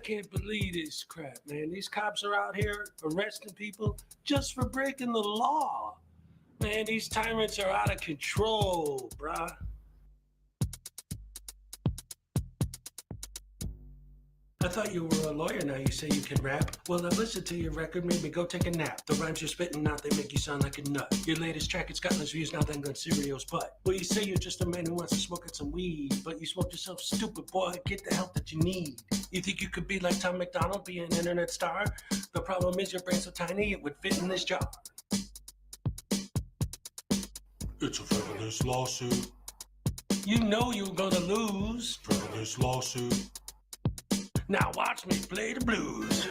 can't believe this crap, man. These cops are out here arresting people just for breaking the law. Man, these tyrants are out of control, bruh. I thought you were a lawyer, now you say you can rap. Well, I've listened to your record, maybe go take a nap. The rhymes you're spitting out, they make you sound like a nut. Your latest track, it's got less views now than Gun Cereal's butt. Well, you say you're just a man who wants to smoke at some weed, but you smoke yourself stupid, boy, get the help that you need. You think you could be like Tom McDonald, be an internet star? The problem is your brain's so tiny, it would fit in this jar. It's a frivolous lawsuit. You know you're gonna lose. Frivolous lawsuit. Now watch me play the blues.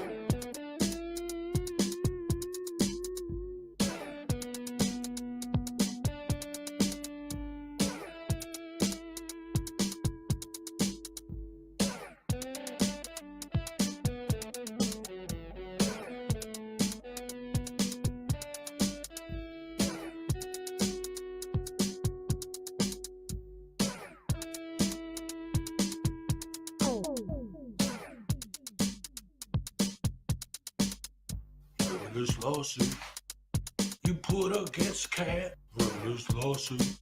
Frivolous lawsuit. You put against cat. Frivolous lawsuit.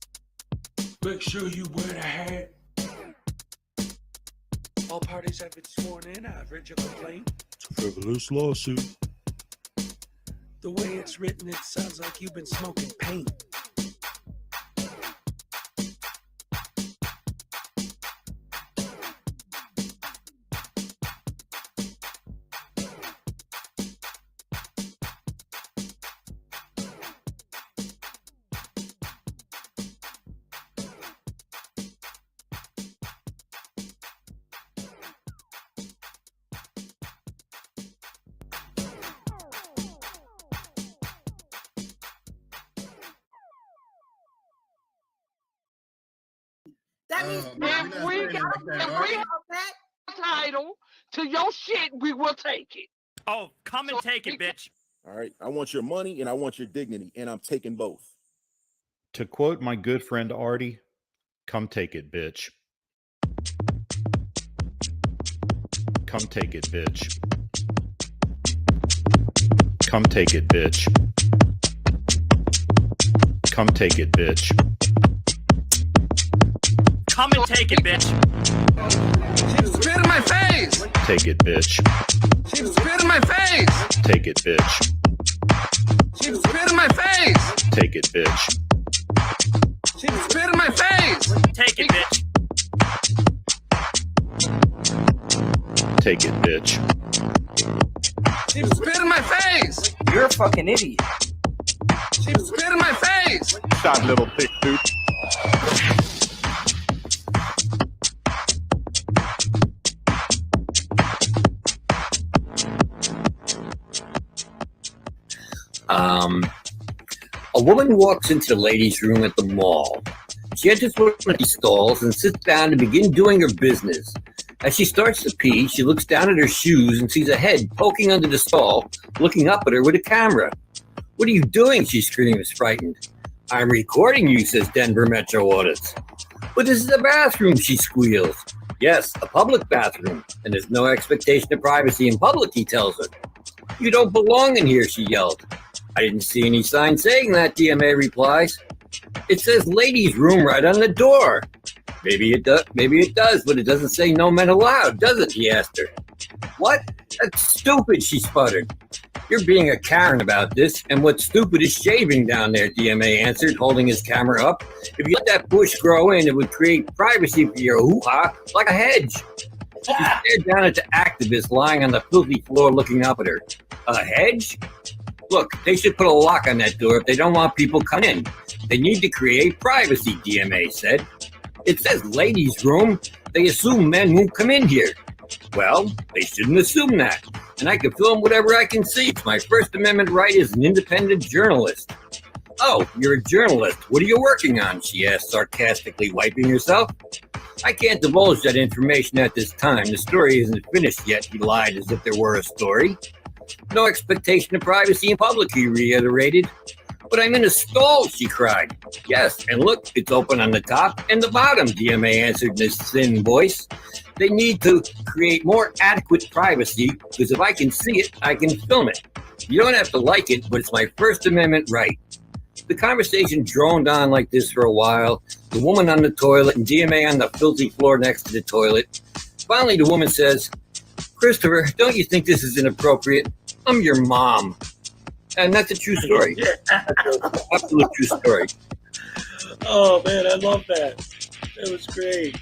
Make sure you wear the hat. All parties have been sworn in. I've read your complaint. It's a frivolous lawsuit. The way it's written, it sounds like you've been smoking paint. That means if we have that title to your shit, we will take it. Oh, come and take it, bitch. All right. I want your money and I want your dignity, and I'm taking both. To quote my good friend Artie, come take it, bitch. Come take it, bitch. Come take it, bitch. Come take it, bitch. Come and take it, bitch. She spit in my face. Take it, bitch. She spit in my face. Take it, bitch. She spit in my face. Take it, bitch. She spit in my face. Take it, bitch. Take it, bitch. She spit in my face. You're a fucking idiot. She spit in my face. Shot little thick dude. A woman walks into the ladies' room at the mall. She enters one of these stalls and sits down to begin doing her business. As she starts to pee, she looks down at her shoes and sees a head poking under the stall, looking up at her with a camera. "What are you doing?" she screams, frightened. "I'm recording you," says Denver Metro Audits. "But this is a bathroom," she squeals. "Yes, a public bathroom, and there's no expectation of privacy in public," he tells her. "You don't belong in here," she yelled. "I didn't see any sign saying that," DMA replies. "It says ladies' room right on the door." Maybe it does, but it doesn't say no men allowed, does it?" he asked her. "What? That's stupid," she sputtered. "You're being a Karen about this, and what's stupid is shaving down there," DMA answered, holding his camera up. "If you let that bush grow in, it would create privacy for your hoo-ha like a hedge." She stared down at the activist lying on the filthy floor looking up at her. "A hedge? Look, they should put a lock on that door if they don't want people coming in. They need to create privacy," DMA said. "It says ladies' room. They assume men won't come in here." "Well, they shouldn't assume that. And I can film whatever I can see. It's my First Amendment right as an independent journalist." "Oh, you're a journalist. What are you working on?" she asked, sarcastically, wiping herself. "I can't divulge that information at this time. The story isn't finished yet," he lied as if there were a story. "No expectation of privacy in public," he reiterated. "But I'm in a stall," she cried. "Yes, and look, it's open on the top and the bottom," DMA answered in his thin voice. They need to create more adequate privacy because if I can see it, I can film it. You don't have to like it, but it's my First Amendment right. The conversation droned on like this for a while. The woman on the toilet and DMA on the filthy floor next to the toilet. Finally, the woman says, "Christopher, don't you think this is inappropriate? I'm your mom." And that's a true story. That's an absolute true story. Oh man, I love that. That was great.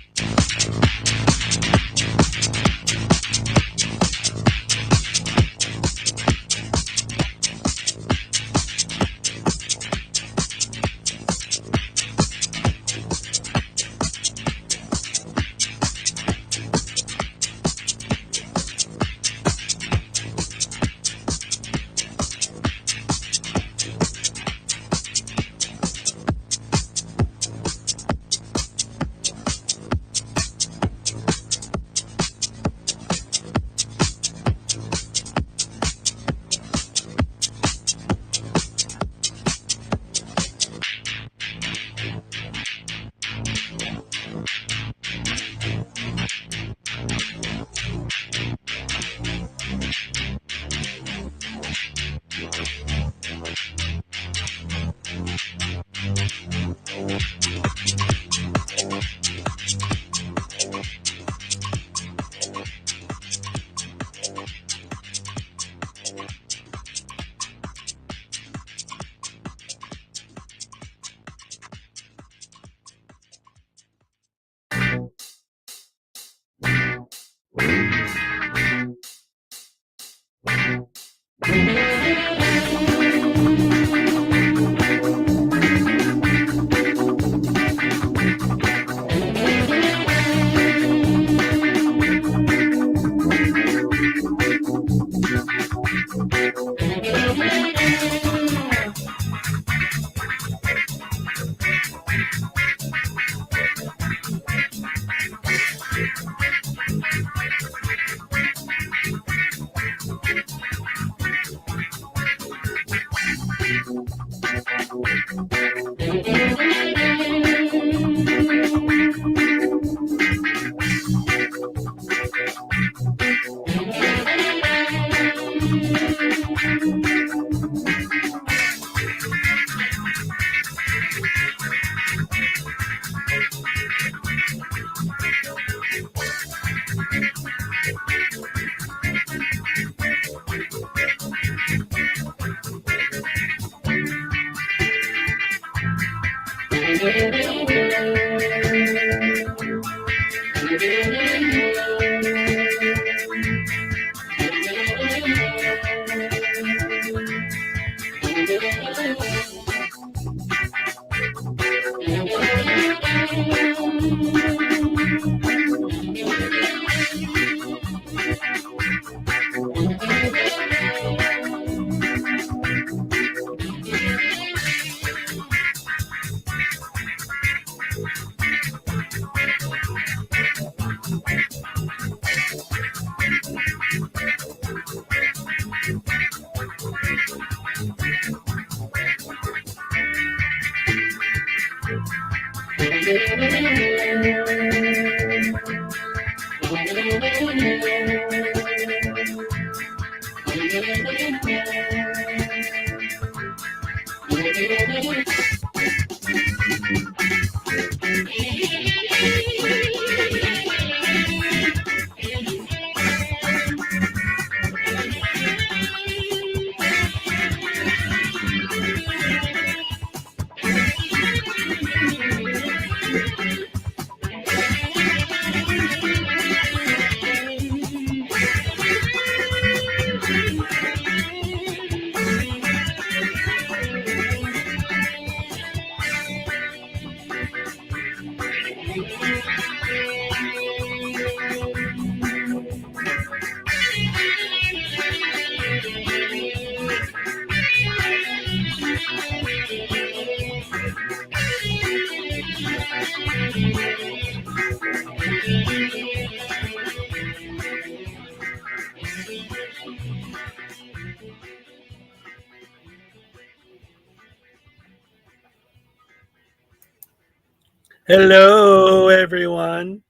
Hello, everyone.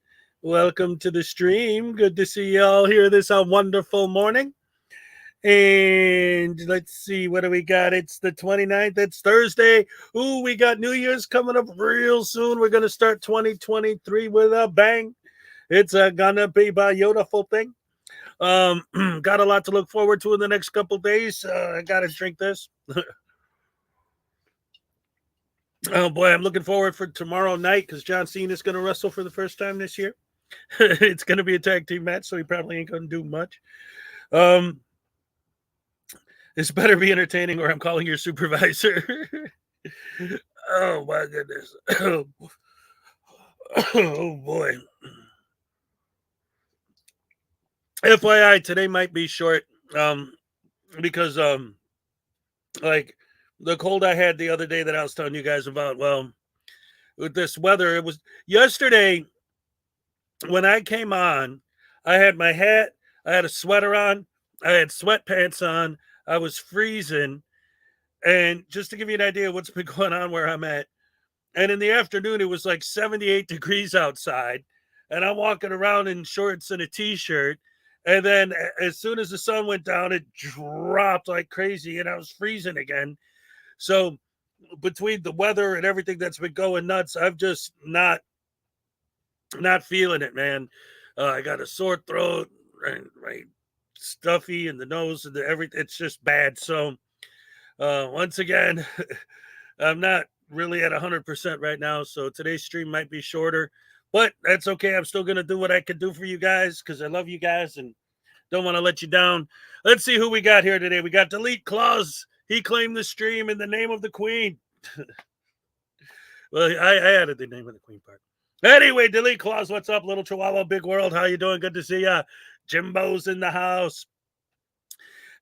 Welcome to the stream. Good to see y'all here this wonderful morning. And let's see, what do we got? It's the 29th. It's Thursday. Ooh, we got New Year's coming up real soon. We're going to start 2023 with a bang. It's gonna be a beautiful thing. Got a lot to look forward to in the next couple days. I got to drink this. Oh, boy, I'm looking forward for tomorrow night because John Cena's going to wrestle for the first time this year. It's going to be a tag team match, so he probably ain't going to do much. This better be entertaining or I'm calling your supervisor. Oh, my goodness. Oh, boy. FYI, today might be short because, like, the cold I had the other day that I was telling you guys about, well, with this weather, it was yesterday when I came on, I had my hat, I had a sweater on, I had sweatpants on, I was freezing. And just to give you an idea of what's been going on where I'm at, and in the afternoon, it was like 78 degrees outside, and I'm walking around in shorts and a t-shirt. And then as soon as the sun went down, it dropped like crazy, and I was freezing again. So between the weather and everything that's been going nuts, I've just not feeling it, man. I got a sore throat, right, stuffy in the nose and the everything. It's just bad. So once again, I'm not really at 100% right now. So today's stream might be shorter, but that's okay. I'm still going to do what I can do for you guys because I love you guys and don't want to let you down. Let's see who we got here today. We got Delete Claus. He claimed the stream in the name of the Queen. Well, I added the name of the Queen part. Anyway, Delete Claus, what's up, little Chihuahua, big world? How you doing? Good to see ya. Jimbo's in the house.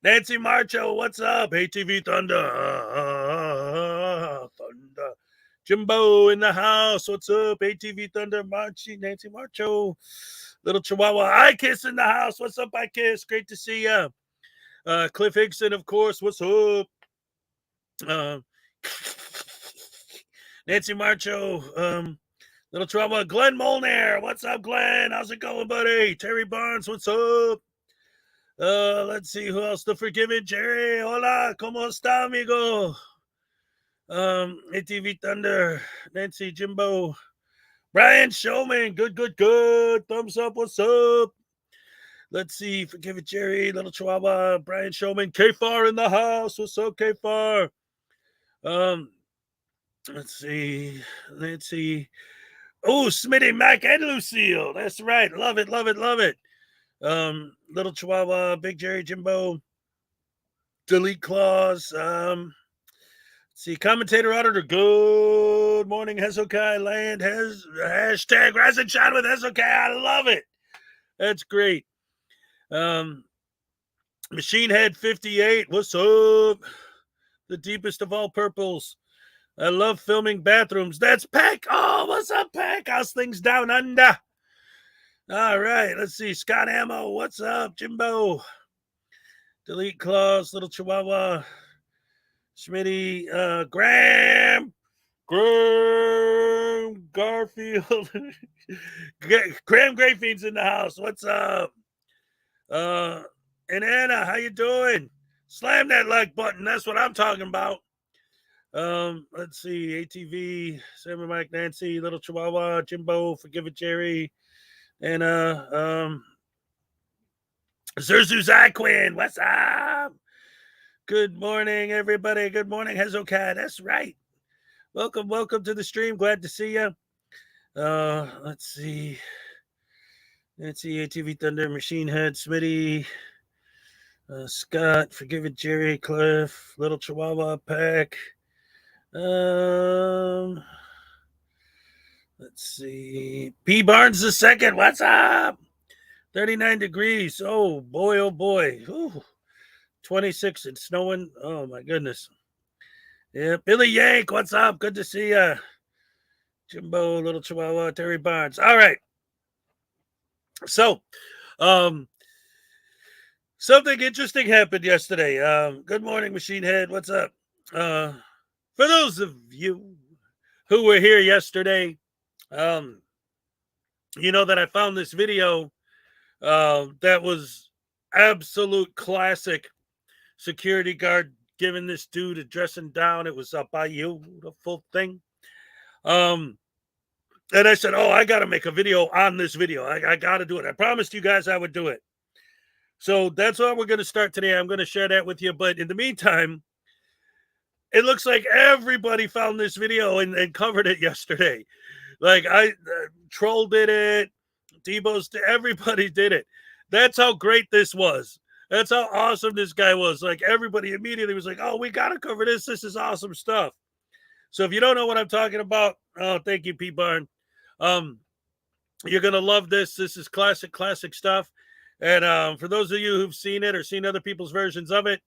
Nancy Marcho, what's up? ATV Thunder. Thunder. Jimbo in the house. What's up? ATV Thunder. Nancy Marcho. Little Chihuahua. I Kiss in the house. What's up, I Kiss? Great to see ya. Cliff Hickson, of course. What's up? Nancy Marcho. Little Chihuahua. Glenn Molnar. What's up, Glenn? How's it going, buddy? Terry Barnes. What's up? Let's see who else. The Forgiven Jerry. Hola, ¿cómo está, amigo? ATV Thunder. Nancy Jimbo. Brian Showman. Good. Thumbs up. What's up? Let's see. Forgiven Jerry. Little Chihuahua. Brian Showman. K-Far in the house. What's up, K-Far? Let's see. Nancy. Oh, Smitty, Mac, and Lucille. That's right. Love it. Little Chihuahua, Big Jerry, Jimbo, Delete Claus. Let's see, Commentator Auditor. Good morning, Hezokuai land. Hashtag Rise and Shine with Hezokuai. I love it. That's great. Machine Head 58. What's up? The deepest of all purples. I love filming bathrooms. That's Peck. Oh, what's up, Peck? How's things down under? All right, let's see. Scott Ammo, what's up? Jimbo. Delete Claus, Little Chihuahua. Schmitty, Graham Garfield. Graham Grayfield's in the house. What's up? And Anna, how you doing? Slam that like button. That's what I'm talking about. Let's see. ATV, Samuel Mike, Nancy, Little Chihuahua, Jimbo, Forgive It Jerry, and Zerzu Zyquin. What's up? Good morning, everybody. Good morning, Hezokuai. That's right. Welcome to the stream. Glad to see you. Let's see. ATV Thunder, Machine Head, Smitty, Scott, Forgive It Jerry, Cliff, Little Chihuahua, Pack. Let's see. P. Barnes the second. What's up? 39 degrees. Oh boy. Ooh. 26 and snowing. Oh my goodness. Yeah. Billy Yank. What's up? Good to see ya. Jimbo, Little Chihuahua, Terry Barnes. All right. So, something interesting happened yesterday. Good morning, Machine Head. What's up? For those of you who were here yesterday, you know that I found this video that was absolute classic. Security guard giving this dude a dressing down. It was a beautiful thing. And I said, oh, I got to make a video on this video. I got to do it. I promised you guys I would do it. So that's what we're going to start today. I'm going to share that with you. But in the meantime, it looks like everybody found this video and covered it yesterday. Like Troll did it. Debo's, everybody did it. That's how great this was. That's how awesome this guy was. Like everybody immediately was like, oh, we got to cover this. This is awesome stuff. So if you don't know what I'm talking about, oh, thank you, Pete Barn. You're going to love this. This is classic stuff. And for those of you who've seen it or seen other people's versions of it,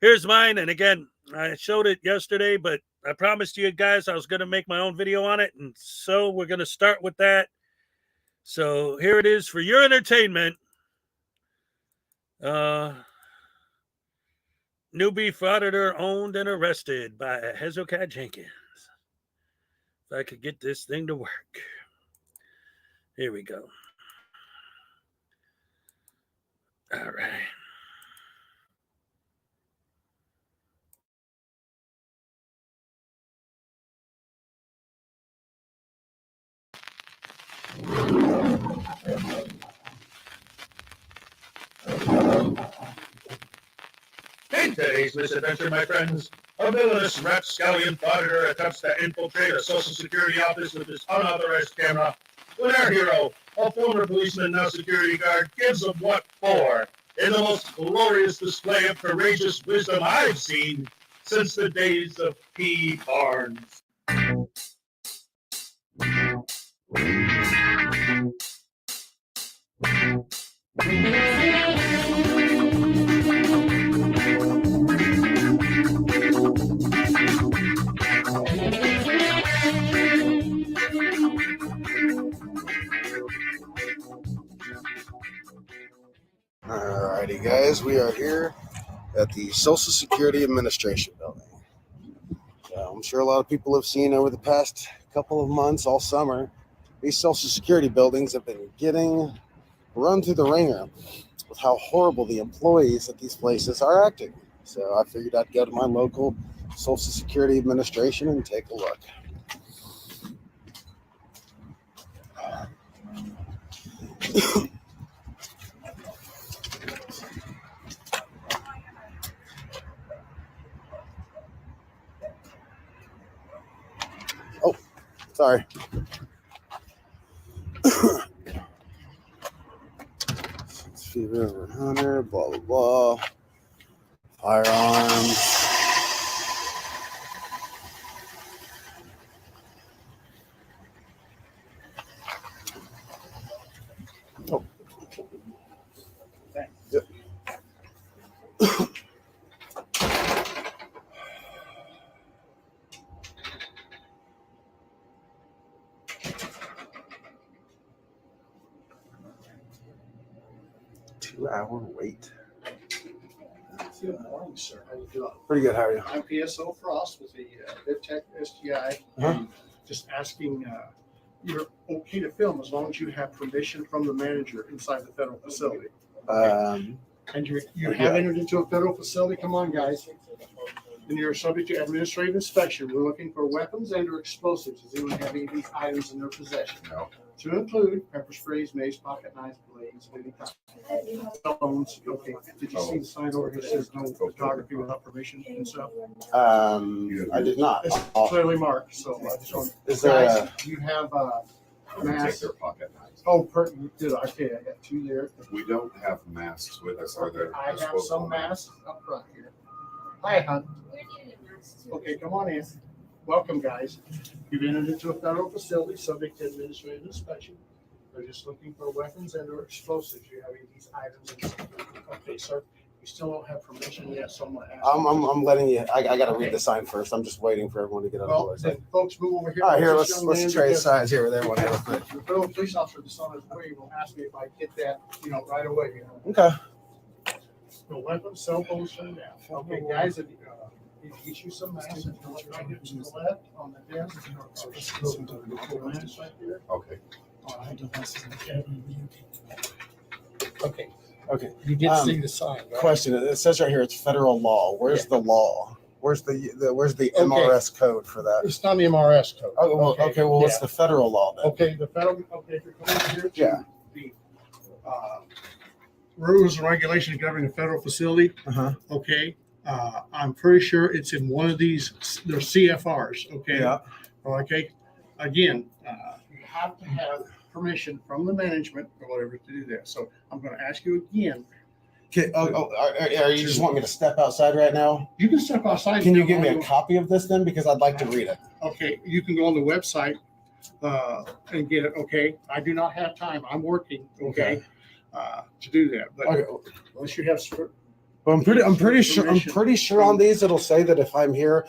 here's mine. And again, I showed it yesterday, but I promised you guys I was going to make my own video on it. And so we're going to start with that. So here it is for your entertainment. Newbie Frauditor owned and arrested by Hezokuai Jenkins. If I could get this thing to work. Here we go. All right. In today's misadventure, my friends, a villainous rapscallion Frauditor attempts to infiltrate a Social Security office with his unauthorized camera when our hero, a former policeman now security guard, gives him what for in the most glorious display of courageous wisdom I've seen since the days of P. Barnes. Alrighty, guys, we are here at the Social Security Administration building. I'm sure a lot of people have seen over the past couple of months, all summer, these Social Security buildings have been getting run through the ringer with how horrible the employees at these places are acting. So I figured I'd go to my local Social Security Administration and take a look. Oh, sorry. Fever over Hunter, blah, blah, blah. Firearms. Oh. Yep. 2-hour wait. Good morning, sir. How you doing? Pretty good. How are you? I'm PSO Frost with the VidTech STI. Just asking, you're okay to film as long as you have permission from the manager inside the federal facility. And you have entered into a federal facility. Come on, guys. And you're subject to administrative inspection. We're looking for weapons and/or explosives. Does anyone have any of these items in their possession? No. To include pepper sprays, mace, pocket knives, blades, any kind. Cell phones. Okay. Did you see the sign over here that says no photography without permission and stuff? I did not. It's clearly marked. So I just want. Is there guys, you have masks? Take their pocket knives. Oh, did I? Okay, I got two there. We don't have masks with us. Are there? I have some masks up front here. Hi, hon. Okay, come on in. Welcome, guys. You've entered into a federal facility subject to administrative inspection. They're just looking for weapons and/or explosives. You have any of these items? Okay, sir. You still don't have permission yet, so I'm going to ask. I'm letting you. I got to read the sign first. I'm just waiting for everyone to get on the Well, then, folks, move over here. All right, here. Let's trade signs here with everyone real quick. The federal police officer that's on his way will ask me if I get that, right away. Okay. No weapons, cell phones, turn down. Okay, guys, if you get you some masks, right here to the left on the desk. Masks right there. Okay. Okay, Okay. you did Um, see the sign, right? Question. It says right here it's federal law. Where's the law? Where's the MRS code for that? It's not the MRS code. Oh, well, okay. Well, what's the federal law then? Okay, the federal, okay, if you're coming here to Yeah. the rules and regulations governing a federal facility, okay, I'm pretty sure it's in one of these, they're CFRs, okay? Yeah. Okay, again, you have to have permission from the management or whatever to do that. So I'm gonna ask you again. Okay. Are you just want me to step outside right now? You can step outside. Can you give me a copy of this then? Because I'd like to read it. Okay, you can go on the website and get it. Okay, I do not have time. I'm working. Okay, to do that. But unless you have, well, I'm pretty sure on these it'll say that if I'm here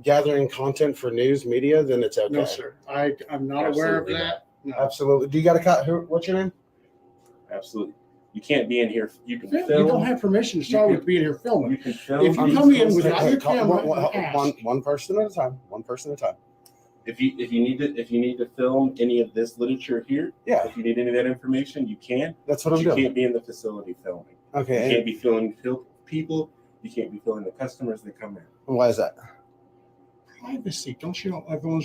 gathering content for news media, then it's okay. No, sir. I'm not aware of that. No. Absolutely. Do you got a cut? What's your name? Absolutely. You can't be in here. You can You film. don't have permission to start with being here filming. You can film. If you come in without your camera, one person at a time. One person at a time. If you need to film any of this literature here, yeah. If you need any of that information, you can. That's what I'm doing. You can't be in the facility filming. Okay. You can't be filming people. You can't be filming the customers that come in. Why is that? Privacy. Don't you know everyone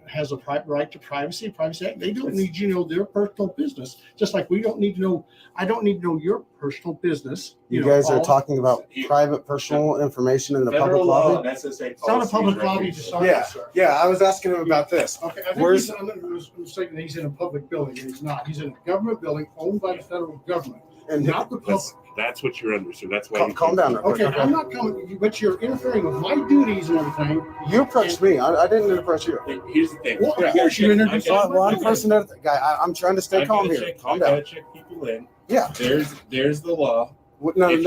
has a right to privacy? Privacy Act. They don't need you to know their personal business. Just like we don't need to know. I don't need to know your personal business. You guys are talking about private personal information in the public lobby. It's not a public lobby to start with, sir. Yeah. I was asking him about this. Okay. I think he's mistaken that he's in a public building, and he's not. He's in a government building owned by the federal government, and not the public. That's what you're under, so that's why. Calm down. Okay, I'm not coming, but you're interfering with my duties and everything. You approached me. I didn't approach you. Here's the thing. Well, of course you introduced. One person at a guy. I'm trying to stay calm here. Calm down. I gotta check people in. Yeah. There's the law. No, if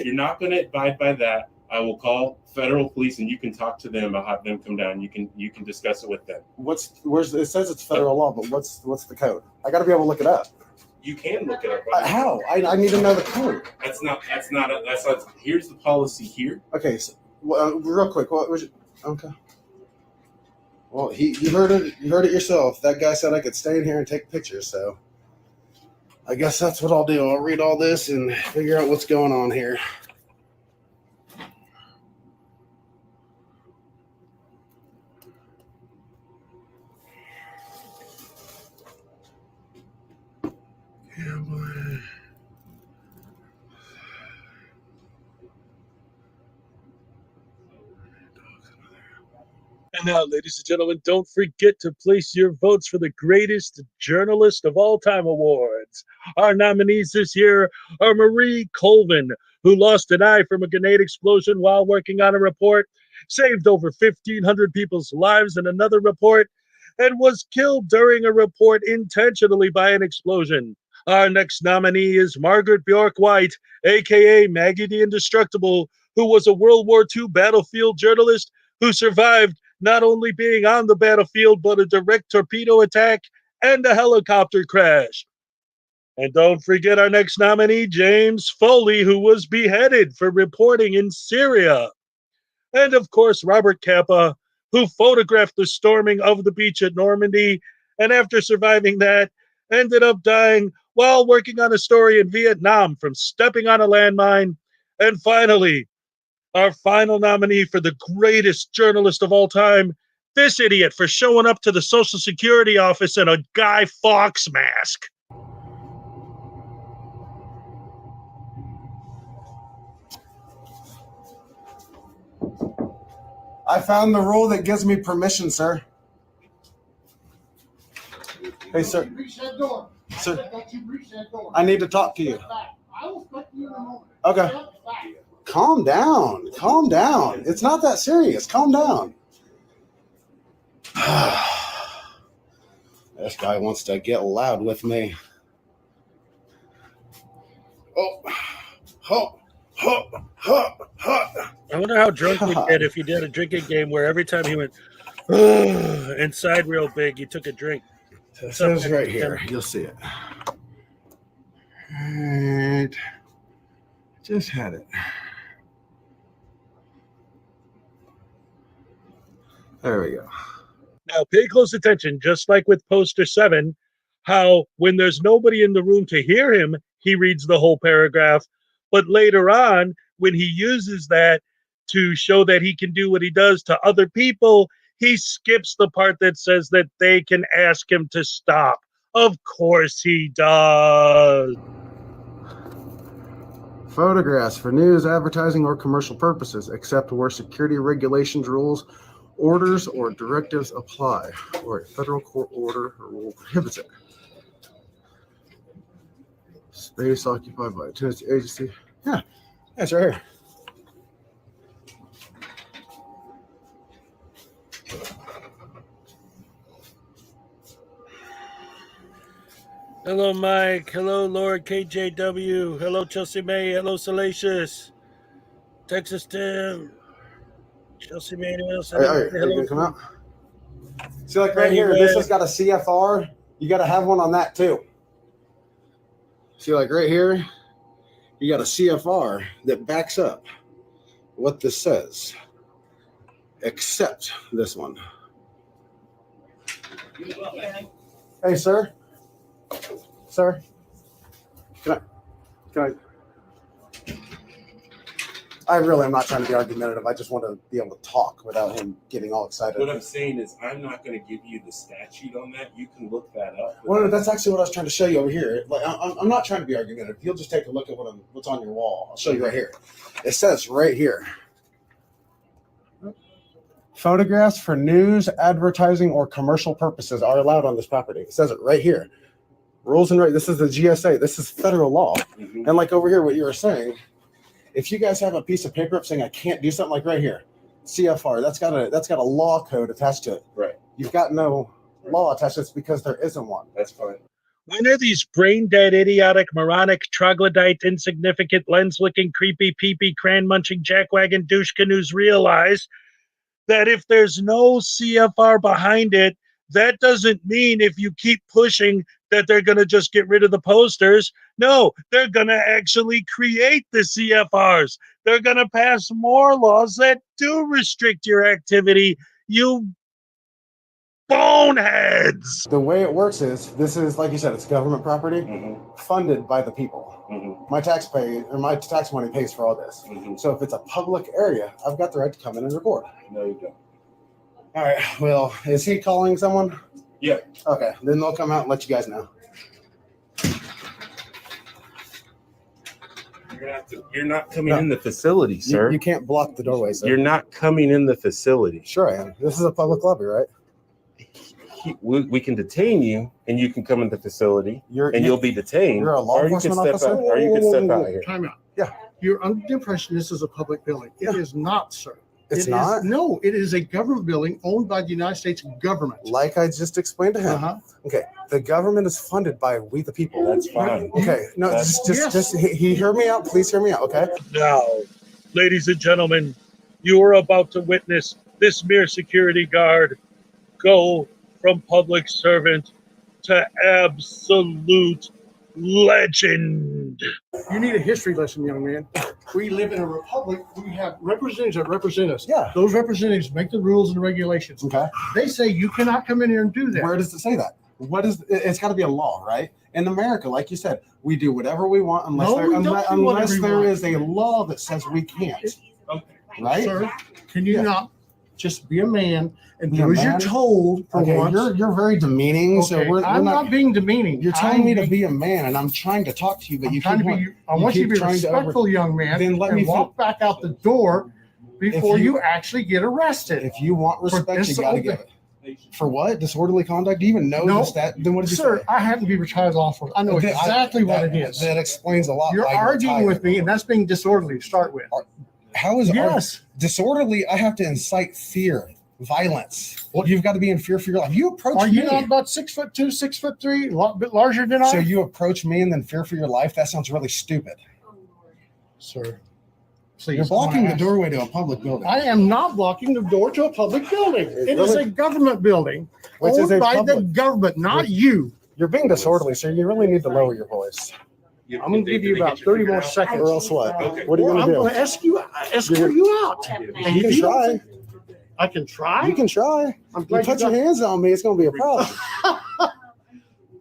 you're not going to abide by that, I will call federal police and you can talk to them. I'll have them come down. You can discuss it with them. It says it's federal law, but what's the code? I got to be able to look it up. You can look it up. How? I need to know the code. That's not. Here's the policy here. Okay, so real quick. What was it? Okay. Well, you heard it. You heard it yourself. That guy said I could stay in here and take pictures. So I guess that's what I'll do. I'll read all this and figure out what's going on here. And now, ladies and gentlemen, don't forget to place your votes for the Greatest Journalist of All Time Awards. Our nominees this year are Marie Colvin, who lost an eye from a grenade explosion while working on a report, saved over 1,500 people's lives in another report, and was killed during a report intentionally by an explosion. Our next nominee is Margaret Bjork White, aka Maggie the Indestructible, who was a World War II battlefield journalist who survived not only being on the battlefield, but a direct torpedo attack and a helicopter crash. And don't forget our next nominee, James Foley, who was beheaded for reporting in Syria. And of course, Robert Capa, who photographed the storming of the beach at Normandy, and after surviving that, ended up dying while working on a story in Vietnam from stepping on a landmine. And finally, our final nominee for the greatest journalist of all time, this idiot for showing up to the Social Security office in a Guy Fawkes mask. I found the rule that gives me permission, sir. Hey, sir. Sir, I need to talk to you. Okay. Calm down. Calm down. It's not that serious. Calm down. This guy wants to get loud with me. I wonder how drunk we'd get if you did a drinking game where every time he went inside real big, you took a drink. It says right here. You'll see it. Right. Just had it. There we go. Now, pay close attention, just like with poster 7, how when there's nobody in the room to hear him, he reads the whole paragraph. But later on, when he uses that to show that he can do what he does to other people, he skips the part that says that they can ask him to stop. Of course he does. Photographs for news, advertising, or commercial purposes, except where security regulations, rules, orders, or directives apply, or a federal court order or rule prohibits it. Space occupied by a tenancy agency. Yeah, that's right here. Hello, Mike. Hello, Lord KJW. Hello, Chelsea May. Hello, Salacious. Texas Tim. Chelsea May. Hello. Come out. See, like right here, this has got a CFR. You got to have one on that too. See, like right here, you got a CFR that backs up what this says, except this one. Hey, sir. Sir, can I really am not trying to be argumentative. I just want to be able to talk without him getting all excited. What I'm saying is I'm not going to give you the statute on that. You can look that up. Well, that's actually what I was trying to show you over here. Like, I'm not trying to be argumentative. You'll just take a look at what's on your wall. I'll show you right here. It says right here, photographs for news, advertising, or commercial purposes are allowed on this property. It says it right here. Rules and right. This is the GSA. This is federal law. Mm-hmm. And like over here, what you were saying, if you guys have a piece of paper up saying I can't do something, like right here, CFR, that's got a law code attached to it. Right. You've got no law attached to it because there isn't one. That's fine. When are these brain-dead, idiotic, moronic, troglodyte, insignificant, lens-licking, creepy, pee-pee, cran-munching, jackwagon douche canoes realize that if there's no CFR behind it, that doesn't mean if you keep pushing that they're going to just get rid of the posters. No, they're going to actually create the CFRs. They're going to pass more laws that do restrict your activity. You boneheads. The way it works is, this is, like you said, it's government property funded by the people. My tax money pays for all this. So if it's a public area, I've got the right to come in and record. No, you don't. All right. Well, is he calling someone? Yeah. Okay. Then they'll come out and let you guys know. You're not coming in the facility, sir. You can't block the doorway, sir. You're not coming in the facility. Sure I am. This is a public lobby, right? We can detain you, and you can come in the facility, you'll be detained. You're a law enforcement officer? Or you can step out here. Time out. Yeah. You're under the impression this is a public building. It is not, sir. It's not? No, it is a government building owned by the United States government. Like I just explained to him. Okay. The government is funded by we the people. That's fine. Okay. No, just hear me out. Please hear me out, okay? Now, ladies and gentlemen, you are about to witness this mere security guard go from public servant to absolute legend. You need a history lesson, young man. We live in a republic. We have representatives that represent us. Yeah. Those representatives make the rules and regulations. Okay. They say you cannot come in here and do that. Where does it say that? It's got to be a law, right? In America, like you said, we do whatever we want unless there is a law that says we can't. Okay. Right? Sir, can you not just be a man and do as you're told for once? You're very demeaning. Okay, So I'm not being demeaning. You're telling me to be a man, and I'm trying to talk to you, but I want you to be respectful, young man. Then let me walk back out the door before you actually get arrested. If you want respect, you got to give it. For what? Disorderly conduct? Do you even know the stat? Then what did you say? Sir, I happen to be retired law enforcement. I know exactly what it is. That explains a lot. You're arguing with me, and that's being disorderly to start with. How is it disorderly? I have to incite fear, violence. You've got to be in fear for your life. You approach me. Are you not about 6'2", 6'3", a lot bit larger than I? So you approach me and then fear for your life? That sounds really stupid. Sir, please. You're blocking the doorway to a public building. I am not blocking the door to a public building. It is a government building owned by the government, not you. You're being disorderly, sir. You really need to lower your voice. I'm going to give you about 30 more seconds. Or else what? Okay. What are you going to do? I'm going to escort you out. You can try. I can try. You can try. I'm You glad put your hands on me, it's going to be a problem.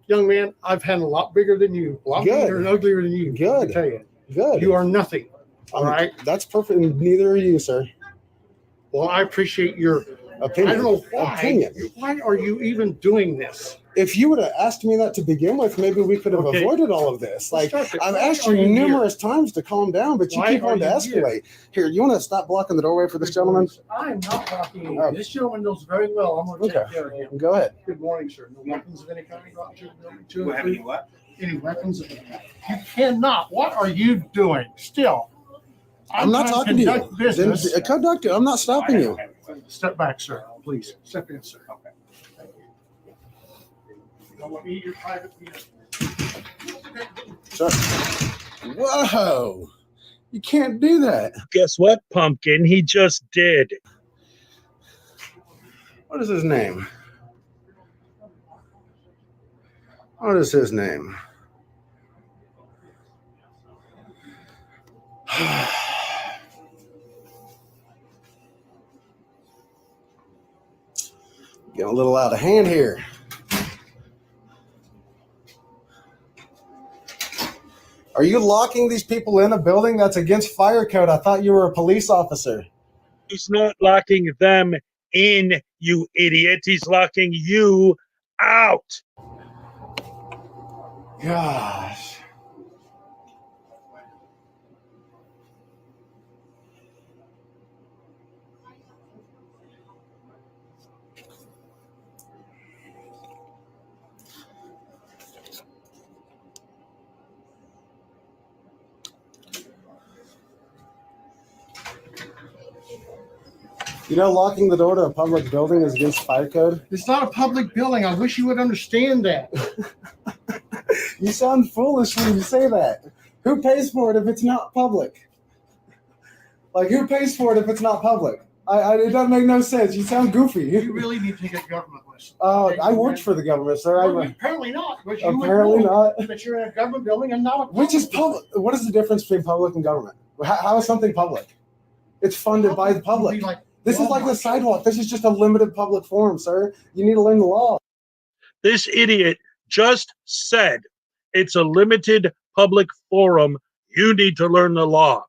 Young man, I've had a lot bigger than you, a lot Good. bigger and uglier than you. Good. Let me tell you. Good. You are nothing. All right. That's perfect. Neither are you, sir. Well, I appreciate your opinion. I don't know why. Opinion. Why are you even doing this? If you would have asked me that to begin with, maybe we could have avoided all of this. Like, I've asked you numerous times to calm down, but you keep on to escalate. Here, you want to stop blocking the doorway for this gentleman? I'm not blocking you. This gentleman knows very well I'm going to take care of him. Go ahead. Good morning, sir. No weapons of any kind brought to you? What happened? What? Any weapons of any kind? You cannot. What are you doing? Still. I'm not talking to you. Business. Conduct it. I'm not stopping you. Step back, sir. Please. Step in, sir. Okay. Don't let me eat your private meal. Sir. Whoa. You can't do that. Guess what, Pumpkin? He just did. What is his name? What is his name? Getting a little out of hand here. Are you locking these people in a building that's against fire code? I thought you were a police officer. He's not locking them in, you idiot. He's locking you out. Gosh. You know, locking the door to a public building is against fire code? It's not a public building. I wish you would understand that. You sound foolish when you say that. Who pays for it if it's not public? Like, who pays for it if it's not public? It doesn't make no sense. You sound goofy. You really need to take a government lesson. I worked for the government, sir. Well, apparently not. But you Apparently not. That you're in a government building and not a Which is public. What is the difference between public and government? How is something public? It's funded by the public. This is like the sidewalk. This is just a limited public forum, sir. You need to learn the law. This idiot just said it's a limited public forum. You need to learn the law.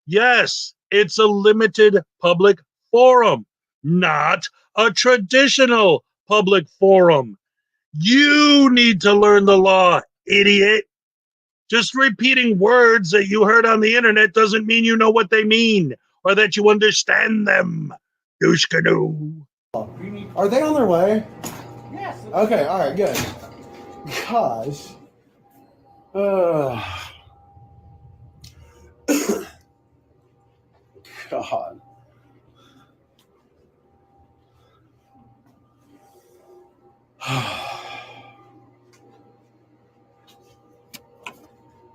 Yes, it's a limited public forum, not a traditional public forum. You need to learn the law, idiot. Just repeating words that you heard on the internet doesn't mean you know what they mean or that you understand them. Douche canoe. Are they on their way? Yes. Okay, all right, good. Gosh. God.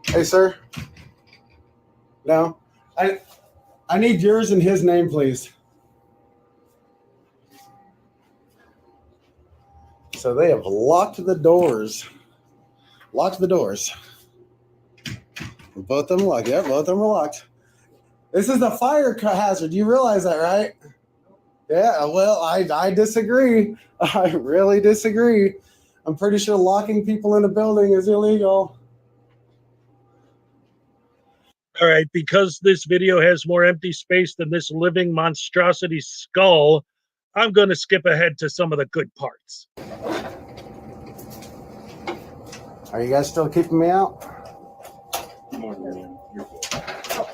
Hey, sir. No. I need yours and his name, please. So they have locked the doors. Locked the doors. Both of them locked. Yeah, both of them are locked. This is the fire hazard. You realize that, right? Yeah, well, I disagree. I really disagree. I'm pretty sure locking people in a building is illegal. All right, because this video has more empty space than this living monstrosity's skull, I'm going to skip ahead to some of the good parts. Are you guys still keeping me out?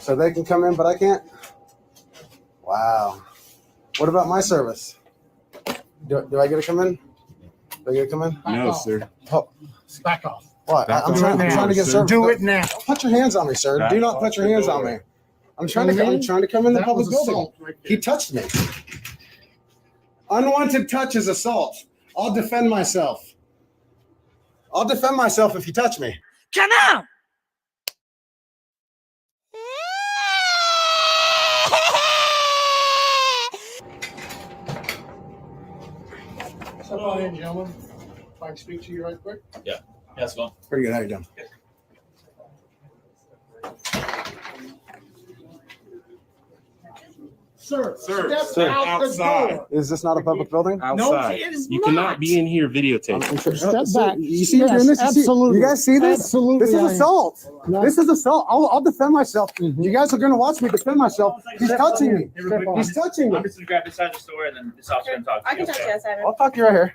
So they can come in, but I can't? Wow. What about my service? Do I get to come in? Do I get to come in? No, sir. Oh. Back off. What? I'm trying to get service. Do it now. Don't put your hands on me, sir. Do not put your hands on me. I'm trying to come in the public building. He touched me. Unwanted touch is assault. I'll defend myself. I'll defend myself if you touch me. Come on! Step on in, gentlemen. If I can speak to you right quick. Yeah, that's fine. Pretty good. How you doing? Sir, Sir, step sir, out outside. the door. Is this not a public building? Outside. it is You not. cannot be in here videotaping. Step back. You see you're doing this? You guys see this? Absolutely, This is I am. assault. No. This is assault. I'll defend myself. You guys are going to watch me defend myself. He's touching me. He's touching me. I'm just gonna grab this out of the store and then this officer can talk to I you. can touch you outside. I'll talk to you right here.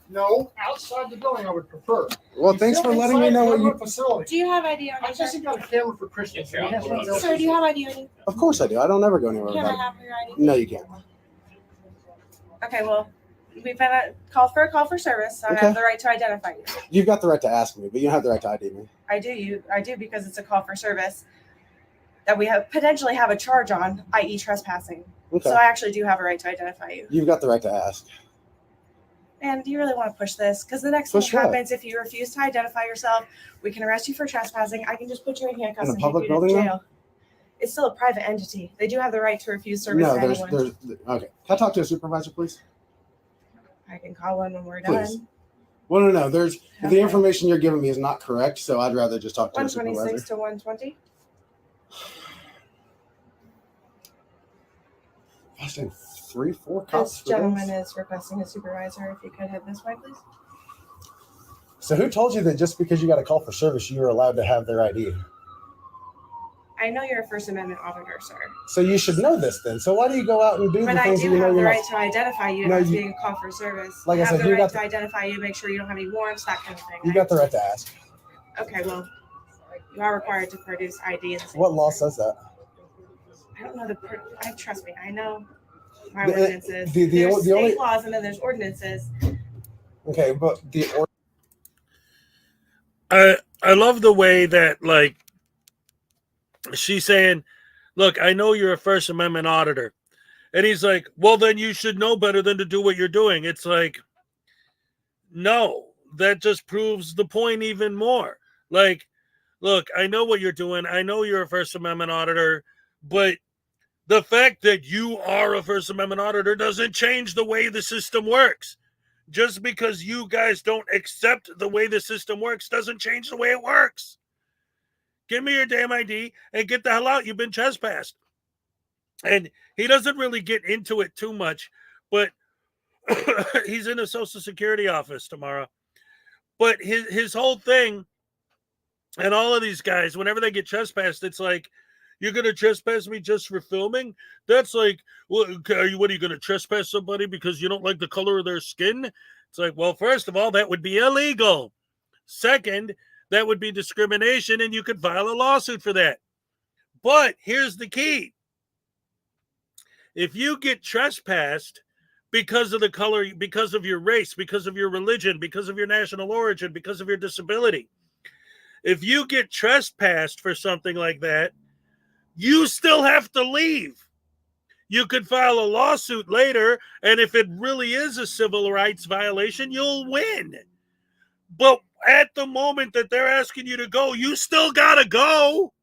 No, outside the building, I would prefer. Well, thanks for letting me know what you. Facility. Do you have ID on I you? just got a camera for Christmas. Yeah, and he has one Sir, do you have ID on you? Of course I do. I don't ever go anywhere Can I without. have your ID? No, you can't. Okay, well, we've been called for a call for service, so I Okay. have the right to identify you. You've got the right to ask me, but you don't have the right to ID me. I do because it's a call for service that we have potentially have a charge on, i.e. trespassing. Okay. So I actually do have a right to identify you. You've got the right to ask. And do you really want to push this? Because the next thing Push that what? happens, if you refuse to identify yourself, we can arrest you for trespassing. I can just put you in handcuffs In a and take public you to building, though? jail. It's still a private entity. They do have the right to refuse service No, to there's anyone. okay. Can I talk to a supervisor, please? I can call one when we're Please. done. Well, no. There's the Okay. information you're giving me is not correct, so I'd rather just talk to a 126 supervisor. to 120. I said 3-4 cops. This for gentleman this? is requesting a supervisor. If you could head this way, please. So who told you that just because you got a call for service, you were allowed to have their ID? I know you're a First Amendment auditor, sir. So you should know this then. So why do you go out and do But the I things that do you know have the you're right not? to identify you No, as you- being a call for service. Like I have said, the you right got to identify you, make sure you don't have any warrants, that kind of thing. You got the right to ask. Okay, well, you are required to produce ID. And What law says that? I don't know trust me, I know my The- ordinances. the There's the state only- laws and then there's ordinances. Okay, but I love the way that, like, she's saying, look, I know you're a First Amendment auditor. And he's like, well, then you should know better than to do what you're doing. It's like, no, that just proves the point even more. Like, look, I know what you're doing. I know you're a First Amendment auditor, but the fact that you are a First Amendment auditor doesn't change the way the system works. Just because you guys don't accept the way the system works doesn't change the way it works. Give me your damn ID and get the hell out. You've been trespassed. And he doesn't really get into it too much, but he's in a Social Security office tomorrow. But his whole thing, and all of these guys, whenever they get trespassed, it's like, you're going to trespass me just for filming? That's like, what are you going to trespass somebody because you don't like the color of their skin? It's like, well, first of all, that would be illegal. Second, that would be discrimination, and you could file a lawsuit for that. But here's the key. If you get trespassed because of the color, because of your race, because of your religion, because of your national origin, because of your disability, if you get trespassed for something like that, you still have to leave. You could file a lawsuit later, and if it really is a civil rights violation, you'll win. But at the moment that they're asking you to go, you still gotta go.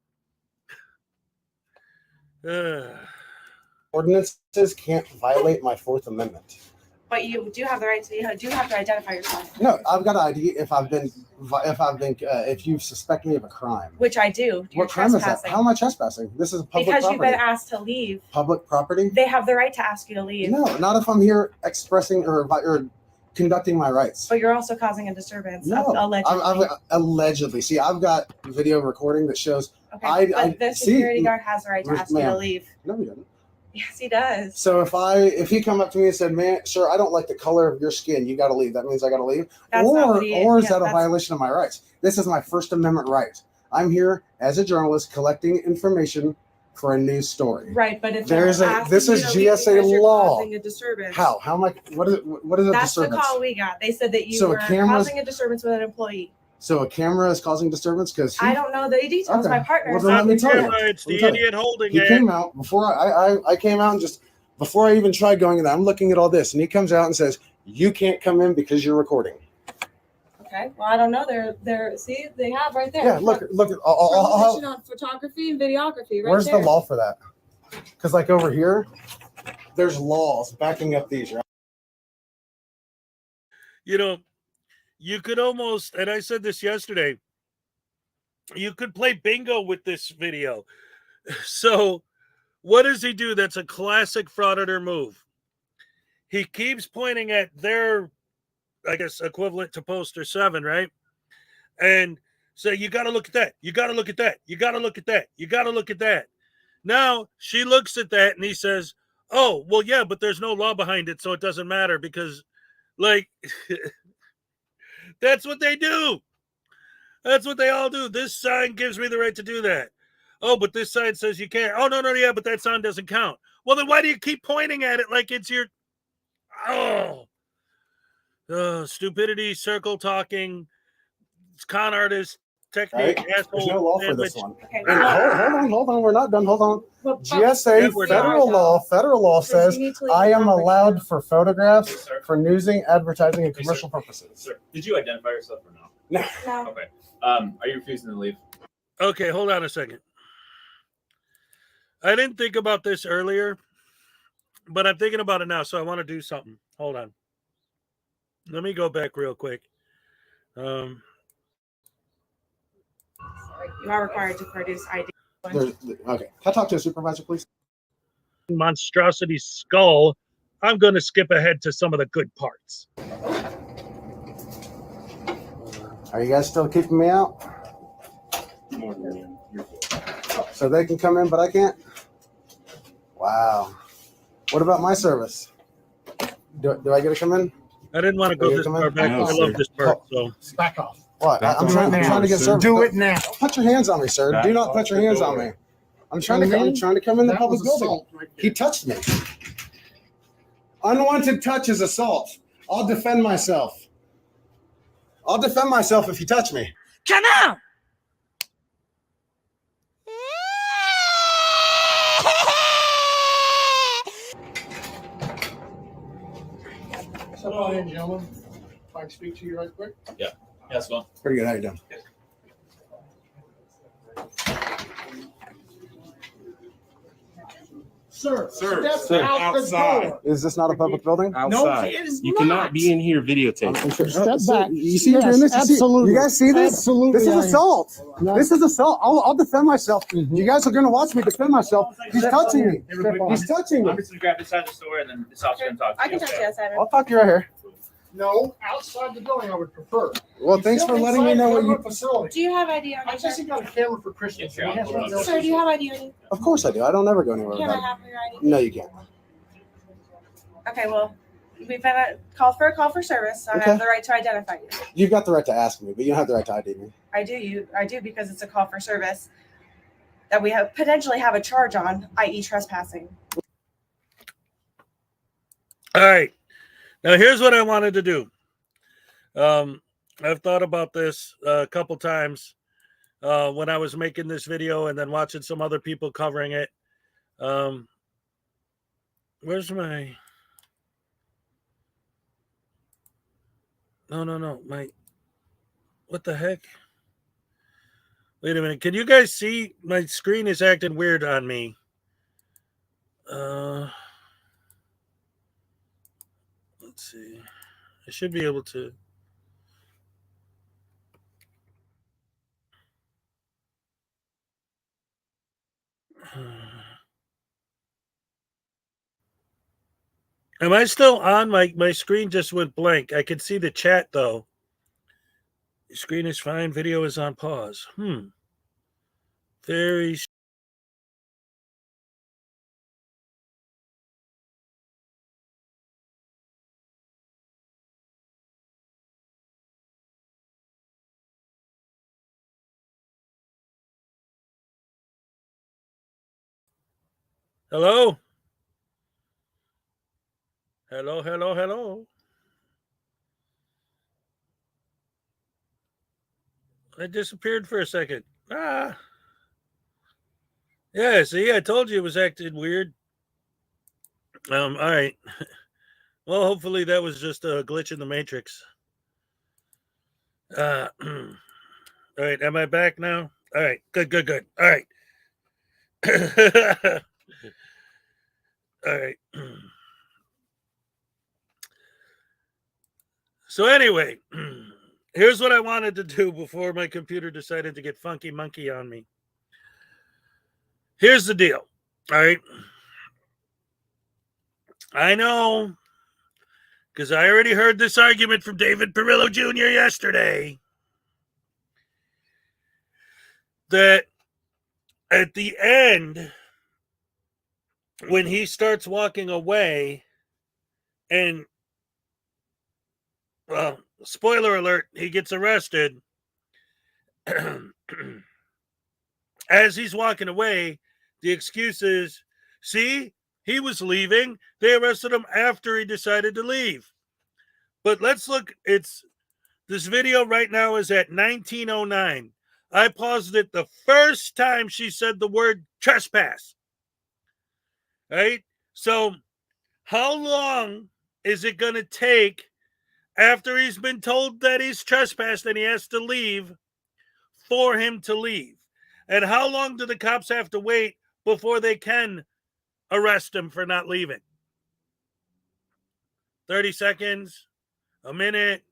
ordinances can't violate my Fourth Amendment. But you do have the right to, you do have to identify yourself. No, I've got an ID if you suspect me of a crime. Which I do. You're What crime is that? trespassing. How am I trespassing? This is a public Because property. you've been asked to leave. Public property? They have the right to ask you to leave. No, not if I'm here expressing or conducting my rights. But you're also causing a disturbance. No, Allegedly. I've allegedly. See, I've got video recording that shows. Okay, but the security guard has the right to ask you to ma'am. leave. No, he doesn't. Yes, he does. So if he come up to me and said, "Man, sir, I don't like the color of your skin. You got to leave." That means I got to leave. That's not what he is. Or is Yeah, that a that's- violation of my rights? This is my First Amendment right. I'm here as a journalist collecting information for a news story. Right, but if There's they're a this asking is you to leave GSA because you're law. causing a disturbance. How? How am I? What is a That's the disturbance? call we got. They said that you So a were camera's- causing a disturbance with an employee. So a camera is causing disturbance because I don't know the details. Okay. My partner. Well, then let me tell you. It's Let me the tell you. idiot holding He it. came out before I came out and just before I even tried going in there, I'm looking at all this and he comes out and says, "You can't come in because you're recording." Okay. Well, I don't know. They're see they have right there. Yeah, look. Prohibition on photography and videography. Right Where's there. the law for that? Because like over here, there's laws backing up these, right? You know, you could almost, and I said this yesterday, you could play bingo with this video. So What does he do? That's a classic Frauditor move. He keeps pointing at their, I guess, equivalent to poster 7, right? And say, you got to look at that. You got to look at that. You got to look at that. You got to look at that. Now she looks at that and he says, oh, well, yeah, but there's no law behind it, so it doesn't matter because, like, that's what they do. That's what they all do. This sign gives me the right to do that. Oh, but this sign says you can't. Oh, no, yeah, but that sign doesn't count. Well, then why do you keep pointing at it like it's your... stupidity, circle talking, con artist, technique, Right? asshole. There's no law for sandwich. this one. Okay. And hold on. We're not done. Hold on. Well, GSA we're federal law So says you need to leave I the am topic. allowed for photographs, Yes, sir. for newsing, advertising, and Yes, commercial sir. purposes. Sir, did you identify yourself or no? No. Okay. Are you refusing to leave? Okay, hold on a second. I didn't think about this earlier, but I'm thinking about it now, so I want to do something. Hold on. Let me go back real quick. You are required to produce ID. Okay. Can I talk to a supervisor, please? Monstrosity skull. I'm going to skip ahead to some of the good parts. Are you guys still keeping me out? So they can come in, but I can't? Wow. What about my service? Do I get to come in? I didn't want to go this far back. I love this part. So Back off. What? I'm trying to get service. Do it now. Don't put your hands on me, sir. Do not put your hands on me. I'm trying to come in the That public was building. assault right there. He touched me. Unwanted touch is assault. I'll defend myself. I'll defend myself if you touch me. Come on! Hello, ladies and gentlemen. If I can speak to you right quick. Yeah. Yes, well. Pretty good. How you doing? Sir, Sir, step out outside. the door. Is this not a public building? No, Outside. it is You not. cannot be in here videotaping. Step back. You see what you're doing this? You guys see this? Absolutely. This is I am. assault. No. This is assault. I'll defend myself. You guys are going to watch me defend myself. He's touching me. He's touching me. I'm just gonna grab this side of the store and then this officer can talk to I you. can talk to you outside. I'll talk to you right here. No, outside the building I would prefer. Well, thanks for letting me know what you... Facility. Do you have ID on I you? just got a camera for Christmas. Yeah, He has one of those. Sir, do you have ID on you? Of course I do. I don't ever go anywhere Can I without have your ID? it. No, you can't. Okay, well, we've been call for service, so I Okay. have the right to identify you. You've got the right to ask me, but you don't have the right to ID me. I do because it's a call for service that we have potentially have a charge on, i.e. trespassing. all right. Now here's what I wanted to do. I've thought about this a couple times when I was making this video and then watching some other people covering it. Where's my... No. What the heck? Wait a minute. Can you guys see? My screen is acting weird on me. Let's see. I should be able to... Am I still on? My screen just went blank. I can see the chat though. The screen is fine. Video is on pause. Very... Hello? Hello. I disappeared for a second. Yeah, see, I told you it was acting weird. All right. Well, hopefully that was just a glitch in the matrix. All right, am I back now? All right, good. All right. All right. So anyway, here's what I wanted to do before my computer decided to get funky monkey on me. Here's the deal. All right. I know, because I already heard this argument from David Perillo Jr. yesterday, that at the end, when he starts walking away, and, well, spoiler alert, he gets arrested. As he's walking away, the excuse is, see, he was leaving. They arrested him after he decided to leave. But let's look. This video right now is at 19:09. I paused it the first time she said the word trespass. Right? So how long is it going to take after he's been told that he's trespassed and he has to leave for him to leave? And how long do the cops have to wait before they can arrest him for not leaving? 30 seconds, a minute,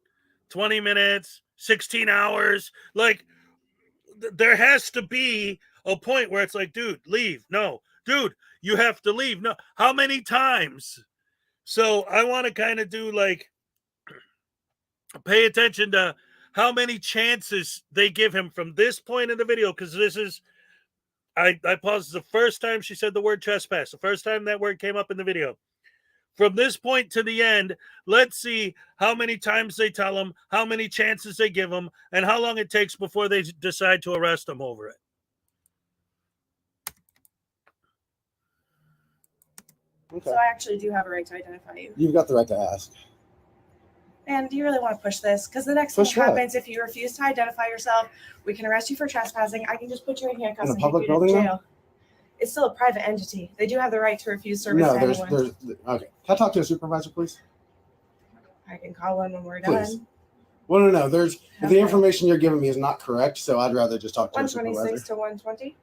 20 minutes, 16 hours. Like, there has to be a point where it's like, dude, leave. No, dude, you have to leave. No, how many times? So I want to kind of do like, pay attention to how many chances they give him from this point in the video, because this is, I paused the first time she said the word trespass, the first time that word came up in the video. From this point to the end, let's see how many times they tell him, how many chances they give him, and how long it takes before they decide to arrest him over it. Okay. So I actually do have a right to identify you. You've got the right to ask. And do you really want to push this? Because the next thing Push that what? happens, if you refuse to identify yourself, we can arrest you for trespassing. I can just put you in handcuffs In a and public take you to building, jail. It's still a private entity. They do have the right to refuse service No, to there's anyone. okay. Can I talk to a supervisor, please? I can call one when we're Please. done. Well, no. There's the Okay. information you're giving me is not correct, so I'd rather just talk to a 126 supervisor. to 120.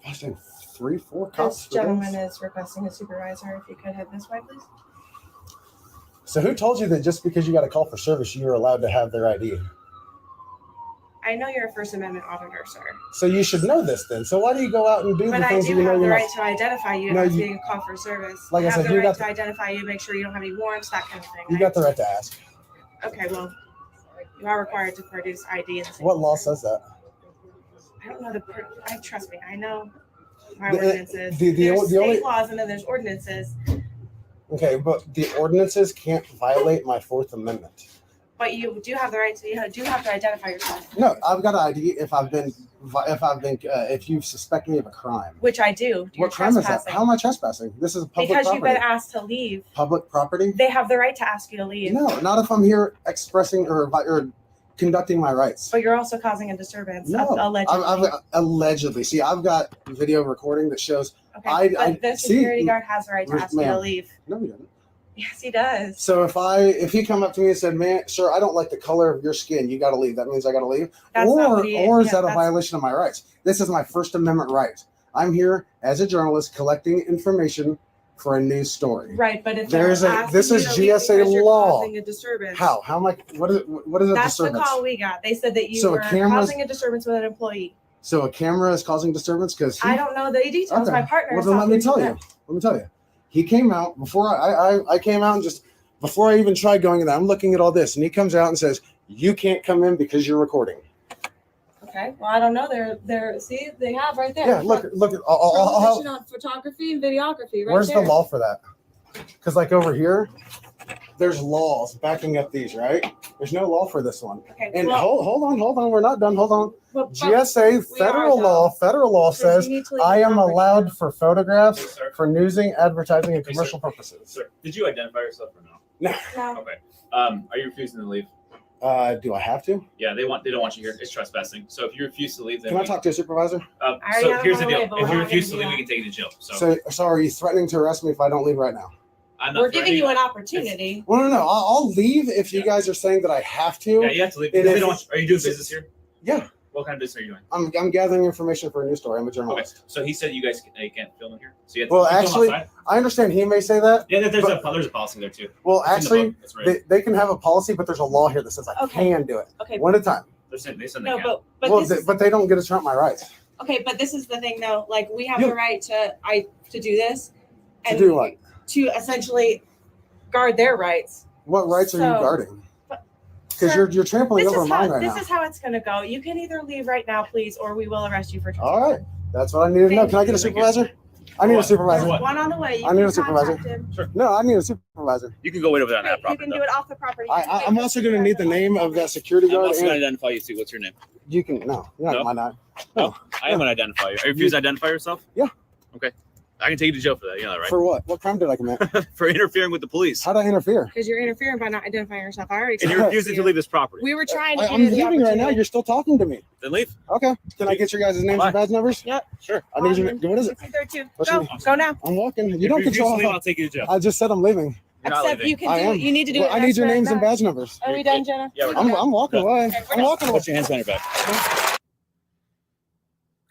I think 3-4 cops. This for gentleman this. is requesting a supervisor. If you could head this way, please. So who told you that just because you got a call for service, you're allowed to have their ID? I know you're a First Amendment auditor, sir. So you should know this then. So why do you go out and do But the I things do that you know have the you're right not? to identify you No, as you- being a call for service. Like I I have said, the you right got to the- identify you, make sure you don't have any warrants, that kind of thing. You got the right to ask. Okay, well, you are required to produce ID. And What law says that? I don't know trust me, I know my The- ordinances. the There's only- state laws and then there's ordinances. Okay, but the ordinances can't violate my Fourth Amendment. But you do have the right to, you do have to identify yourself. No, I've got an ID if you suspect me of a crime. Which I do. You're What crime is that? trespassing. How am I trespassing? This is a public Because property. you've been asked to leave. Public property? They have the right to ask you to leave. No, not if I'm here expressing or conducting my rights. But you're also causing a disturbance. No, Allegedly. I've allegedly. See, I've got video recording that shows. Okay, but the security see, guard has the right to ask you to ma'am. leave. No, he doesn't. Yes, he does. So if he come up to me and said, "Man, sir, I don't like the color of your skin. You got to leave." That means I got to leave. That's not what he is. Or is Yeah, that a that's- violation of my rights? This is my First Amendment right. I'm here as a journalist collecting information for a news story. Right, but if There's they're a asking this you is to leave GSA because you're law. causing a disturbance. How? How am I? What is a That's disturbance? the call we got. They said that you So a were camera's- causing a disturbance with an employee. So a camera is causing disturbance because I don't know the details. Okay. My partner. Well, is then let me talking tell to you. them. Let me tell you. He came out before I came out and just before I even tried going in there. I'm looking at all this, and he comes out and says, "You can't come in because you're recording." Okay. Well, I don't know. They're see they have right there. Yeah, look. Prohibition on photography and videography. Right Where's there. the law for that? Because like over here, there's laws backing up these, right? There's no law for this one. Okay. And well, hold on. We're not done. Hold on. but GSA we federal are, law. Federal law So you says need to leave I the am property. allowed for photographs, Yes, sir. for newsing, advertising, and Yes, commercial sir. purposes. Sir, did you identify yourself or no? No. Okay. Are you refusing to leave? Do I have to? Yeah, they don't want you here. It's trespassing. So if you refuse to leave, then Can I talk to a supervisor? I already So have here's him the on deal. the way, but If we're you not refuse to gonna leave, do we can take you to jail. So, So are you threatening to arrest me if I don't leave right now? I'm not We're giving you threatening an opportunity. Well, no. I'll leave if you Yeah. guys are saying that I have to. Yeah, you have to leave. And Because they if- don't want you. Are you doing business here? Yeah. What kind of business are you doing? I'm gathering information for a news story. I'm a Okay. journalist. So he said you guys can't film in here. So you have to Well, you film actually, outside? I understand he may say that. Yeah, there's but- a policy there too. Well, It's in the actually, book. It's right. they can have a policy, but there's a law here that says I Okay. can do it. Okay. One at a time. They send the No, count. but Well, this is, but they don't get to trump my rights. okay, but this is the thing though. Like we have You- the right to do this, To and do what? to essentially guard their rights. What rights are you So- guarding? But- Because Sir, you're trampling This over is mine how right this now. is how it's gonna go. You can either leave right now, please, or we will arrest you for trespassing. All right, that's what I need to know. Thank Can I get a you. supervisor? I need a What? supervisor. There's one on the way. You I need can a supervisor. contact him. Sure. No, I need a supervisor. You can go wait over there on Okay, that you property. can do it off the property. I'm also going to need the name of that security I'm guard. also going to And identify you too. What's your name? you can no, you're not No? my not. No, I am going to identify you. Are you refusing to identify yourself? Yeah. Okay. I can take you to jail for that. You know that, right? For what? What crime did I commit? For interfering with the police. How'd I interfere? Because you're interfering by not identifying yourself. I already. And you're explained refusing to to leave this property. We were trying to. I'm leaving right now. You're still talking to me. Then leave. Okay. Can I get your guys' names Bye. and badge numbers? Yep. Sure. I need your. What is it? There too. What's Go. your name? Go now. I'm walking. You If don't you refuse to control. leave, I'll take you to jail. I just said I'm leaving. You're not Except leaving. you can I do. am. You need to do Well, it. I need your next names and time. badge numbers. Are we done, Jenna? Yeah, we're I'm done. walking away. Okay, we're I'm done. walking away. Put your hands behind your back.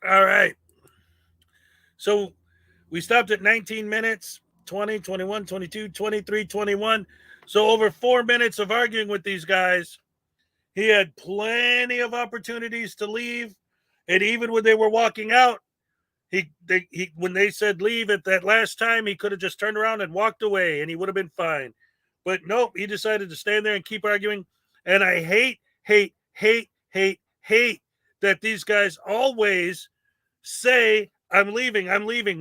All right. So we stopped at 19 minutes, 20, 21, 22, 23, 21. So over 4 minutes of arguing with these guys. He had plenty of opportunities to leave. And even when they were walking out, when they said leave at that last time, he could have just turned around and walked away and he would have been fine. But nope, he decided to stand there and keep arguing. And I hate that these guys always say, I'm leaving,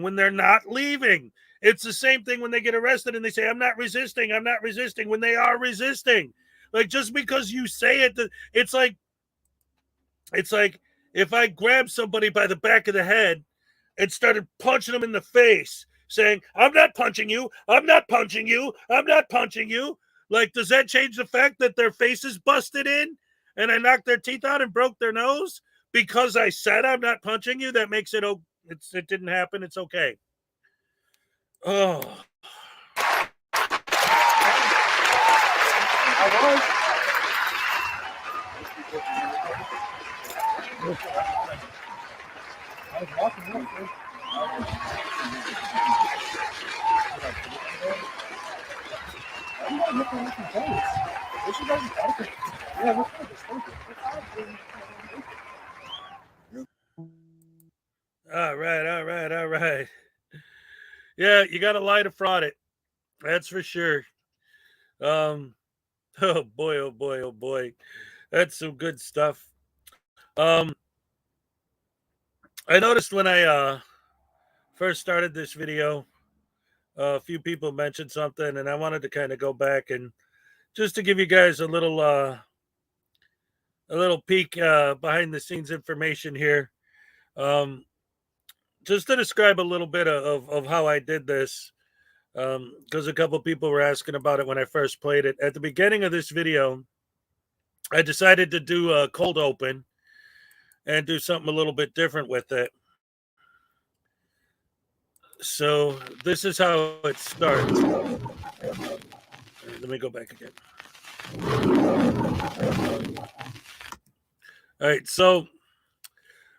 when they're not leaving. It's the same thing when they get arrested and they say, I'm not resisting, when they are resisting. Like, just because you say it, it's like if I grab somebody by the back of the head and started punching them in the face, saying, I'm not punching you. Like, does that change the fact that their face is busted in and I knocked their teeth out and broke their nose? Because I said I'm not punching you, that makes it it didn't happen. It's okay. Oh. All right. Yeah, you got to lie to fraud it. That's for sure. Oh boy. That's some good stuff. I noticed when I first started this video, a few people mentioned something, and I wanted to kind of go back and just to give you guys a little peek behind the scenes information here. Just to describe a little bit of how I did this, because a couple people were asking about it when I first played it. At the beginning of this video, I decided to do a cold open and do something a little bit different with it. So this is how it starts. Let me go back again. All right, so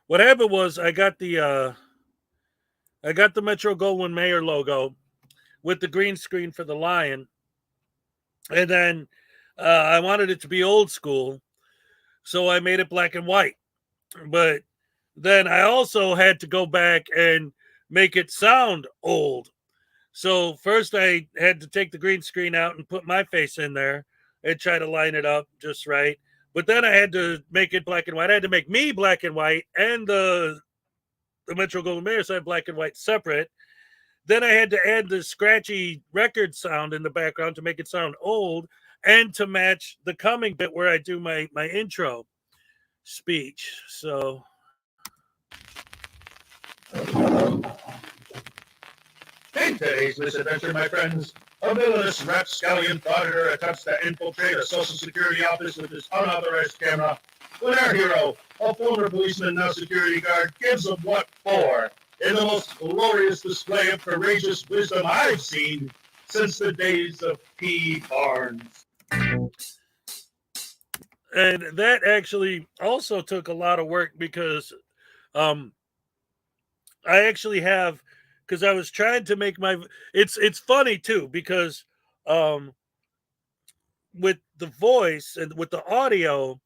what happened was I got the Metro Goldwyn Mayer logo with the green screen for the lion, and then I wanted it to be old school, so I made it black and white. But then I also had to go back and make it sound old. So first I had to take the green screen out and put my face in there and try to line it up just right. But then I had to make it black and white. I had to make me black and white and the Metro Goldwyn Mayer side black and white separate. Then I had to add the scratchy record sound in the background to make it sound old and to match the coming bit where I do my intro speech. So In today's misadventure, my friends, a villainous rapscallion Frauditor attempts to infiltrate a Social Security office with his unauthorized camera when our hero, a former policeman now security guard, gives him what for in the most glorious display of courageous wisdom I've seen since the days of P. Barnes. and that actually also took a lot of work because I actually have, because I was trying to make my, it's funny too, because with the voice and with the audio,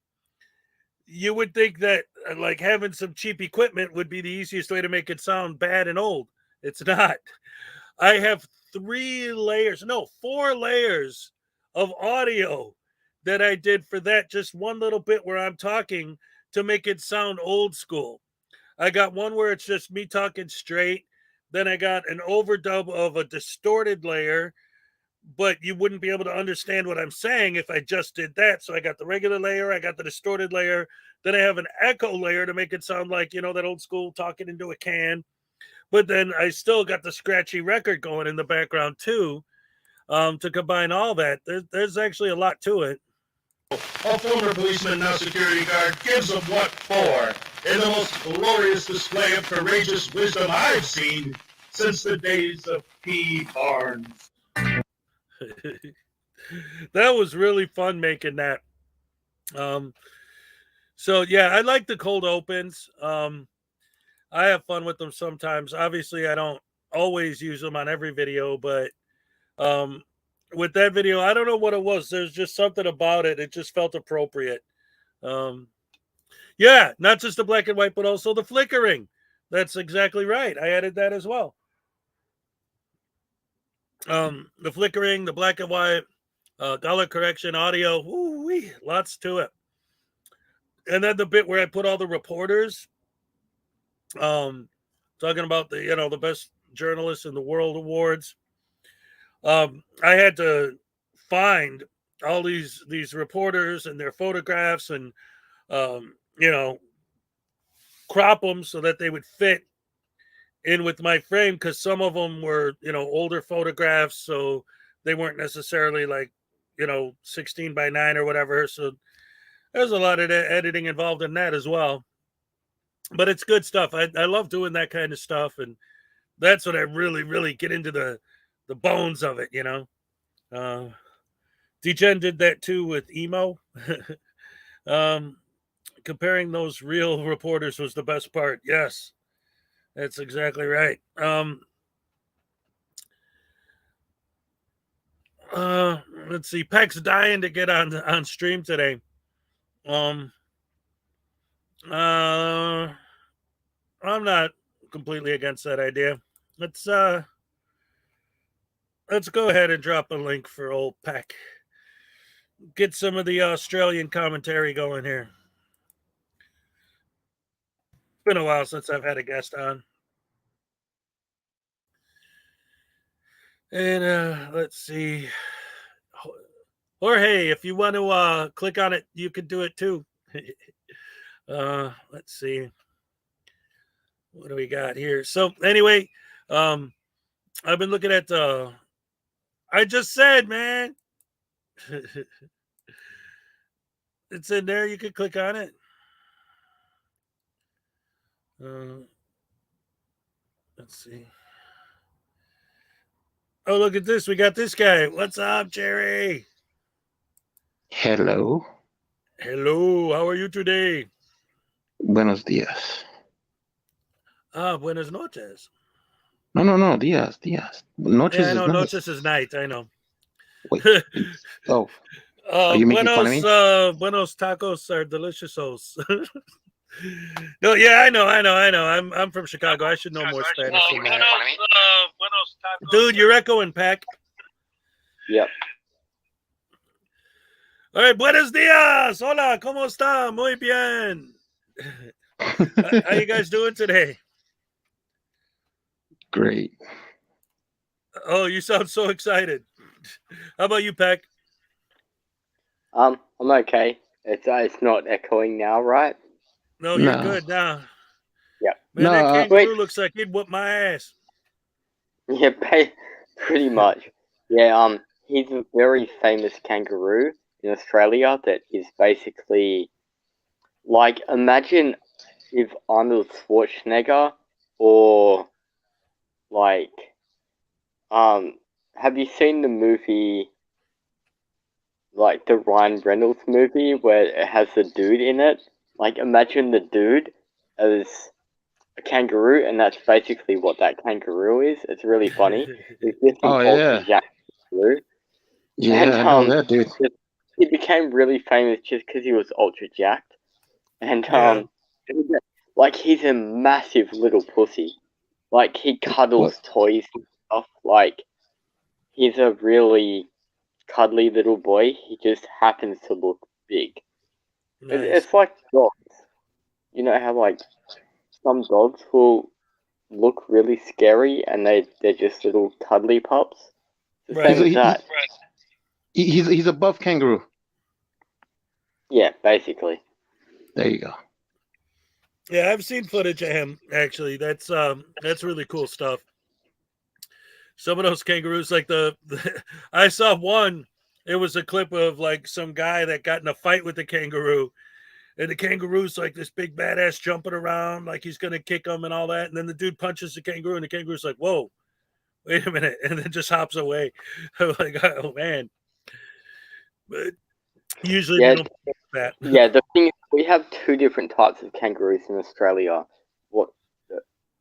you would think that like having some cheap equipment would be the easiest way to make it sound bad and old. It's not. I have 4 layers of audio that I did for that just one little bit where I'm talking to make it sound old school. I got one where it's just me talking straight. Then I got an overdub of a distorted layer, but you wouldn't be able to understand what I'm saying if I just did that. So I got the regular layer, I got the distorted layer, then I have an echo layer to make it sound like, that old school talking into a can. But then I still got the scratchy record going in the background too. To combine all that, there's actually a lot to it. A former policeman, now security guard, gives them what for in the most glorious display of courageous wisdom I've seen since the days of P. Barnes. That was really fun making that. So yeah, I like the cold opens. I have fun with them sometimes. Obviously, I don't always use them on every video, but with that video, I don't know what it was. There's just something about it. It just felt appropriate. Yeah, not just the black and white, but also the flickering. That's exactly right. I added that as well. The flickering, the black and white, color correction, audio, woo-wee, lots to it. And then the bit where I put all the reporters, talking about the best journalists in the world awards. I had to find all these reporters and their photographs and crop them so that they would fit in with my frame, because some of them were older photographs, so they weren't necessarily like 16 by 9 or whatever. So there's a lot of editing involved in that as well. But it's good stuff. I love doing that kind of stuff, and that's when I really get into the bones of it. D-Gen did that too with emo. Comparing those real reporters was the best part. Yes, that's exactly right. Let's see. Peck's dying to get on stream today. I'm not completely against that idea. Let's go ahead and drop a link for old Peck. Get some of the Australian commentary going here. It's been a while since I've had a guest on. And let's see. Jorge, if you want to click on it, you can do it too. Let's see. What do we got here? So anyway, I've been looking at I just said, man. It's in there. You can click on it. Let's see. Oh, look at this. We got this guy. What's up, Jerry? Hello. Hello. How are you today? Buenos dias. Buenos noches. No, dias. Noches yeah, I know. is nice. Noches is night. I know. Wait. Oh. Are you making fun of me? Buenos tacos are deliciosos. No, yeah, I know. I'm from Chicago. I should know more Spanish than that. Dude, you're echoing, Pack. Yep. All right, buenos dias. Hola, ¿cómo está? Muy bien. How you guys doing today? Great. Oh, you sound so excited. How about you, Pack? I'm okay. It's not echoing now, right? No, you're good now. Yeah. Man, that kangaroo looks like he'd whoop my ass. Yeah, pretty much. Yeah. He's a very famous kangaroo in Australia that is basically like, imagine if Arnold Schwarzenegger or like have you seen the movie, like the Ryan Reynolds movie where it has the dude in it? Like, imagine the dude as a kangaroo, and that's basically what that kangaroo is. It's really funny. It's just yeah. Jack kangaroo. Yeah, And, I know that dude. he became really famous just because he was ultra jacked. And Yeah. like he's a massive little pussy. Like he cuddles toys and stuff. Like he's a really cuddly little boy. He just happens to look big. Nice. It's like dogs. You know how like some dogs will look really scary and they're just little cuddly pups? It's the same as that. He's a buff kangaroo. Yeah, basically. There you go. Yeah, I've seen footage of him actually. That's really cool stuff. Some of those kangaroos, like the I saw one. It was a clip of like some guy that got in a fight with the kangaroo, and the kangaroo's like this big badass jumping around like he's gonna kick him and all that. And then the dude punches the kangaroo, and the kangaroo's like, "Whoa, wait a minute," and then just hops away. I'm like, "Oh man!" But usually they don't do that. Yeah, the thing is, we have two different types of kangaroos in Australia.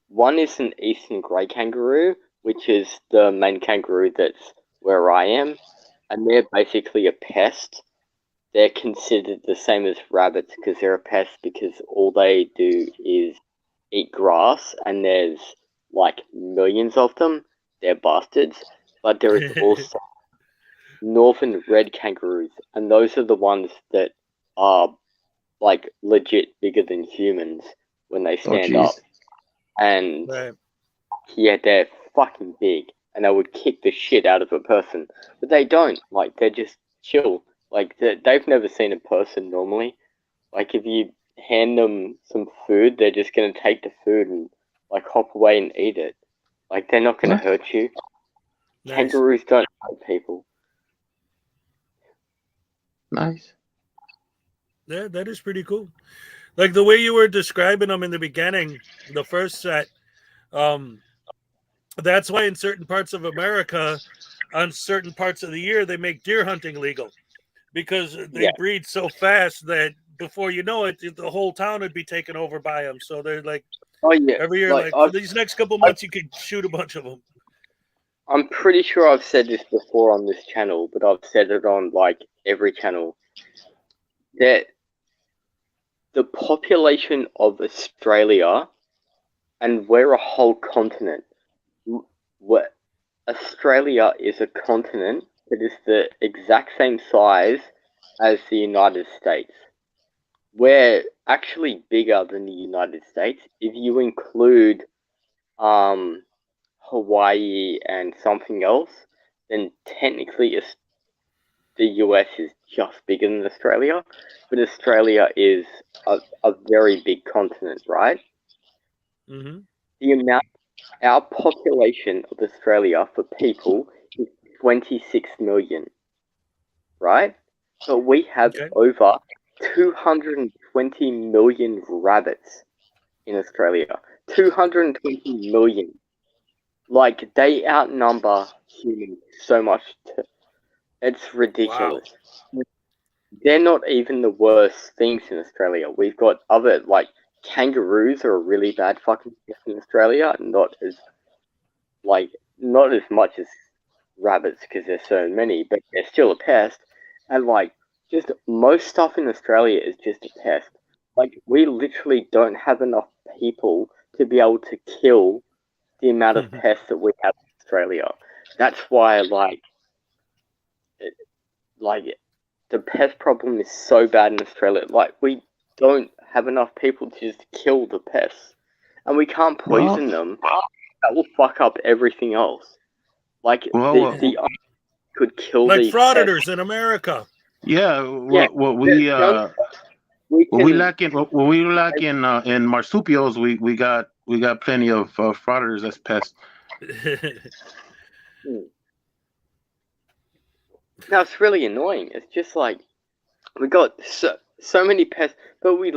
One is an eastern grey kangaroo, which is the main kangaroo that's where I am, and they're basically a pest. They're considered the same as rabbits because they're a pest because all they do is eat grass, and there's like millions of them. They're bastards. But there is also northern red kangaroos, and those are the ones that are like legit bigger than humans when they stand up. And yeah, they're fucking big, and they would kick the shit out of a person, but they don't. Like they're just chill. Like they've never seen a person normally. Like if you hand them some food, they're just gonna take the food and like hop away and eat it. Like they're not gonna hurt you. Nice. Kangaroos don't hurt people. Nice. Yeah, that is pretty cool. Like the way you were describing them in the beginning, the first set. That's why in certain parts of America, on certain parts of the year, they make deer hunting legal, because they breed so fast that before you know it, the whole town would be taken over by them. So they're like, every year, like for these next couple months, you could shoot a bunch of them. I'm pretty sure I've said this before on this channel, but I've said it on like every channel. That the population of Australia, and we're a whole continent. What Australia is a continent that is the exact same size as the United States. We're actually bigger than the United States if you include Hawaii and something else. Then technically the US is just bigger than Australia, but Australia is a very big continent, right? Mm-hmm. The amount, our population of Australia for people is 26 million, right? So we have over 220 million rabbits in Australia. 220 million. Like, they outnumber humans so much. It's ridiculous. Wow. They're not even the worst things in Australia. We've got other, like, kangaroos are a really bad fucking pest in Australia. Not as much as rabbits because there's so many, but they're still a pest. And, like, just most stuff in Australia is just a pest. Like, we literally don't have enough people to be able to kill the amount of pests that we have in Australia. That's why, the pest problem is so bad in Australia. Like, we don't have enough people to just kill the pests. And we can't poison them. That will fuck up everything else. Like, the could kill like these Frauditors pests. in America. Yeah, what we lack in marsupials, we got plenty of frauditors as pests. Now it's really annoying. It's just like we got so many pests, but we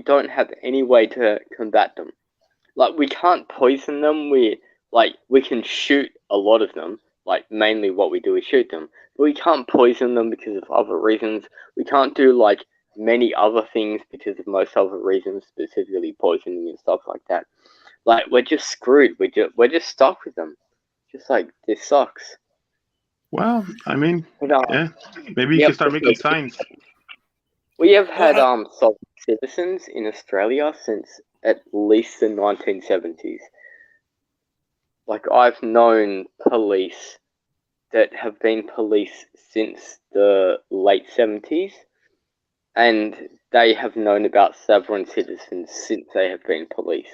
don't have any way to combat them. Like, we can't poison them. We can shoot a lot of them. Like, mainly what we do is shoot them. But we can't poison them because of other reasons. We can't do, like, many other things because of most other reasons, specifically poisoning and stuff like that. Like, we're just screwed. We're just stuck with them. Just like, this sucks. Well, I mean, yeah, maybe you can start making signs. We have had sovereign citizens in Australia since at least the 1970s. Like, I've known police that have been police since the late 70s, and they have known about sovereign citizens since they have been police.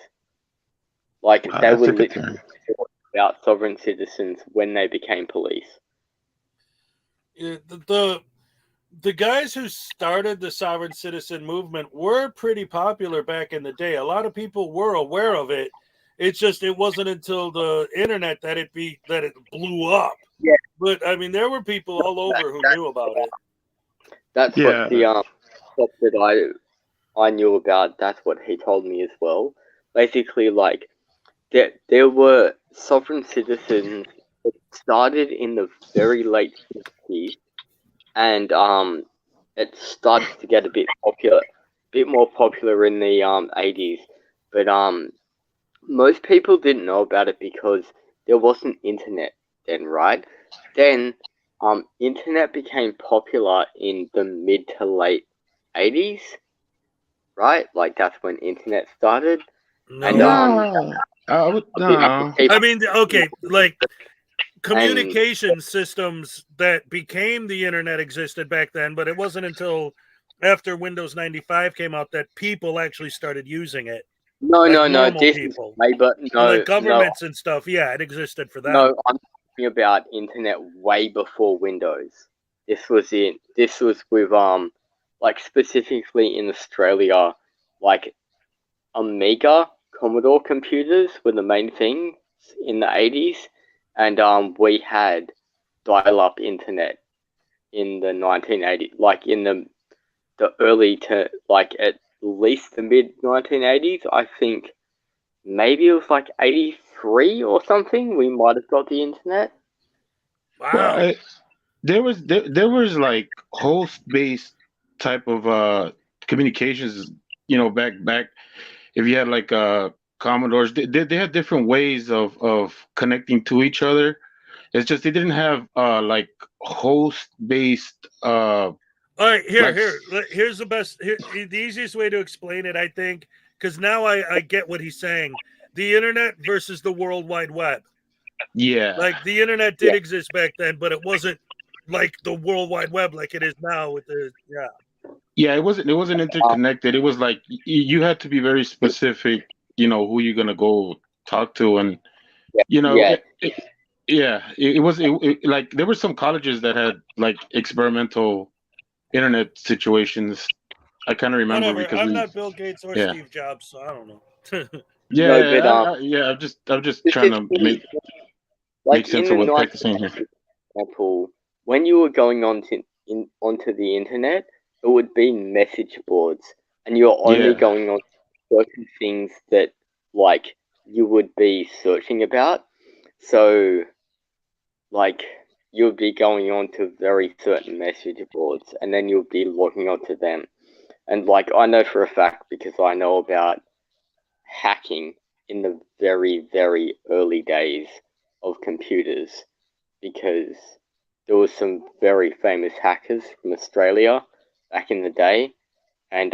Like, Wow, they that's were a good literally thing. taught about sovereign citizens when they became police. Yeah, the guys who started the sovereign citizen movement were pretty popular back in the day. A lot of people were aware of it. It's just it wasn't until the internet that it blew up. Yeah. But I mean, there were people all over who knew about it. That's what the stuff that I knew about. That's what he told me as well. Basically, like there were sovereign citizens that started in the very late 60s, and it started to get a bit more popular in the 80s. But most people didn't know about it because there wasn't internet then, right? Then internet became popular in the mid to late 80s, right? Like, that's when internet started. No. And I mean, okay, like communication systems that became the internet existed back then, but it wasn't until after Windows 95 came out that people actually started using it. No, like no, normal this people. is way, but And, no, like governments and stuff. Yeah, it existed for them. No, I'm talking about internet way before Windows. This was with like specifically in Australia, like Amiga, Commodore computers were the main thing in the 80s, and we had dial-up internet in the 1980s, like in the early to like at least the mid 1980s. I think maybe it was like 83 or something. We might have got the internet. Wow. Well, there was like host-based type of communications, back if you had like Commodores, they had different ways of connecting to each other. It's just they didn't have like host-based All right, here's the best. The easiest way to explain it, I think, because now I get what he's saying. The internet versus the World Wide Web. Yeah. Like the internet did exist back then, but it wasn't like the World Wide Web like it is now with the Yeah, it wasn't interconnected. It was like you had to be very specific, who you're gonna go talk to, and it was like there were some colleges that had like experimental internet situations. I kind of remember whatever. because I'm not Bill Gates or Steve Jobs, so I don't know. I'm just trying to make sense of what Peck is saying here. Example, when you were going onto the internet, it would be message boards, and you're only going on certain things that like you would be searching about. So, like, you'll be going on to very certain message boards, and then you'll be logging onto them. And like, I know for a fact because I know about hacking in the very, very early days of computers, because there was some very famous hackers from Australia back in the day, and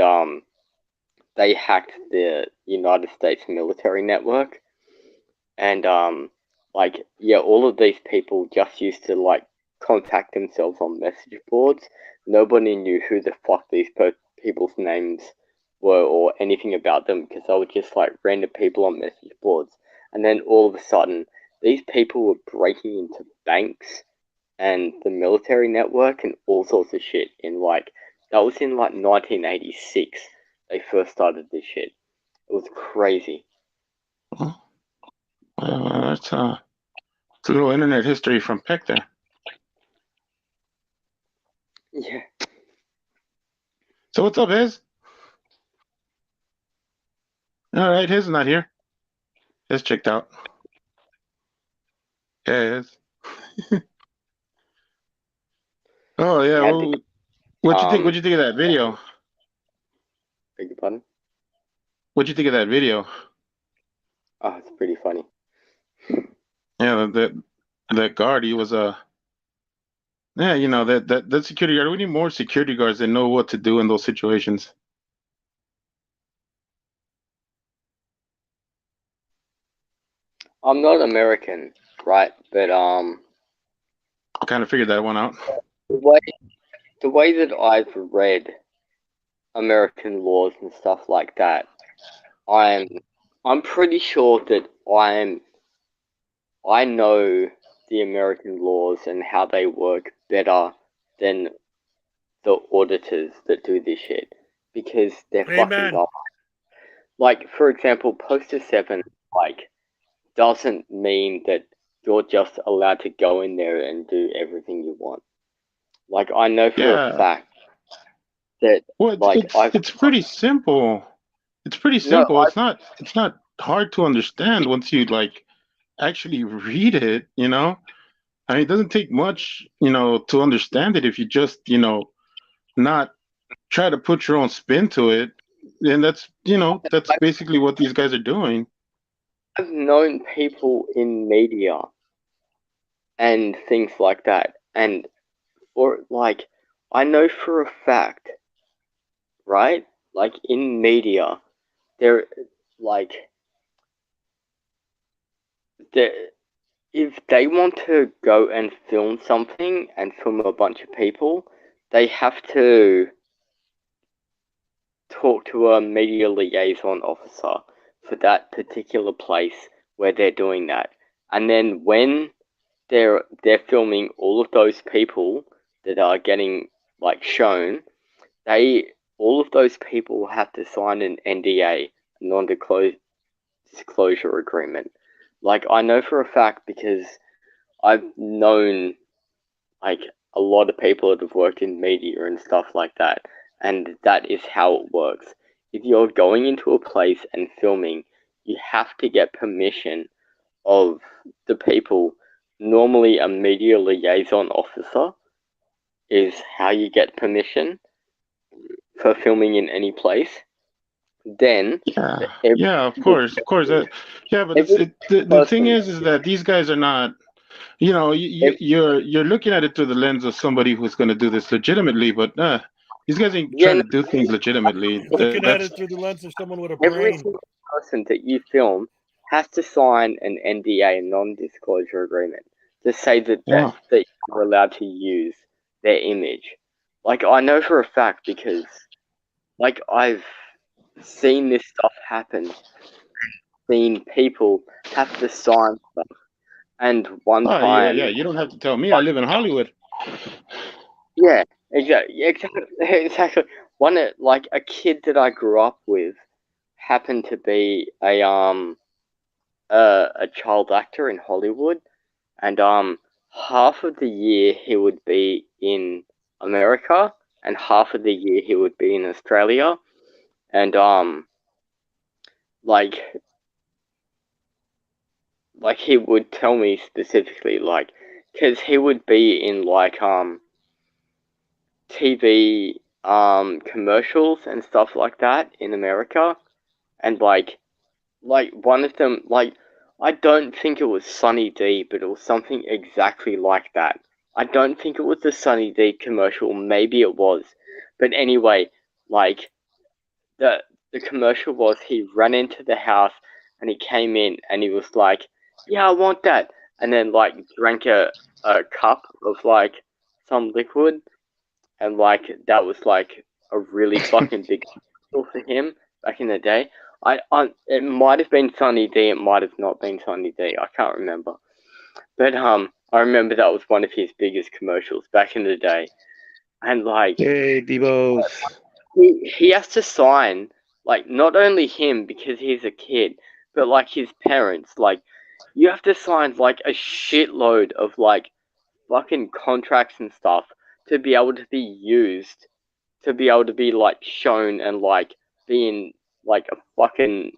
they hacked the United States military network, and all of these people just used to like contact themselves on message boards. Nobody knew who the fuck these people's names were or anything about them, because they were just like random people on message boards. And then all of a sudden, these people were breaking into banks and the military network and all sorts of shit that was in like 1986. They first started this shit. It was crazy. That's a little internet history from Peck there. Yeah. So what's up, Hez? All right, Hez is not here. Hez checked out. Hez. Oh yeah. Well, what'd you think? What'd you think of that video? Beg your pardon? What'd you think of that video? Oh, it's pretty funny. Yeah, that guard, he was Yeah, you know that security guard. We need more security guards that know what to do in those situations. I'm not American, right? But I kind of figured that one out. the way that I've read American laws and stuff like that, I'm pretty sure that I know the American laws and how they work better than the auditors that do this shit, because they're fucking dumb. Like, for example, Poster 7, like, doesn't mean that you're just allowed to go in there and do everything you want. Like, I know for a fact that, it's pretty simple. It's pretty simple. It's not hard to understand once you like actually read it, you know? I mean, it doesn't take much, you know, to understand it if you just, you know, not try to put your own spin to it. And that's, you know, that's basically what these guys are doing. I've known people in media and things like that, and I know for a fact, right? Like in media, if they want to go and film something and film a bunch of people, they have to talk to a media liaison officer for that particular place where they're doing that. And then when they're filming all of those people that are getting like shown, all of those people have to sign an NDA, non-disclosure agreement. Like, I know for a fact because I've known like a lot of people that have worked in media and stuff like that, and that is how it works. If you're going into a place and filming, you have to get permission of the people. Normally a media liaison officer is how you get permission for filming in any place. Then yeah, of course. Yeah, but the thing is that these guys are not, you know, you're looking at it through the lens of somebody who's going to do this legitimately, but these guys ain't trying to do things legitimately. Looking at it through the lens of someone with a every brain. single person that you film has to sign an NDA, non-disclosure agreement, to say that you're allowed to use their image. Like, I know for a fact because, like, I've seen this stuff happen. Seen people have to sign stuff. And one time... Yeah, you don't have to tell me. I live in Hollywood. Yeah, exactly. Like, a kid that I grew up with happened to be a child actor in Hollywood, and half of the year he would be in America, and half of the year he would be in Australia, and like he would tell me specifically, like, because he would be in like TV commercials and stuff like that in America, and like one of them, like, I don't think it was Sunny D, but it was something exactly like that. I don't think it was the Sunny D commercial, maybe it was, but anyway, like the commercial was he ran into the house and he came in and he was like, yeah, I want that, and then like drank a cup of like some liquid, and like that was like a really fucking big deal for him back in the day. It might have been Sunny D, it might have not been Sunny D, I can't remember. But I remember that was one of his biggest commercials back in the day. And like, hey, Devos. He has to sign, like, not only him because he's a kid, but like his parents. Like, you have to sign like a shitload of like fucking contracts and stuff to be able to be used, to be able to be like shown and like being like a fucking,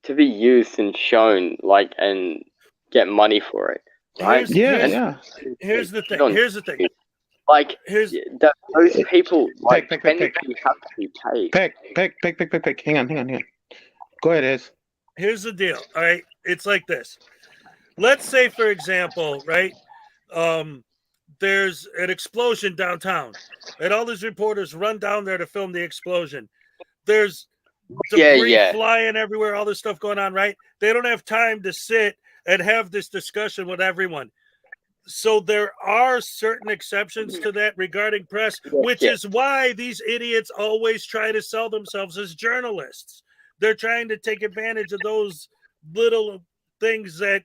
to be used and shown, like, and get money for it, right? Here's the thing. Like, those people, like, technically have to be paid. Peck. Hang on. Go ahead, Ez. Here's the deal. All right, it's like this. Let's say, for example, right, there's an explosion downtown, and all these reporters run down there to film the explosion. There's debris flying everywhere, all this stuff going on, right? They don't have time to sit and have this discussion with everyone. So there are certain exceptions to that regarding press, which is why these idiots always try to sell themselves as journalists. They're trying to take advantage of those little things that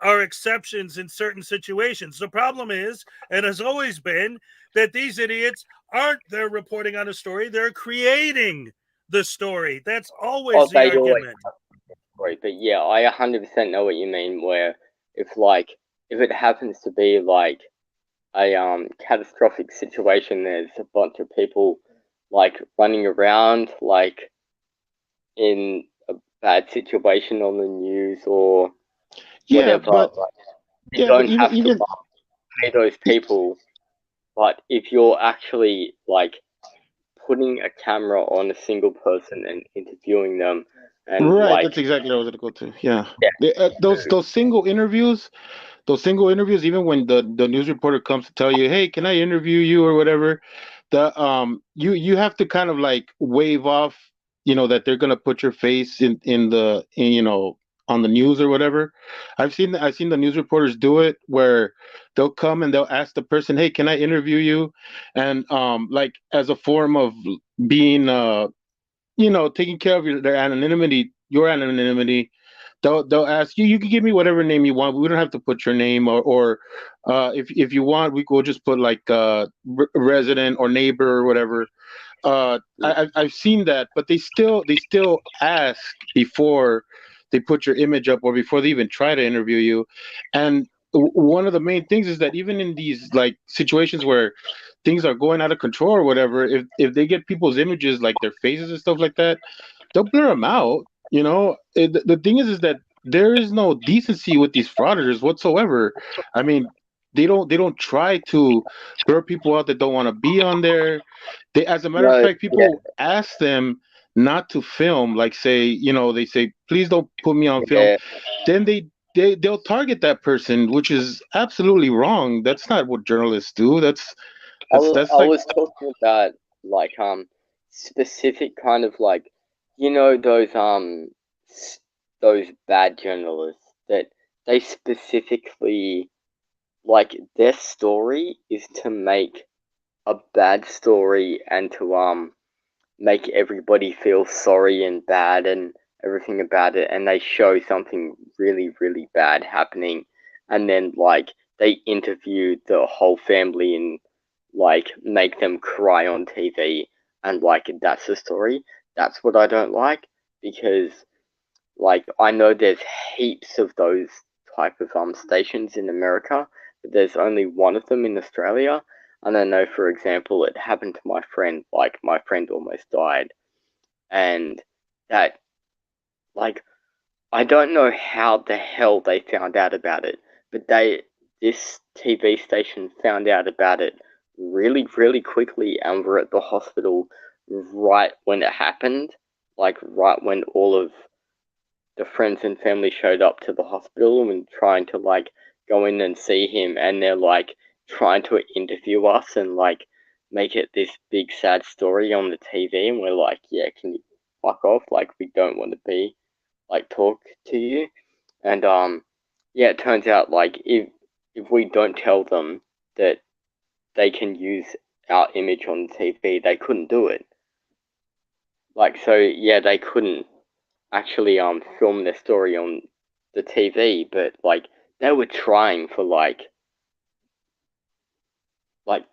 are exceptions in certain situations. The problem is, and has always been, that these idiots aren't there reporting on a story. They're creating the story. That's always the argument. But yeah, I 100% know what you mean, where if it happens to be like a catastrophic situation, there's a bunch of people like running around like in a bad situation on the news or whatever. But you don't have to pay those people. But if you're actually like putting a camera on a single person and interviewing them, and right, that's exactly what I was gonna go to. Yeah. Those single interviews, even when the news reporter comes to tell you, hey, can I interview you or whatever, you have to kind of like wave off, that they're gonna put your face in on the news or whatever. I've seen the news reporters do it where they'll come and they'll ask the person, hey, can I interview you? And like as a form of being taking care of their anonymity, they'll ask you can give me whatever name you want. We don't have to put your name or if you want, we'll just put like resident or neighbor or whatever. I've seen that, but they still ask before they put your image up or before they even try to interview you. And one of the main things is that even in these like situations where things are going out of control or whatever, if they get people's images, like their faces and stuff like that, they'll blur them out. The thing is that there is no decency with these frauditors whatsoever. I mean, they don't try to blur people out that don't want to be on there. As a matter of fact, people ask them not to film, like say, they say, please don't put me on film. Then they'll target that person, which is absolutely wrong. That's not what journalists do. I was talking about like specific kind of like those bad journalists that they specifically like their story is to make a bad story and to make everybody feel sorry and bad and everything about it, and they show something really, really bad happening, and then like they interview the whole family and like make them cry on TV, and like that's the story. That's what I don't like, because like I know there's heaps of those type of stations in America, but there's only one of them in Australia. And I know, for example, it happened to my friend. Like my friend almost died, and that, like, I don't know how the hell they found out about it, but this TV station found out about it really, really quickly, and were at the hospital right when it happened, like right when all of the friends and family showed up to the hospital and trying to like go in and see him, and they're like trying to interview us and like make it this big sad story on the TV, and we're like, yeah, can you fuck off? Like, we don't want to be like talk to you. And it turns out like if we don't tell them that they can use our image on TV, they couldn't do it. Like, so yeah, they couldn't actually film their story on the TV, but like they were trying for like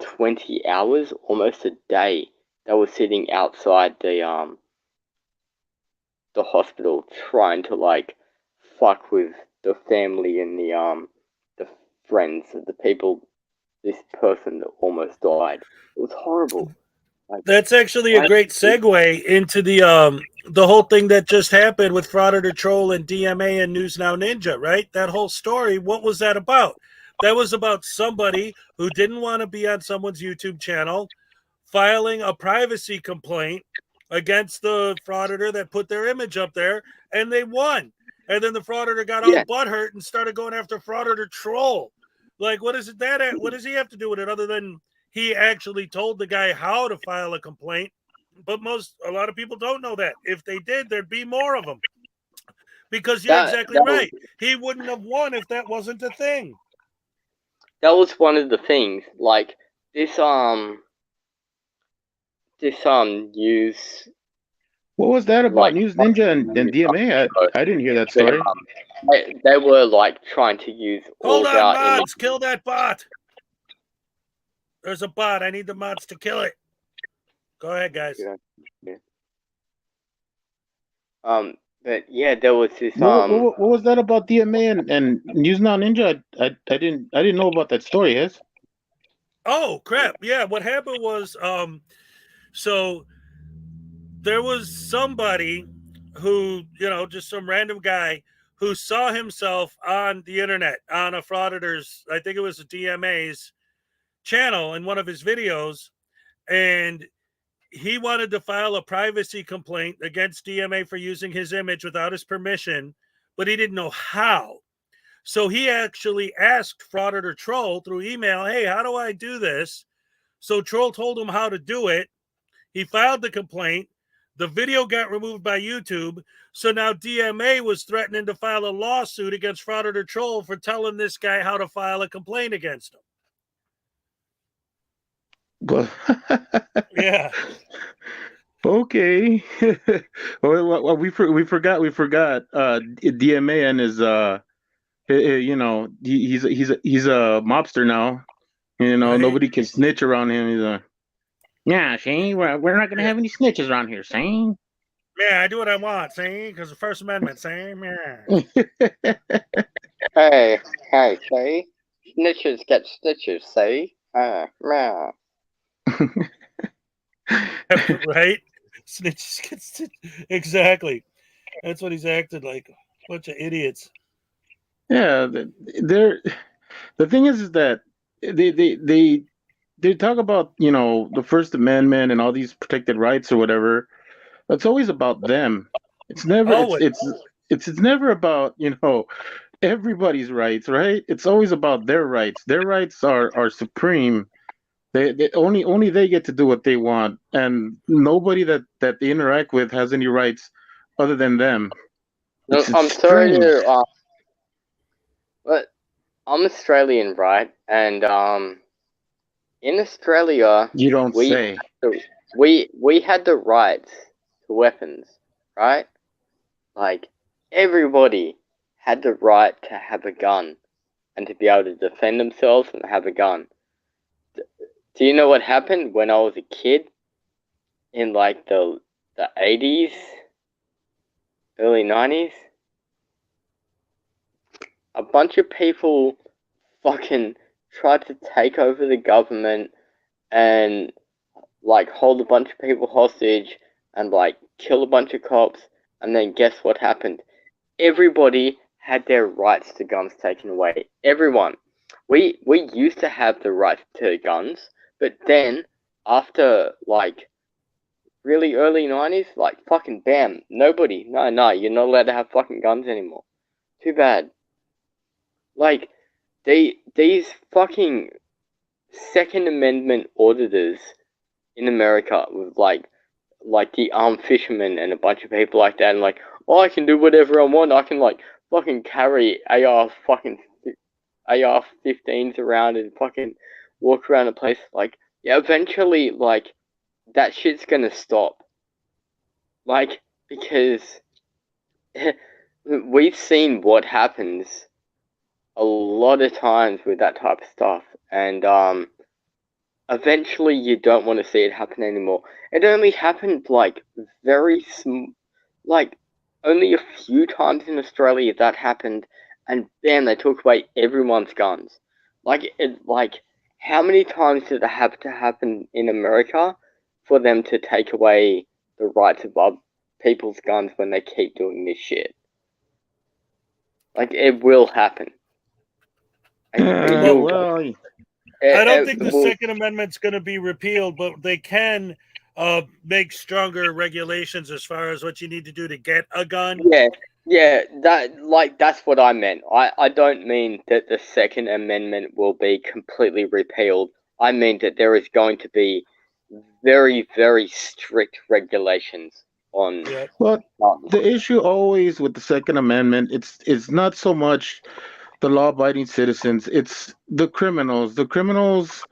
20 hours, almost a day. They were sitting outside the hospital trying to like fuck with the family and the friends of the people, this person that almost died. It was horrible. Like, that's actually a great segue into the whole thing that just happened with Frauditor Troll and DMA and News Now Ninja, right? That whole story, what was that about? That was about somebody who didn't want to be on someone's YouTube channel filing a privacy complaint against the frauditor that put their image up there, and they won. And then the frauditor got all butthurt and started going after Frauditor Troll. Like, what is it that? What does he have to do with it other than he actually told the guy how to file a complaint? But a lot of people don't know that. If they did, there'd be more of them. Because you're exactly right. He wouldn't have won if that wasn't a thing. That was one of the things. Like this news. What was that about News Ninja and DMA? I didn't hear that story. They were like trying to use Hold all on, our mods! Kill that bot! There's a bot. I need the mods to kill it. Go ahead, guys. Yeah. But yeah, there was this. What was that about DMA and News Now Ninja? I didn't know about that story. Yes. Oh crap! Yeah, what happened was so there was somebody who, just some random guy who saw himself on the internet on a Frauditors, I think it was a DMA's channel in one of his videos, and he wanted to file a privacy complaint against DMA for using his image without his permission, but he didn't know how. So he actually asked Frauditor Troll through email, hey, how do I do this? So Troll told him how to do it. He filed the complaint. The video got removed by YouTube. So now DMA was threatening to file a lawsuit against Frauditor Troll for telling this guy how to file a complaint against him. Yeah. Okay. Well, we forgot. DMA and his he's a mobster now. Nobody can snitch around him. He's yeah, see, we're not gonna have any snitches around here, see? Yeah, I do what I want, see? Because the First Amendment, see? Yeah. Hey, see? Snitches get stitches, see? Yeah. Right? Snitches get stitches. Exactly. That's what he's acted like. Bunch of idiots. Yeah, the thing is that they talk about the First Amendment and all these protected rights or whatever. It's always about them. It's never it's never about everybody's rights, right? It's always about their rights. Their rights are supreme. They only they get to do what they want, and nobody that they interact with has any rights other than them. No, I'm sorry to but I'm Australian, right? And in Australia, you don't say. We had the rights to weapons, right? Like everybody had the right to have a gun and to be able to defend themselves and have a gun. Do you know what happened when I was a kid in like the 80s, early 90s? A bunch of people fucking tried to take over the government and like hold a bunch of people hostage and like kill a bunch of cops, and then guess what happened? Everybody had their rights to guns taken away. Everyone. We used to have the right to guns, but then after like really early 90s, like fucking bam, nobody, no, you're not allowed to have fucking guns anymore. Too bad. Like these fucking Second Amendment auditors in America with like the armed fishermen and a bunch of people like that, and like, oh, I can do whatever I want. I can like fucking carry AR-15s around and fucking walk around the place. Like, yeah, eventually, like that shit's gonna stop. Like, because we've seen what happens a lot of times with that type of stuff, and eventually you don't want to see it happen anymore. It only happened like like only a few times in Australia that happened, and bam, they took away everyone's guns. Like how many times did it have to happen in America for them to take away the rights of people's guns when they keep doing this shit? Like, it will happen. I don't think the Second Amendment's going to be repealed, but they can make stronger regulations as far as what you need to do to get a gun. Yeah, that's what I meant. I don't mean that the Second Amendment will be completely repealed. I mean that there is going to be very, very strict regulations on. But the issue always with the Second Amendment, it's not so much the law-abiding citizens, it's the criminals. The criminals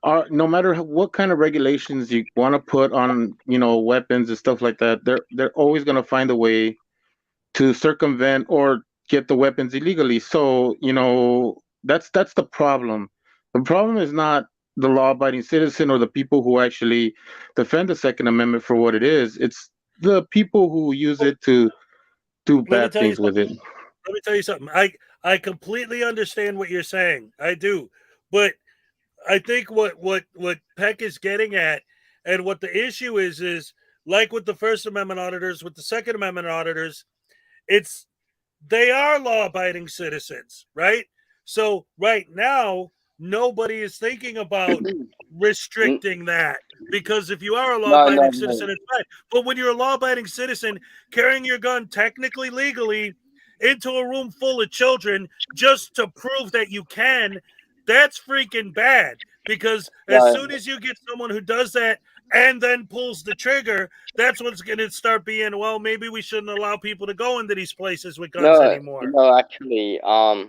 are, no matter what kind of regulations you want to put on, weapons and stuff like that, they're always going to find a way to circumvent or get the weapons illegally. So, that's the problem. The problem is not the law-abiding citizen or the people who actually defend the Second Amendment for what it is. It's the people who use it to do bad things with it. Let me tell you something. I completely understand what you're saying. I do. But I think what Peck is getting at, and what the issue is like with the First Amendment auditors, with the Second Amendment auditors, they are law-abiding citizens, right? So right now, nobody is thinking about restricting that, because if you are a law-abiding citizen, it's fine. But when you're a law-abiding citizen, carrying your gun technically legally into a room full of children just to prove that you can, that's freaking bad. Because as soon as you get someone who does that and then pulls the trigger, that's what's going to start being, well, maybe we shouldn't allow people to go into these places with guns anymore. No, actually, I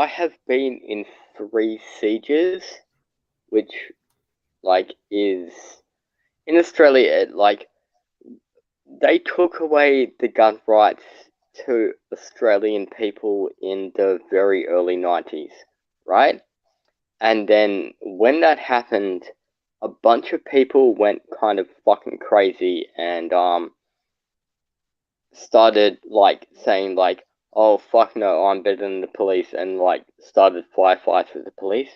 have been in 3 sieges, which, is in Australia. They took away the gun rights to Australian people in the very early 90s, right? And then when that happened, a bunch of people went kind of fucking crazy and started saying oh fuck no, I'm better than the police, and started firefights with the police.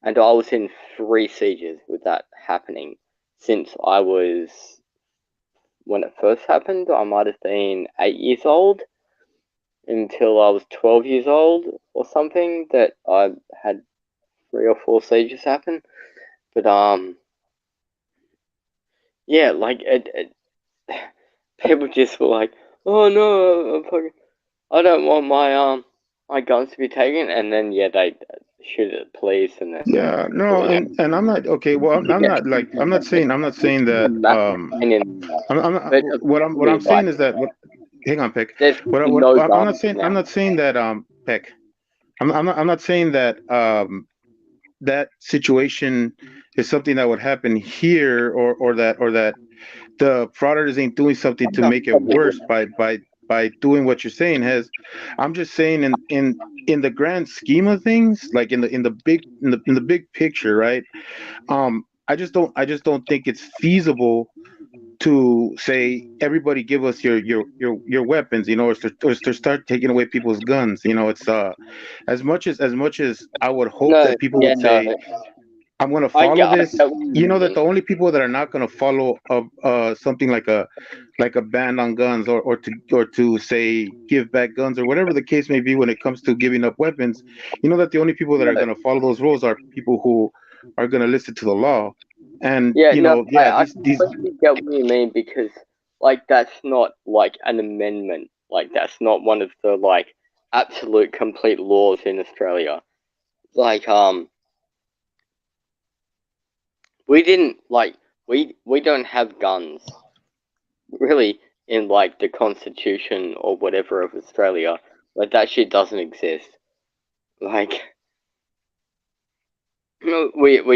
And I was in 3 sieges with that happening since I was, when it first happened, I might have been 8 years old until I was 12 years old or something, that I had 3 or 4 sieges happen. But yeah, people just were like, oh no, I don't want my guns to be taken, and then they shoot at the police, and then And I'm not okay. Well, I'm not saying that. What I'm saying is that. Hang on, Peck. I'm not saying that. Peck. I'm not saying that. That situation is something that would happen here, or that the frauditors ain't doing something to make it worse by doing what you're saying. I'm just saying in the grand scheme of things, like in the big picture, right? I just don't think it's feasible to say everybody give us your weapons, or to start taking away people's guns. It's as much as I would hope that people would say, I'm going to follow this. That the only people that are not going to follow something like a ban on guns, or to say give back guns, or whatever the case may be when it comes to giving up weapons, that the only people that are going to follow those rules are people who are going to listen to the law. And I completely get what you mean, because that's not an amendment. That's not one of the absolute complete laws in Australia. We didn't we don't have guns really in the Constitution or whatever of Australia. That shit doesn't exist. We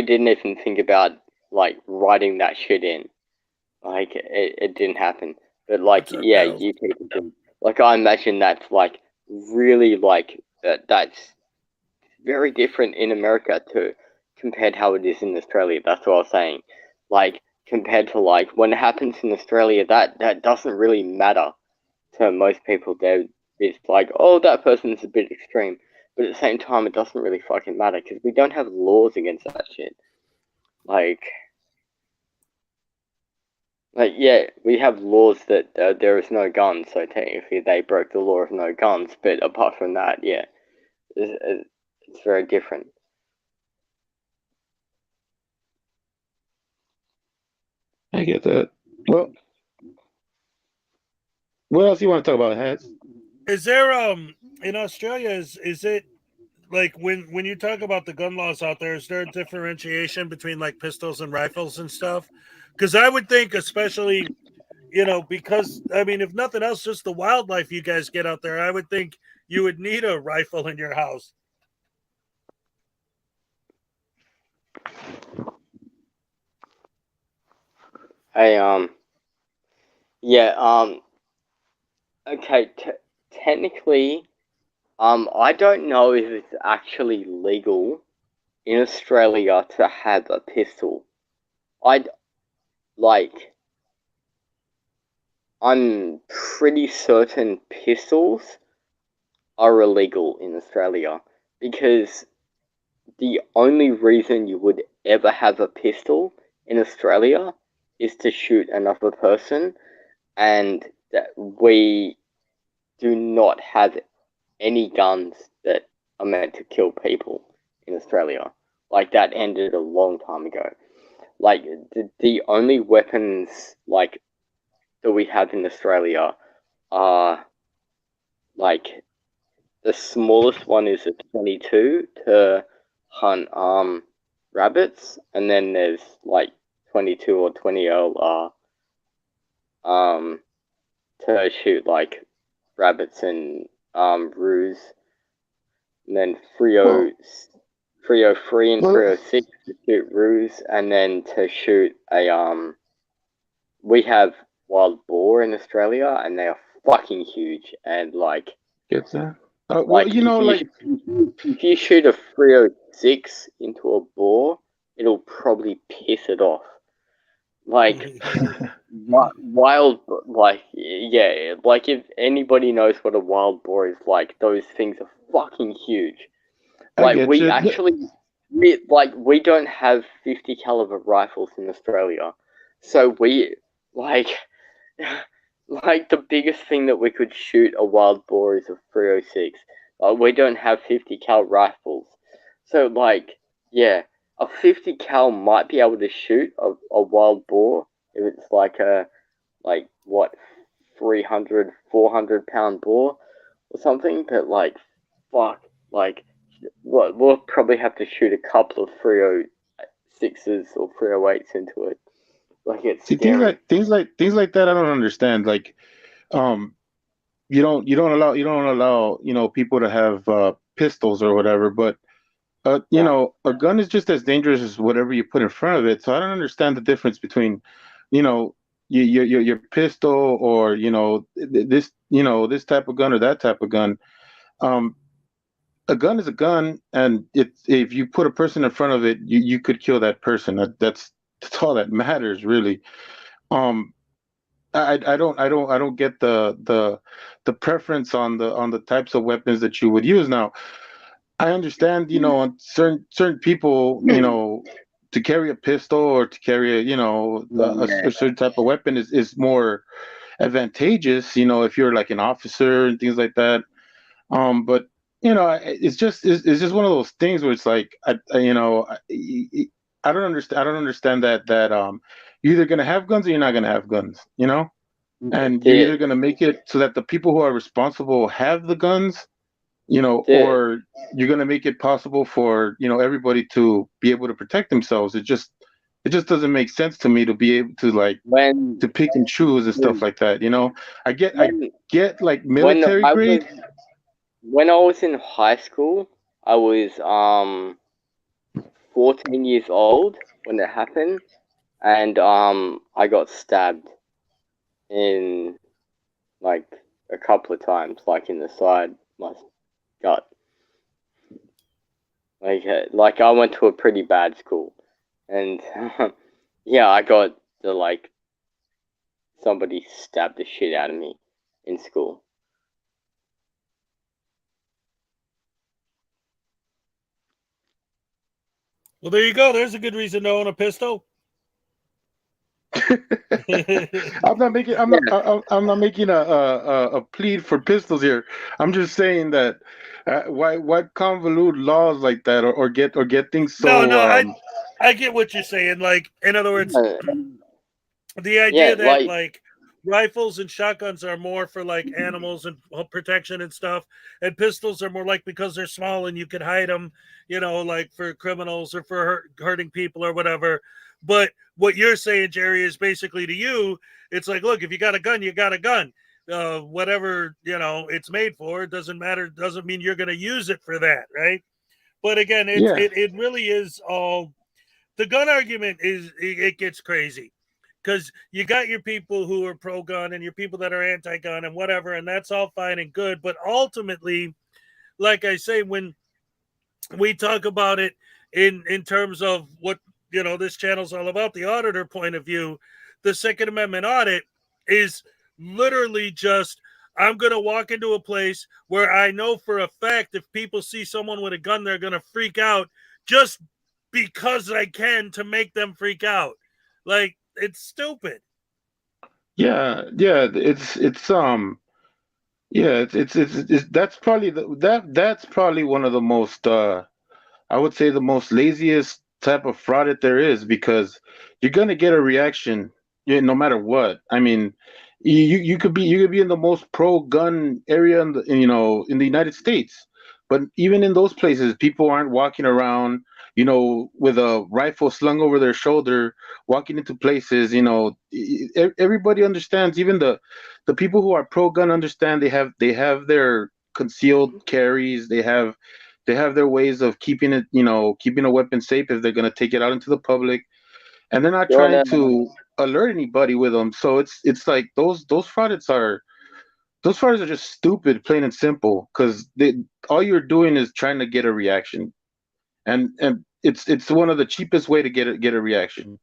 didn't even think about writing that shit in. It didn't happen. But you people do. I imagine that's really that's very different in America to compared how it is in Australia. That's what I was saying. Compared to when it happens in Australia, that doesn't really matter to most people. It's oh, that person's a bit extreme. But at the same time, it doesn't really fucking matter, because we don't have laws against that shit. We have laws that there is no guns, so technically they broke the law of no guns. But apart from that, it's very different. I get that. Well, what else you want to talk about, Hats? Is there in Australia is it like when you talk about the gun laws out there, is there a differentiation between like pistols and rifles and stuff? Because I would think, especially, because I mean, if nothing else, just the wildlife you guys get out there, I would think you would need a rifle in your house. Okay, technically, I don't know if it's actually legal in Australia to have a pistol. I'm pretty certain pistols are illegal in Australia because the only reason you would ever have a pistol in Australia is to shoot another person, and that we do not have any guns that are meant to kill people in Australia. Like, that ended a long time ago. Like, the only weapons, like, that we have in Australia are, like, the smallest one is a 22 to hunt rabbits, and then there's like 22 or 20 to shoot like rabbits and roos, and then 303 and 306 to shoot roos, and then to shoot a we have wild boar in Australia, and they are fucking huge, and like Get that? Well, if you shoot a 306 into a boar, it'll probably piss it off. Like, wild, like, yeah, like if anybody knows what a wild boar is like, those things are fucking huge. Like, we don't have 50 caliber rifles in Australia, so we, like the biggest thing that we could shoot a wild boar is a 306. We don't have 50 cal rifles. So, like, yeah, a 50 cal might be able to shoot a wild boar if it's like 300, 400 pound boar or something, but like, fuck, like, we'll probably have to shoot a couple of 306s or 308s into it. Like, it's scary. things like that. I don't understand. Like, you don't allow people to have pistols or whatever, but a gun is just as dangerous as whatever you put in front of it. So I don't understand the difference between, your pistol or this type of gun or that type of gun. A gun is a gun, and if you put a person in front of it, you could kill that person. That's all that matters, really. I don't get the preference on the types of weapons that you would use. Now, I understand, on certain people, to carry a pistol or to carry a certain type of weapon is more advantageous, if you're like an officer and things like that. But it's just one of those things where it's like I don't understand that you're either gonna have guns or you're not gonna have guns, and you're either gonna make it so that the people who are responsible have the guns, or you're gonna make it possible for everybody to be able to protect themselves. It just doesn't make sense to me to be able to to pick and choose and stuff like that. I get like military grade. When I was in high school, I was 14 years old when it happened, and I got stabbed in like a couple of times, like in the side, my gut. Like I went to a pretty bad school, and yeah, I got somebody stabbed the shit out of me in school. Well, there you go. There's a good reason to own a pistol. I'm not making a plead for pistols here. I'm just saying that why convolute laws like that or get things so. No, I get what you're saying. Like, in other words, The idea Yeah, that like rifles and shotguns are more for like animals and protection and stuff, and pistols are more like because they're small and you can hide them, you know, like for criminals or for hurting people or whatever. But what you're saying, Jerry, is basically to you, it's like, look, if you got a gun, you got a gun. Whatever, you know, it's made for, it doesn't matter. Doesn't mean you're going to use it for that, right? But again, it really is all. The gun argument is it gets crazy because you got your people who are pro-gun and your people that are anti-gun and whatever, and that's all fine and good. But ultimately, like I say, when we talk about it in terms of what, you know, this channel's all about, the auditor point of view, the Second Amendment audit is literally just, I'm going to walk into a place where I know for a fact if people see someone with a gun, they're going to freak out just because I can to make them freak out. Like, it's stupid. Yeah, it's that's probably that's probably one of the most I would say the most laziest type of fraud that there is, because you're gonna get a reaction, no matter what. I mean, you could be in the most pro gun area in the United States, but even in those places, people aren't walking around, with a rifle slung over their shoulder, walking into places. Everybody understands. Even the people who are pro gun understand they have their concealed carries. They have their ways of keeping a weapon safe if they're going to take it out into the public, and they're not trying to alert anybody with them. So it's like those fraudits are just stupid, plain and simple, because all you're doing is trying to get a reaction, and it's one of the cheapest way to get a reaction.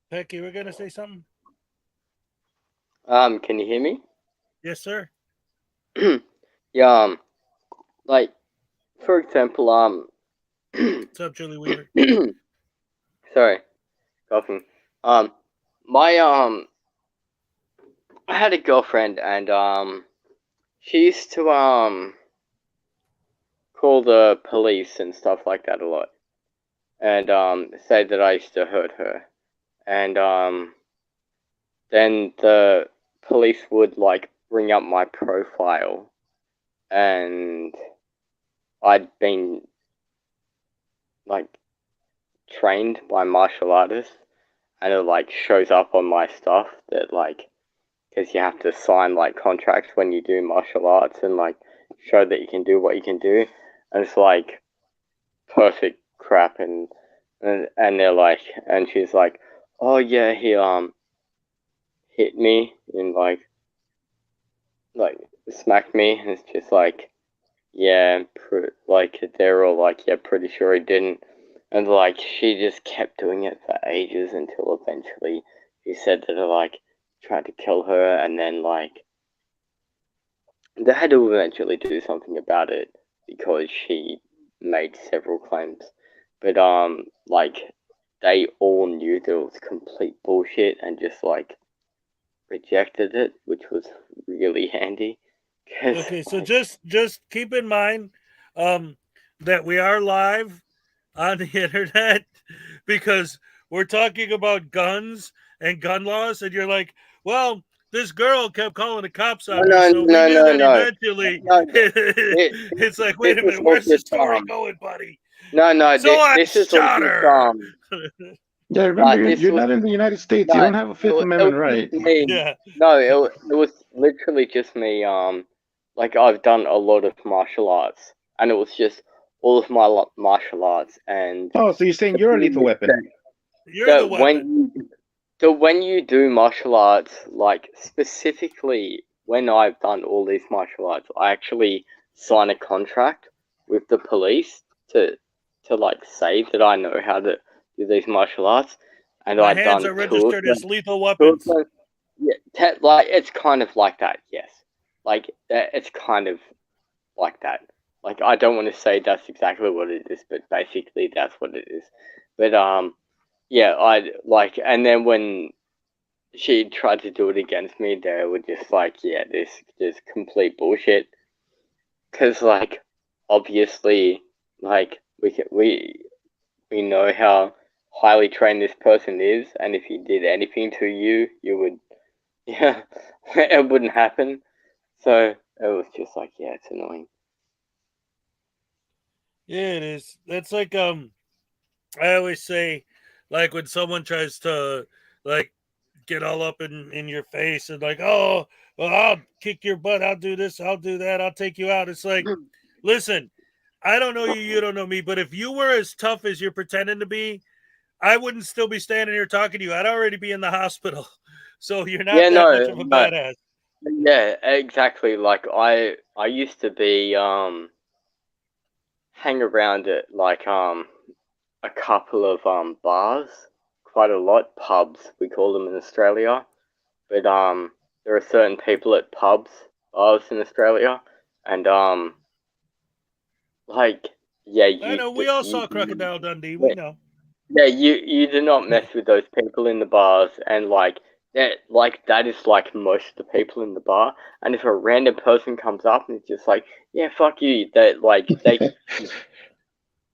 Peck, you were gonna say something? Can you hear me? Yes, sir. Yeah. Like, for example, What's up, Julie Weaver? Sorry, coughing. My I had a girlfriend, and she used to call the police and stuff like that a lot, and say that I used to hurt her, and then the police would like bring up my profile, and I'd been like trained by martial artists, and it like shows up on my stuff that like, because you have to sign like contracts when you do martial arts and like show that you can do what you can do, and it's like perfect crap, and they're like, and she's like, oh yeah, he hit me and like smacked me, and it's just like, yeah, like they're all like, yeah, pretty sure he didn't, and like she just kept doing it for ages until eventually he said that I like tried to kill her, and then like they had to eventually do something about it because she made several claims, but like they all knew that it was complete bullshit and just like rejected it, which was really handy. Okay, so just keep in mind that we are live on the internet because we're talking about guns and gun laws, and you're like, well, this girl kept calling the cops on me, so we knew that eventually it's like, wait a minute, where's the story going, buddy? This is shot her. Yeah, remember, you're not in the United States. You don't have a Fifth Amendment right. Yeah. No, it was literally just me. Like I've done a lot of martial arts, and it was just all of my martial arts. And oh, so you're saying you're a lethal weapon? You're the weapon. When you do martial arts, like specifically when I've done all these martial arts, I actually sign a contract with the police to like say that I know how to do these martial arts, and my I've hands done are registered as lethal two weapons. yeah, like it's kind of like that, yes. Like it's kind of like that. Like I don't want to say that's exactly what it is, but basically that's what it is. But yeah, I like, and then when she tried to do it against me, they were just like, yeah, this is complete bullshit. Cause like obviously, like we know how highly trained this person is, and if he did anything to you, you would, yeah, it wouldn't happen. So it was just like, yeah, it's annoying. Yeah, it is. That's like I always say, like when someone tries to like get all up in your face and like, oh, well, I'll kick your butt, I'll do this, I'll do that, I'll take you out. It's like, listen, I don't know you, you don't know me, but if you were as tough as you're pretending to be, I wouldn't still be standing here talking to you. I'd already be in the hospital. So you're not that much of a badass. Yeah, exactly. Like I used to be hang around at like a couple of bars, quite a lot, pubs we call them in Australia. But there are certain people at pubs, bars in Australia, and like yeah, I know we all saw Crocodile Dundee. We know. Yeah, you do not mess with those people in the bars, and like that is like most of the people in the bar. And if a random person comes up and it's just like, yeah, fuck you, they just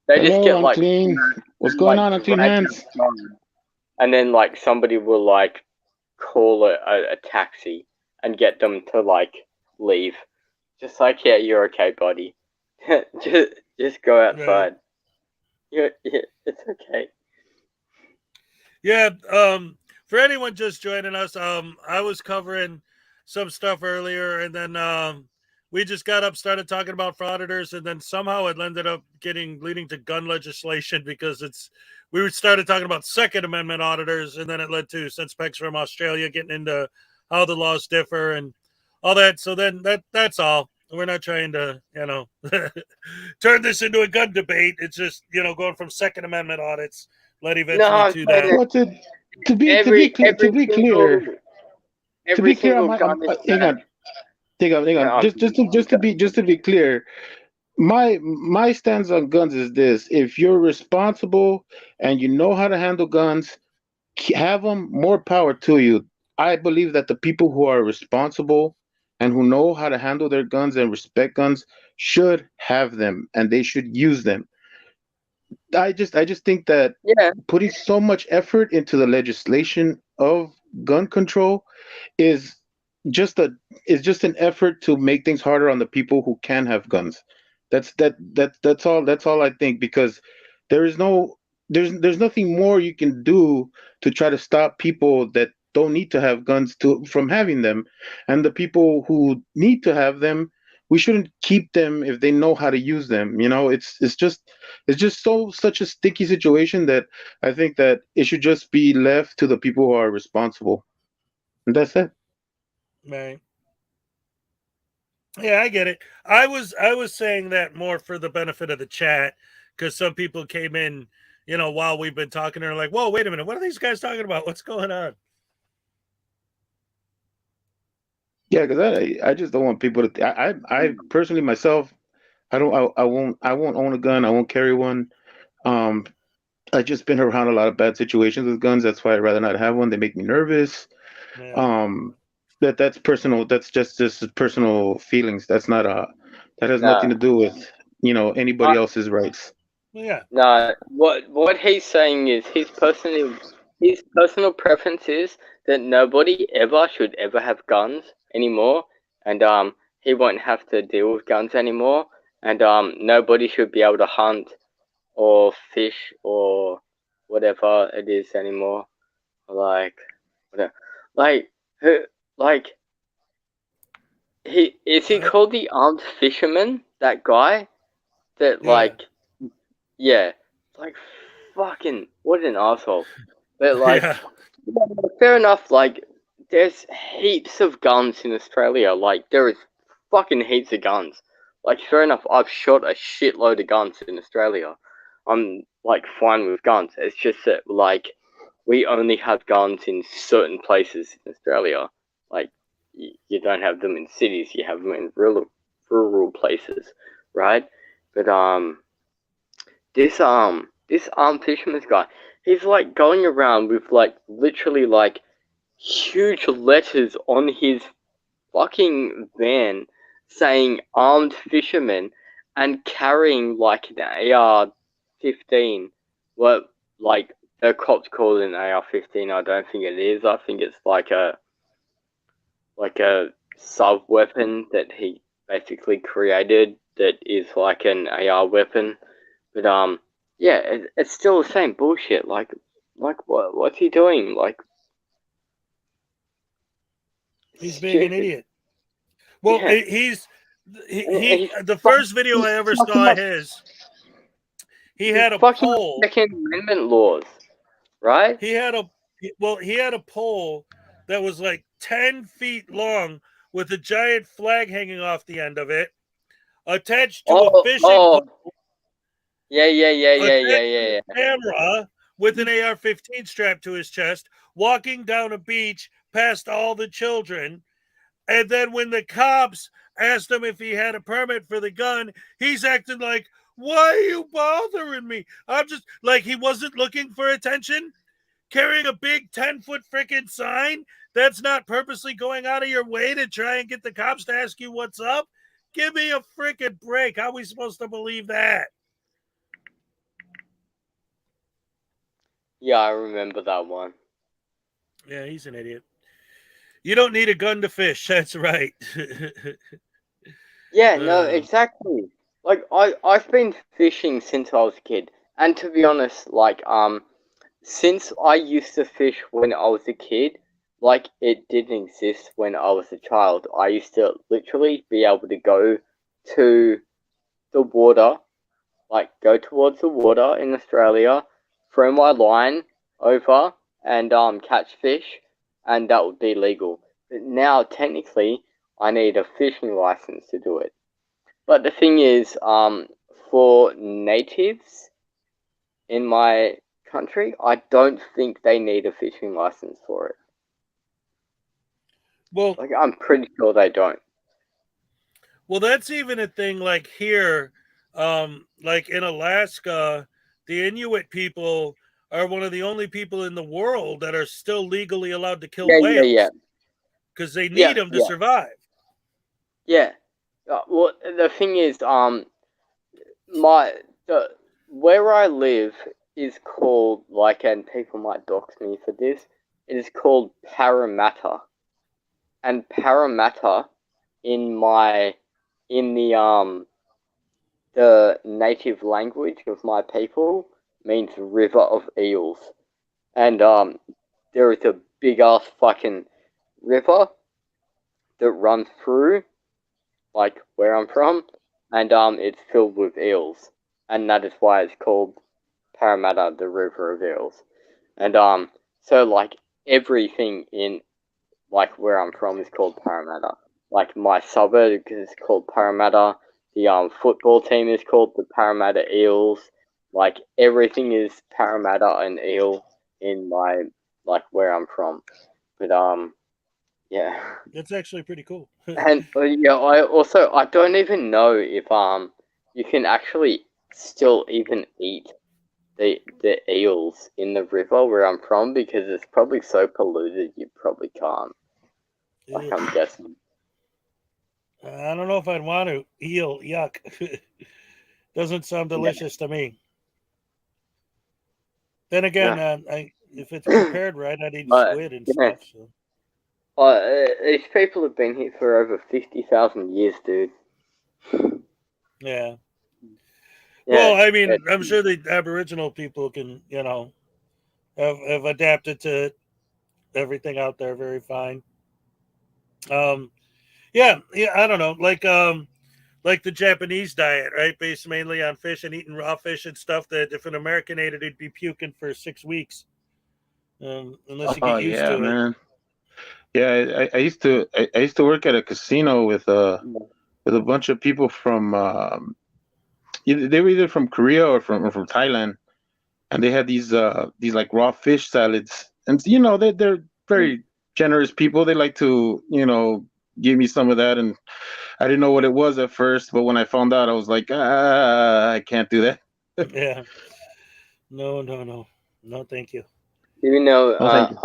Hello, get I'm like clean. What's going on, Unclean dragged Hands? outside. And then like somebody will like call a taxi and get them to like leave. Just like, yeah, you're okay, buddy. just go outside. Yeah, it's okay. Yeah, for anyone just joining us, I was covering some stuff earlier, and then we just got up, started talking about frauditors, and then somehow it ended up leading to gun legislation because we started talking about Second Amendment auditors, and then it led to Specs from Australia getting into how the laws differ and all that. So then that's all. We're not trying to, turn this into a gun debate. It's just, going from Second Amendment audits led eventually to that. Well, to be clear, hang on. Just to be clear, my stance on guns is this: if you're responsible and you know how to handle guns, have them. More power to you. I believe that the people who are responsible and who know how to handle their guns and respect guns should have them, and they should use them. I just think that putting so much effort into the legislation of gun control is just an effort to make things harder on the people who can have guns. That's all I think, because there's nothing more you can do to try to stop people that don't need to have guns from having them, and the people who need to have them, we shouldn't keep them if they know how to use them. It's just such a sticky situation that I think that it should just be left to the people who are responsible, and that's it. Right. Yeah, I get it. I was saying that more for the benefit of the chat, because some people came in, while we've been talking, and are like, "Whoa, wait a minute, what are these guys talking about? What's going on?" Yeah, because I just don't want people to. I personally myself, I won't own a gun. I won't carry one. I just been around a lot of bad situations with guns. That's why I'd rather not have one. They make me nervous. Yeah. That's personal. That's just personal feelings. That has nothing to do with anybody else's rights. Yeah. No, what he's saying is his personal preference is that nobody ever should ever have guns anymore, and he won't have to deal with guns anymore, and nobody should be able to hunt or fish or whatever it is anymore. Like he called the armed fisherman, that guy that fucking what an asshole. But fair enough, there's heaps of guns in Australia. There is fucking heaps of guns. Fair enough, I've shot a shitload of guns in Australia. I'm fine with guns. It's just that we only have guns in certain places in Australia. You don't have them in cities, you have them in rural places, right? But this armed fisherman's guy, he's going around with literally huge letters on his fucking van saying armed fisherman, and carrying an AR-15, the cops called an AR-15. I don't think it is. I think it's like a sub weapon that he basically created that is like an AR weapon. But yeah, it's still the same bullshit. Like what's he doing? Like, he's being an idiot. Well, Yeah. he's the first video I ever saw his. He had a pole. Second Amendment laws, right? He had a pole that was like 10 feet long with a giant flag hanging off the end of it, attached to a fishing pole. Yeah. Camera with an AR-15 strapped to his chest, walking down a beach past all the children. And then when the cops asked him if he had a permit for the gun, he's acting like, why are you bothering me? I'm just like, he wasn't looking for attention. Carrying a big 10-foot freaking sign, that's not purposely going out of your way to try and get the cops to ask you what's up. Give me a freaking break. How are we supposed to believe that? Yeah, I remember that one. Yeah, he's an idiot. You don't need a gun to fish. That's right. Yeah, no, exactly. Like I've been fishing since I was a kid, and to be honest, like since I used to fish when I was a kid, like it didn't exist when I was a child. I used to literally be able to go to the water, like go towards the water in Australia, throw my line over and catch fish, and that would be legal. But now technically I need a fishing license to do it. But the thing is, for natives in my country, I don't think they need a fishing license for it. Well, like I'm pretty sure they don't. Well, that's even a thing like here, like in Alaska, the Inuit people are one of the only people in the world that are still legally allowed to kill whales. Because they need them to survive. Yeah. Well, the thing is, where I live is called, like, and people might dox me for this, it is called Parramatta. And Parramatta in the native language of my people means river of eels. And there is a big ass fucking river that runs through, like, where I'm from, and it's filled with eels, and that is why it's called Parramatta, the River of Eels. And so like everything in like where I'm from is called Parramatta. Like my suburb is called Parramatta. The football team is called the Parramatta Eels. Like everything is Parramatta and eel in my like where I'm from. But yeah. That's actually pretty cool. And yeah, I don't even know if you can actually still even eat the eels in the river where I'm from, because it's probably so polluted you probably can't. Like I'm guessing. I don't know if I'd want to. Eel, yuck. Doesn't sound delicious to me. Then again, if it's prepared right, I'd eat squid and stuff. So. These people have been here for over 50,000 years, dude. Yeah. Well, I mean, I'm sure the Aboriginal people can, you know, have adapted to everything out there very fine. Yeah, I don't know, like the Japanese diet, right? Based mainly on fish and eating raw fish and stuff. That if an American ate it, he'd be puking for 6 weeks, unless you get used to man. it. Yeah, I used to work at a casino with a bunch of people from they were either from Korea or from Thailand, and they had these like raw fish salads, and you know they're very generous people. They like to give me some of that, and I didn't know what it was at first, but when I found out, I was like, I can't do that. Yeah, no, thank you. You know, No, thank you.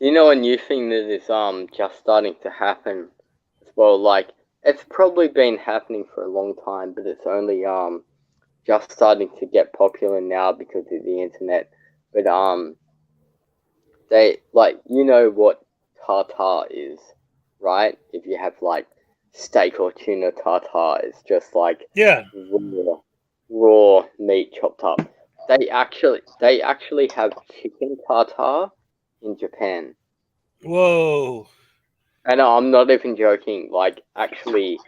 you know a new thing that is just starting to happen as well. Like it's probably been happening for a long time, but it's only just starting to get popular now because of the internet. But they like, you know what tartar is, right? If you have like steak or tuna tartar, it's just like Yeah. raw meat chopped up. They actually have chicken tartar in Japan. Whoa. And I'm not even joking. Like, actually,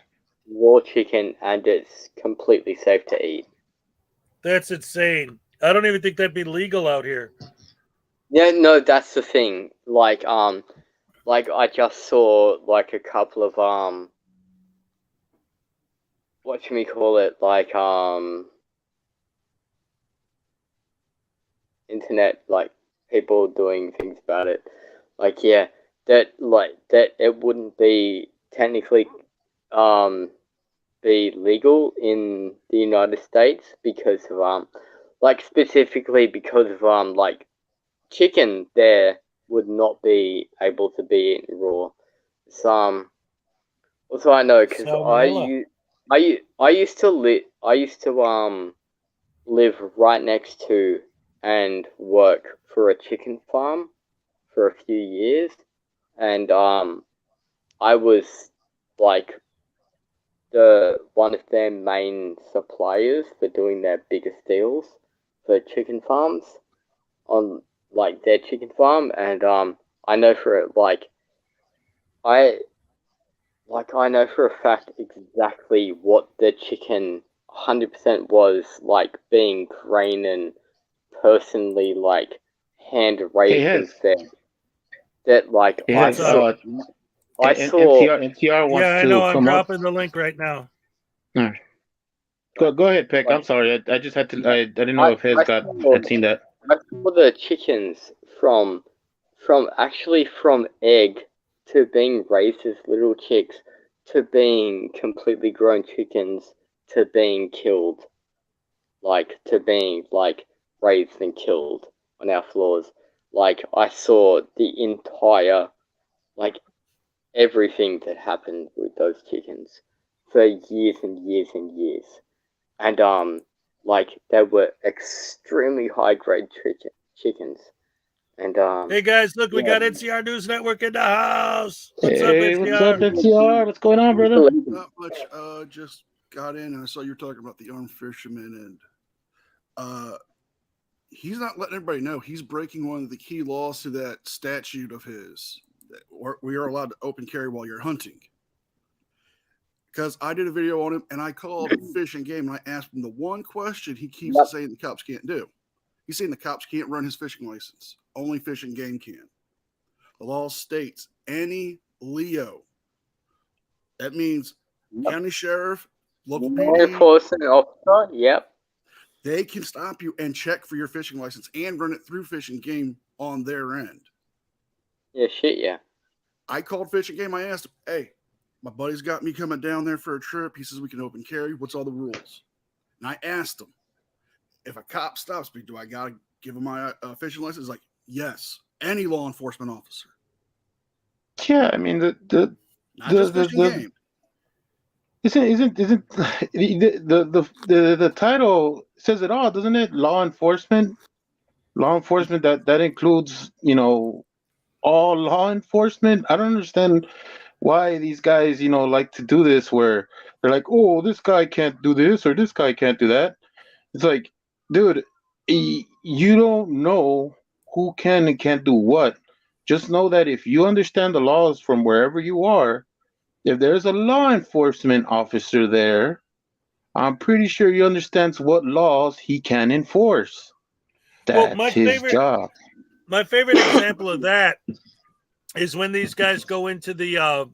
raw chicken, and it's completely safe to eat. That's insane. I don't even think that'd be legal out here. Yeah, no, that's the thing. Like I just saw like a couple of what can we call it? Like internet, like people doing things about it. Like, yeah, that it wouldn't be technically be legal in the United States because of like specifically because of like chicken there would not be able to be eaten raw. So also I know because I used to live right next to and work for a chicken farm for a few years, and I was like one of their main suppliers for doing their biggest deals for chicken farms on like their chicken farm, and I know for I know for a fact exactly what the chicken 100% was like being grain and personally like hand raised and fed. That like I saw. NTR wants Yeah, I to know. I'm come up. dropping the link right now. All right. Go ahead, Peck. I'm sorry. I just had to. I didn't know if Hez had seen that. I saw the chickens from egg to being raised as little chicks to being completely grown chickens to being killed, like to being like raised and killed on our floors. Like I saw the entire like everything that happened with those chickens for years and years and years. And like they were extremely high grade chickens. And Hey guys, look, we yeah. got NCR News Network in the house. What's Hey, up, NCR? what's up, NCR? What's going on, brother? Not much. Just got in and I saw you were talking about the armed fisherman, and he's not letting everybody know he's breaking one of the key laws to that statute of his. We are allowed to open carry while you're hunting. Because I did a video on him and I called Fish and Game and I asked him the one question he keeps saying the cops can't do. He's saying the cops can't run his fishing license. Only Fish and Game can. The law states any Leo. That means county sheriff, local law PD, enforcement officer, yep. They can stop you and check for your fishing license and run it through Fish and Game on their end. Yeah, shit, yeah. I called Fish and Game. I asked him, hey, my buddy's got me coming down there for a trip. He says we can open carry. What's all the rules? And I asked him, if a cop stops me, do I got to give him my fishing license? He's like, yes, any law enforcement officer. Yeah, I mean Not just Fish and Game. Isn't the title says it all, doesn't it? Law enforcement. Law enforcement that includes, all law enforcement. I don't understand why these guys, like to do this where they're like, oh, this guy can't do this or this guy can't do that. It's like, dude, you don't know who can and can't do what. Just know that if you understand the laws from wherever you are, if there's a law enforcement officer there, I'm pretty sure he understands what laws he can enforce. That's his job. My favorite example of that is when these guys go into the,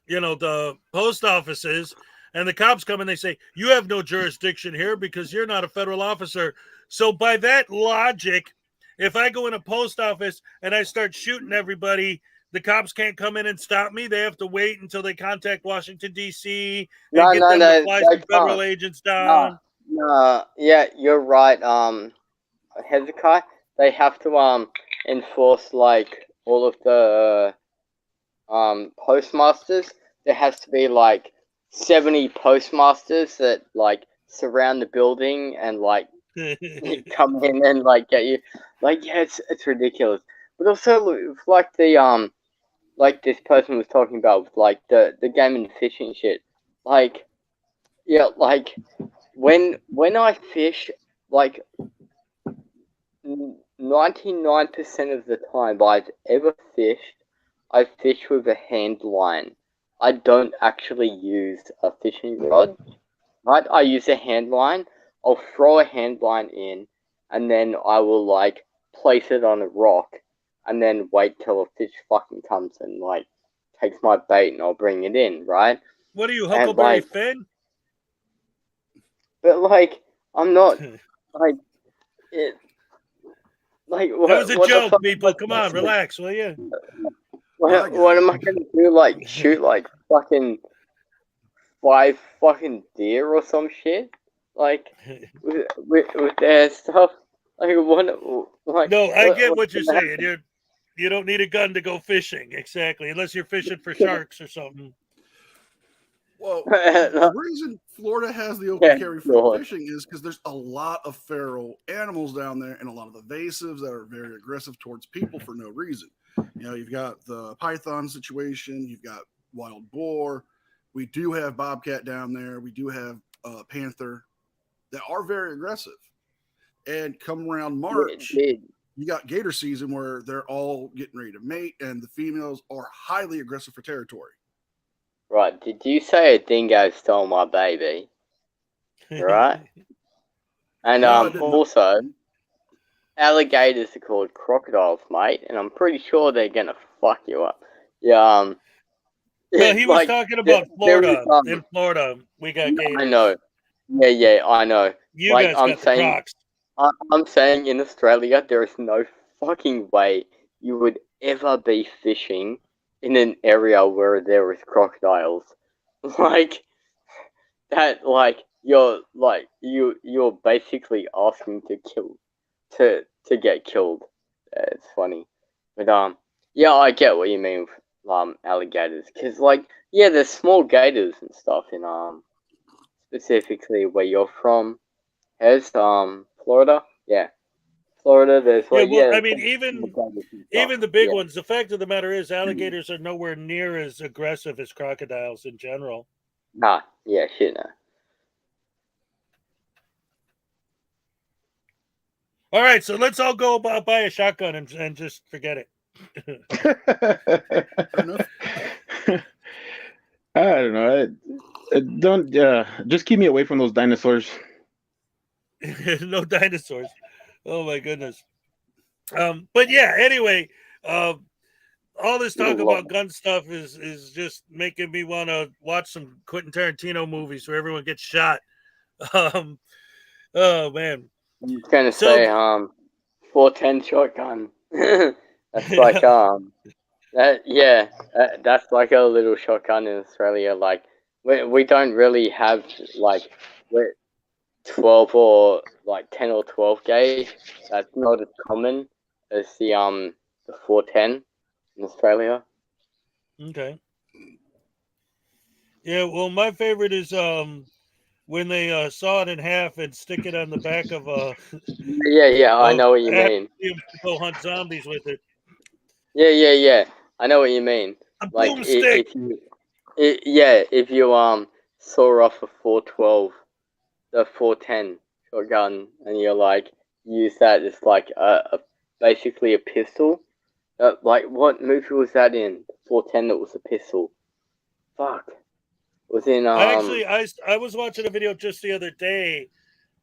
the post offices and the cops come and they say, you have no jurisdiction here because you're not a federal officer. So by that logic, if I go in a post office and I start shooting everybody, the cops can't come in and stop me. They have to wait until they contact Washington, D.C. and get them to fly some federal agents down. Yeah, you're right. Hezokuai, they have to enforce like all of the postmasters. There has to be like 70 postmasters that like surround the building and like come in and like get you. Like, yeah, it's ridiculous. But also, like like this person was talking about, with like the game and fishing shit. Like, yeah, like when I fish, like 99% of the time I've ever fished, I fish with a hand line. I don't actually use a fishing rod. Right? I use a hand line. I'll throw a hand line in, and then I will like place it on a rock, and then wait till a fish fucking comes and like takes my bait, and I'll bring it in. Right? What are you, And, Huckleberry like, Finn? But like, I'm not like it. Like, That was a what the joke, fuck? people. Come on, relax, will you? What am I gonna do? Like, shoot like fucking 5 fucking deer or some shit? Like, with their stuff? Like, what? Like, No, I get what what's you're gonna saying. happen? You don't need a gun to go fishing, exactly, unless you're fishing for sharks or something. Well, the reason Florida has the open carry for fishing is because there's a lot of feral animals down there and a lot of evasives that are very aggressive towards people for no reason. You know, you've got the python situation, you've got wild boar. We do have bobcat down there. We do have panther that are very aggressive. And come around March, you got gator season where they're all getting ready to mate, and the females are highly aggressive for territory. Right, did you say a dingo stole my baby? Right? And also, alligators are called crocodiles, mate, and I'm pretty sure they're gonna fuck you up. Yeah, No, he was talking about Florida. In Florida, we got gators. I know. Yeah, I know. You like, guys I'm got the saying, Crocs. I'm saying in Australia, there is no fucking way you would ever be fishing in an area where there is crocodiles. Like, that, like, you're basically asking to get killed. It's funny. But, yeah, I get what you mean with, alligators. Because, like, yeah, there's small gators and stuff in, specifically where you're from. There's, Florida? Yeah. Florida, there's like, I mean, even the big ones. The fact of the matter is, alligators are nowhere near as aggressive as crocodiles in general. Nah, yeah, shit, nah. All right, so let's all go buy a shotgun and just forget it. I don't know. Don't just keep me away from those dinosaurs. No dinosaurs. Oh my goodness. But yeah, anyway, all this talk about gun stuff is just making me want to watch some Quentin Tarantino movies where everyone gets shot. Oh man. I was gonna say 410 shotgun. That's like that's like a little shotgun in Australia. Like we don't really have like 12 or like 10 or 12 gauge. That's not as common as the 410 in Australia. Okay. Yeah, well, my favorite is when they saw it in half and stick it on the back of a. Yeah, I know what you mean. Go hunt zombies with it. Yeah. I know what you mean. A like boomstick. if you saw off a 412, the 410 shotgun, and you're like use that as like a basically a pistol. Like what movie was that in? 410 that was a pistol. Fuck. Was in I was watching a video just the other day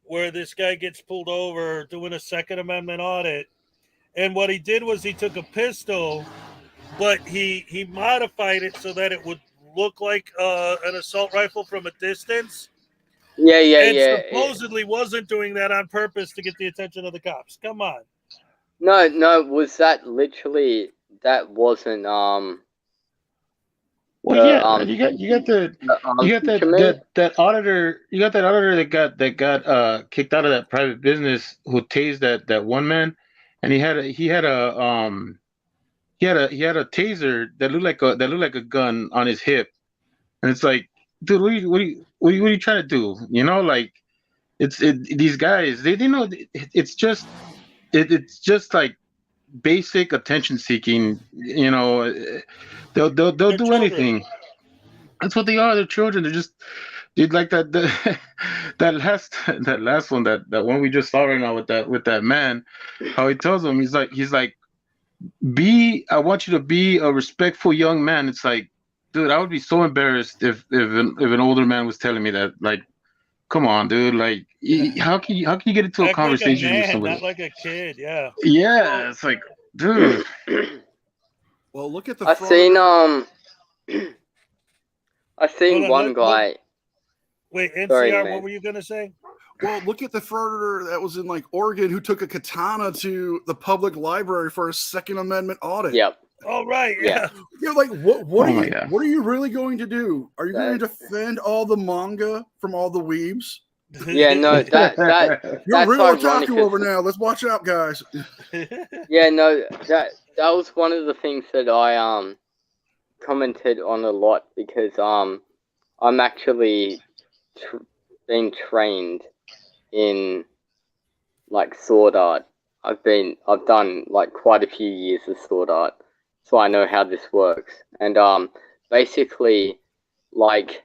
where this guy gets pulled over doing a Second Amendment audit, and what he did was he took a pistol, but he modified it so that it would look like an assault rifle from a distance. Yeah. Supposedly wasn't doing that on purpose to get the attention of the cops. Come on. No, was that literally that wasn't Well, you got that auditor that got kicked out of that private business who tased that one man, and he had a taser that looked like a gun on his hip, and it's like, dude, what are you trying to do? You know, like these guys, they know it's just like basic attention seeking. You know, they'll They're do children. anything. That's what they are. They're children. They're like that that last one, that one we just saw right now with that man. How he tells him, he's like, I want you to be a respectful young man. It's like, dude, I would be so embarrassed if an older man was telling me that. Like, come on, dude. Like, how can you get into a Act like a conversation with man, somebody? not like a kid. Yeah. Yeah, it's like, dude. Well, look at the. I seen I seen Hold on, one guy. Wait, NCR, Sorry, what man. were you gonna say? Well, look at the frauditor that was in like Oregon who took a katana to the public library for a Second Amendment audit. Yep. Oh right, yeah. You're like, what Oh my are you God. what are you really going to do? Are you going to defend all the manga from all the weebs? Yeah, no, that You're that's real ironic. otaku over now. Let's watch out, guys. Yeah, no, that was one of the things that I commented on a lot, because I'm actually been trained in like sword art. I've done like quite a few years of sword art, so I know how this works. And basically, like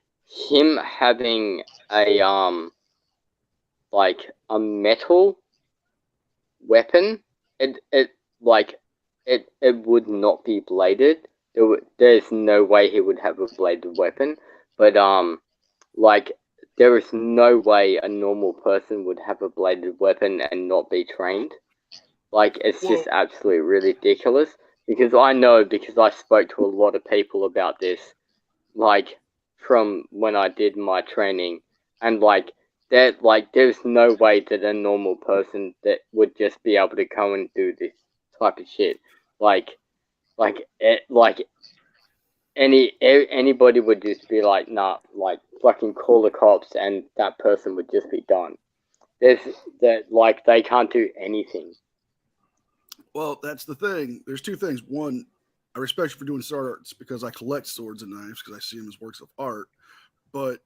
him having a like a metal weapon, it would not be bladed. There's no way he would have a bladed weapon, but like there is no way a normal person would have a bladed weapon and not be trained. Like, it's just absolutely ridiculous, because I know, because I spoke to a lot of people about this, like from when I did my training, and like there's no way that a normal person that would just be able to go and do this type of shit. Anybody would just be like, nah, like fucking call the cops, and that person would just be done. They can't do anything. Well, that's the thing. There's two things. One, I respect you for doing sword arts because I collect swords and knives because I see them as works of art. But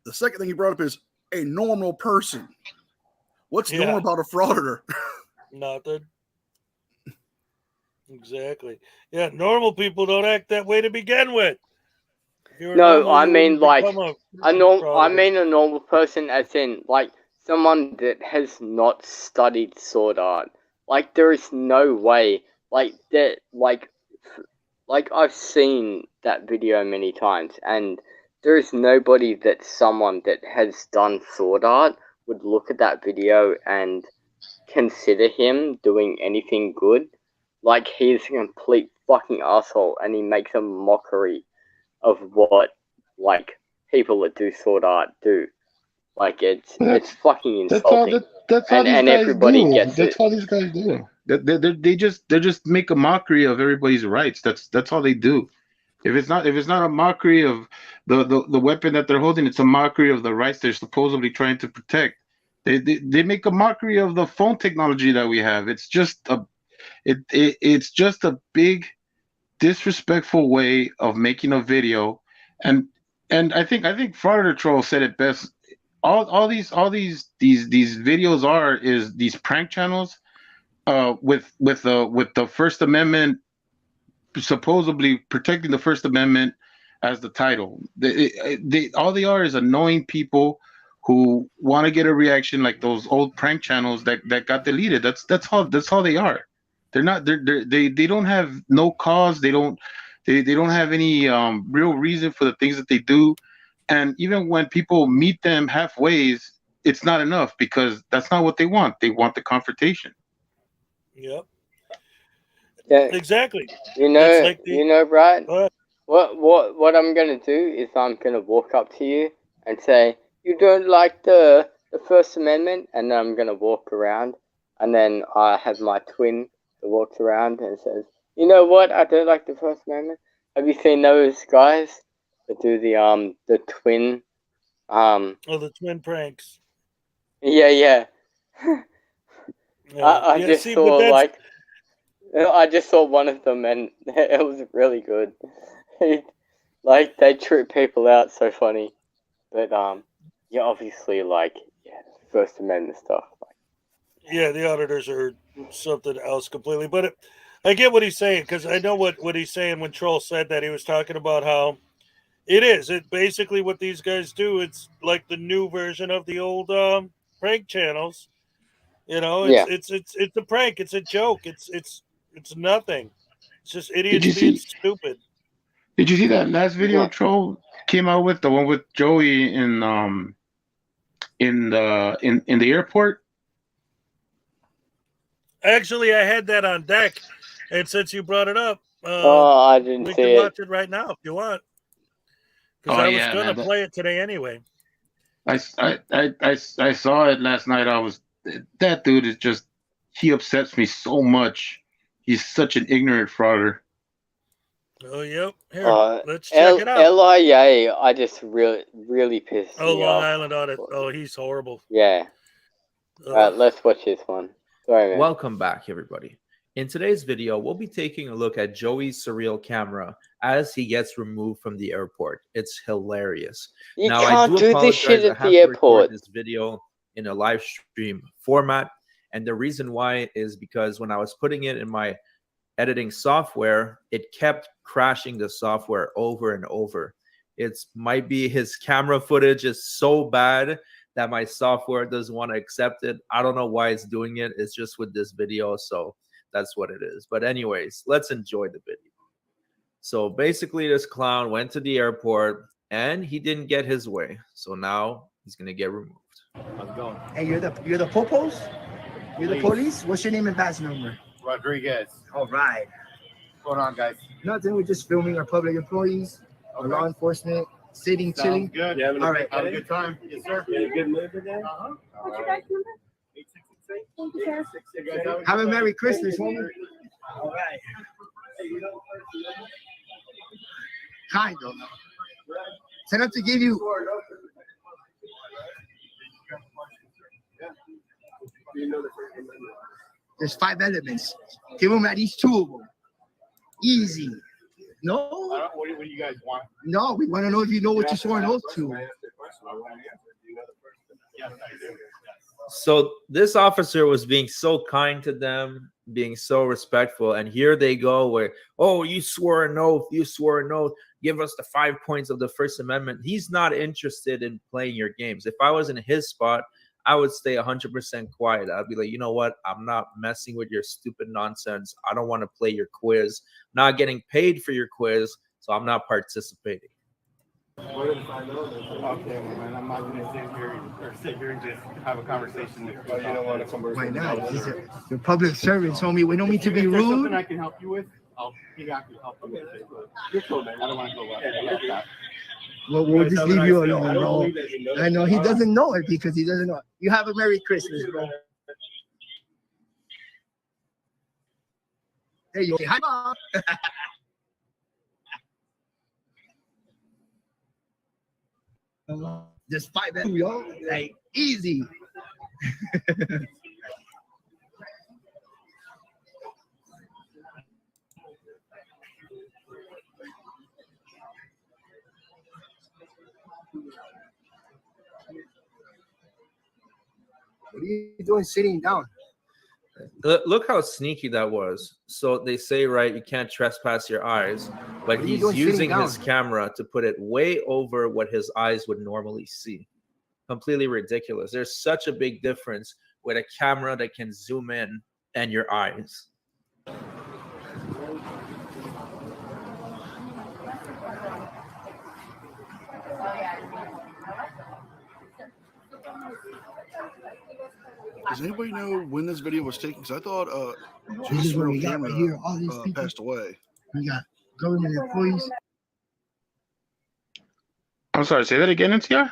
the second thing you brought up is a normal person. What's normal about a frauditor? Nothing. Exactly. Yeah, normal people don't act that way to begin with. No, I mean like a frauditor. normal person, as in like someone that has not studied sword art. Like, there is no way, like that, like I've seen that video many times, and there is nobody that someone that has done sword art would look at that video and consider him doing anything good. Like, he's a complete fucking asshole, and he makes a mockery of what, like, people that do sword art do. Like, it's fucking insulting. That's all these and guys everybody do. gets That's it. all these guys do. They just make a mockery of everybody's rights. That's all they do. If it's not a mockery of the weapon that they're holding, it's a mockery of the rights they're supposedly trying to protect. They make a mockery of the phone technology that we have. It's just it's just a big disrespectful way of making a video. And I think Frauditor Troll said it best. All these videos is these prank channels with the First Amendment, supposedly protecting the First Amendment as the title. All they are is annoying people who want to get a reaction, like those old prank channels that got deleted. That's all they are. They don't have no cause. They don't have any real reason for the things that they do. And even when people meet them halfway, it's not enough, because that's not what they want. They want the confrontation. Yep. Yeah. Exactly. You know, Brad. What I'm gonna do is I'm gonna walk up to you and say, "You don't like the First Amendment," and then I'm gonna walk around, and then I have my twin that walks around and says, "You know what? I don't like the First Amendment." Have you seen those guys that do the twin? The twin pranks. Yeah. I just saw one of them, and it was really good. Like, they trip people out so funny, but yeah, obviously, like, yeah, First Amendment stuff. Yeah, the auditors are something else completely. But I get what he's saying, because I know what he's saying when Troll said that. He was talking about how it basically what these guys do. It's like the new version of the old prank channels. You know, it's a prank. It's a joke. It's nothing. It's just idiots being stupid. Did you see that last video Troll came out with, the one with Joey in the airport? Actually, I had that on deck, and since you brought it up, I didn't we see can it. watch it right now if you want. Because I was gonna play it today anyway. I saw it last night. That dude is just, he upsets me so much. He's such an ignorant frauder. Oh, yep. Here, let's check it out. LIA, I just really pissed Oh, me Long off. Island Audit. Oh, he's horrible. Yeah. Alright, let's watch this one. Sorry, man. Welcome back, everybody. In today's video, we'll be taking a look at Joey's surreal camera as he gets removed from the airport. It's hilarious. You now, can't I do do apologize. this shit I at have the to record airport. this video in a live stream format, and the reason why is because when I was putting it in my editing software, it kept crashing the software over and over. It might be his camera footage is so bad that my software doesn't want to accept it. I don't know why it's doing it. It's just with this video, so that's what it is. But anyways, let's enjoy the video. So basically, this clown went to the airport and he didn't get his way. So now he's gonna get removed. How's it going? Hey, you're the popos? You're the police? What's your name and badge number? Rodriguez. All right. What's going on, guys? Nothing. We're just filming our public employees, our law enforcement, sitting, Sounds chilling. good. All right. Have a good time. Yes, sir. You had a good mood today? Uh-huh. What's your badge number? 866. Thank you, sir. Have a Merry Christmas, homie. All right. Kind of. Set up to give you. There's 5 elements. Give them at least 2 of them. Easy. No? What do you guys want? No, we want to know if you know what you swore an oath to. Yes, I do. So this officer was being so kind to them, being so respectful, and here they go where, oh, you swore an oath, give us the 5 points of the First Amendment. He's not interested in playing your games. If I was in his spot, I would stay 100% quiet. I'd be like, you know what? I'm not messing with your stupid nonsense. I don't want to play your quiz. Not getting paid for your quiz, so I'm not participating. Okay, man. I'm not going to sit here and just have a conversation. You don't want to converse. Why not? You're public servants, homie. We don't mean to be If there's rude. something I can help you with, I'll be happy to help you with it. You're cool, man. I don't want to go like that. Well, we'll just leave you alone, bro. I know he doesn't know it because he doesn't know it. You have a Merry Christmas, bro. Hey, you hi, Mom. Just 5 minutes, yo. Like, easy. What are you doing sitting down? Look how sneaky that was. So they say, right, you can't trespass your eyes, but he's using his camera to put it way over what his eyes would normally see. Completely ridiculous. There's such a big difference with a camera that can zoom in and your eyes. Does anybody know when this video was taken? Because I thought This is what we got camera right here. All these people passed away. We got government employees. I'm sorry, say that again, NCR?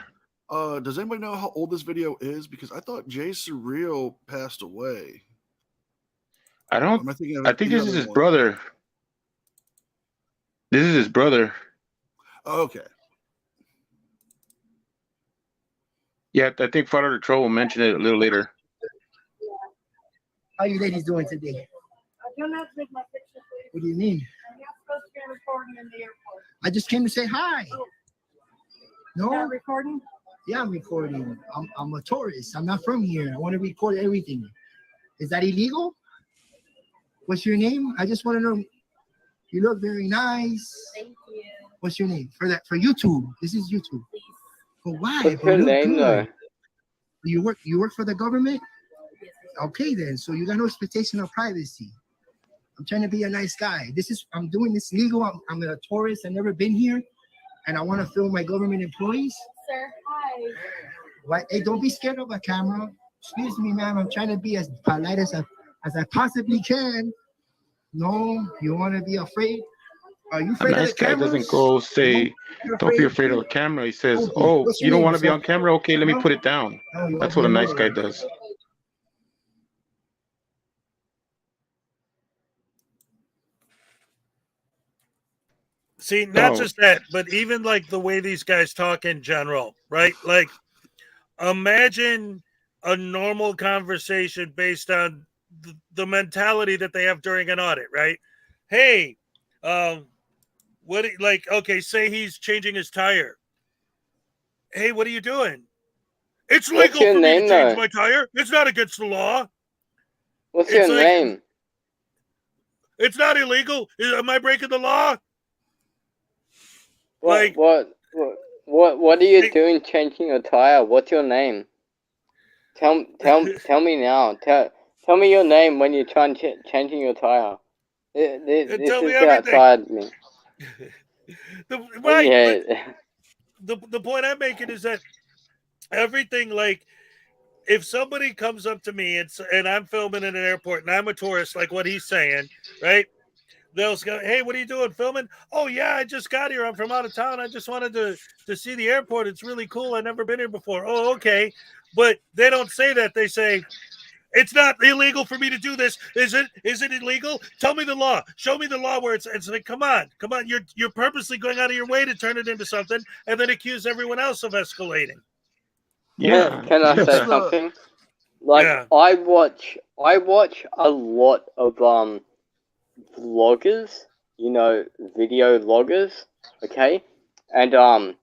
Does anybody know how old this video is? Because I thought Jay Surreal passed away. I don't. Am I thinking of I think the this is other his one? brother. This is his brother. Okay. Yeah, I think Frauditor Troll will mention it a little later. How you ladies doing today? I don't have to make my picture, please. What do you mean? I'm not supposed to be recording in the airport. I just came to say hi. Oh. No? Not recording? Yeah, I'm recording. I'm a tourist. I'm not from here. I want to record everything. Is that illegal? What's your name? I just want to know. You look very nice. Thank you. What's your name? For YouTube. This is YouTube. But why? What's But your look name, good. though? You work for the government? Okay then. So you got no expectation of privacy. I'm trying to be a nice guy. I'm doing this legal. I'm a tourist. I've never been here. And I want to film my government employees. Sir, hi. Right? Hey, don't be scared of a camera. Excuse me, ma'am. I'm trying to be as polite as I possibly can. No, you want to be afraid? Are you A afraid nice of the guy cameras? doesn't go say, "Don't be afraid of the camera." He says, "Oh, What's your you don't name, want to be sir? on camera? Okay, let me No? put it down." No, you That's want what a me nice guy to- does. See, not Oh. just that, but even like the way these guys talk in general, right? Like, imagine a normal conversation based on the mentality that they have during an audit, right? Hey, okay, say he's changing his tire. Hey, what are you doing? It's What's legal your for me to name, change though? my tire. It's not against the law. What's It's your like- name? It's not illegal. Am I breaking the law? What are you doing changing your tire? What's your name? Tell me now. Tell me your name when you're trying changing your tire. This Tell me is everything. outside me. Right. Yeah. The point I'm making is that everything, like, if somebody comes up to me and I'm filming in an airport and I'm a tourist, like what he's saying, right? They'll go, "Hey, what are you doing? Filming? Oh yeah, I just got here. I'm from out of town. I just wanted to see the airport. It's really cool. I've never been here before." Oh, okay. But they don't say that. They say, "It's not illegal for me to do this. Is it? Is it illegal? Tell me the law. Show me the law where it's like, come on. You're purposely going out of your way to turn it into something and then accuse everyone else of escalating." Yeah. Can I say something? Like, Yeah. I watch a lot of vloggers, video loggers, okay? And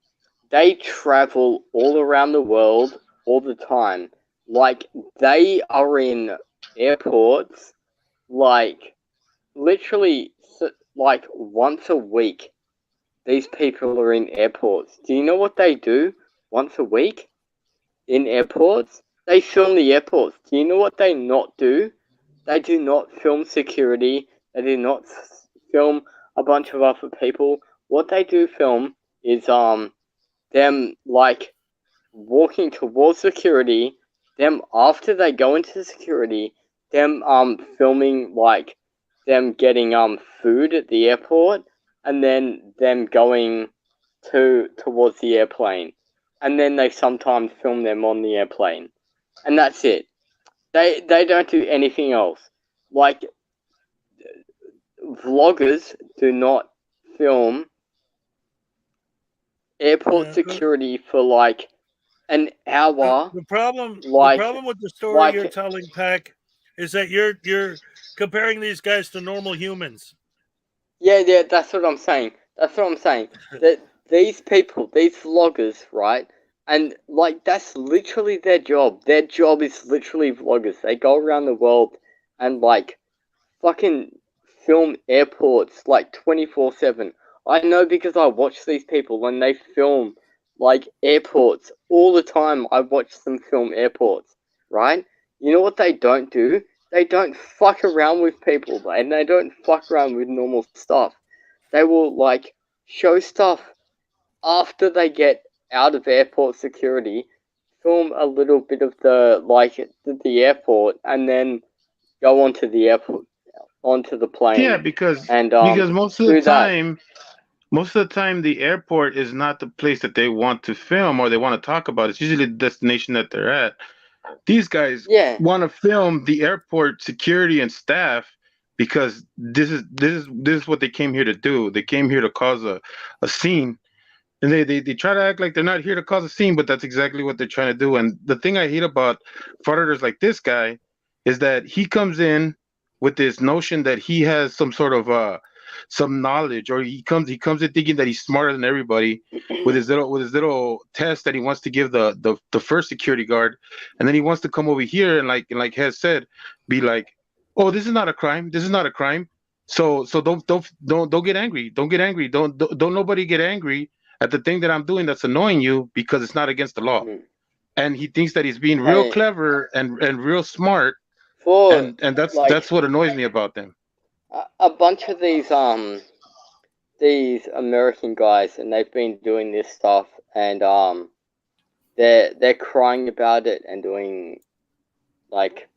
they travel all around the world all the time. Like, they are in airports, like, literally, like, once a week. These people are in airports. Do you know what they do once a week in airports? They film the airports. Do you know what they not do? They do not film security. They do not film a bunch of other people. What they do film is them like walking towards security, them after they go into security, them filming like them getting food at the airport, and then them going towards the airplane. And then they sometimes film them on the airplane. And that's it. They don't do anything else. Like, vloggers do not film airport security for like an hour. The problem with the story like- you're telling, Peck, is that you're comparing these guys to normal humans. Yeah, that's what I'm saying. That these people, these vloggers, right? And like, that's literally their job. Their job is literally vloggers. They go around the world and like fucking film airports like 24/7. I know because I watch these people when they film like airports all the time. I watch them film airports, right? You know what they don't do? They don't fuck around with people, and they don't fuck around with normal stuff. They will like show stuff after they get out of airport security, film a little bit of the airport, and then go onto the airport, onto the plane. Yeah, because because most of the time the airport is not the place that they want to film or they want to talk about. It's usually the destination that they're at. These guys want to film the airport security and staff because this is what they came here to do. They came here to cause a scene. And they try to act like they're not here to cause a scene, but that's exactly what they're trying to do. And the thing I hate about frauditors like this guy is that he comes in with this notion that he has some sort of some knowledge, or he comes in thinking that he's smarter than everybody with his little test that he wants to give the first security guard, and then he wants to come over here and like Hez said, be like, oh, this is not a crime. This is not a crime. So don't get angry. Don't get angry. Don't nobody get angry at the thing that I'm doing that's annoying you because it's not against the law. And he thinks that he's being real clever and real smart. And that's what annoys me about them. A bunch of these American guys, and they've been doing this stuff, and they're crying about it and doing like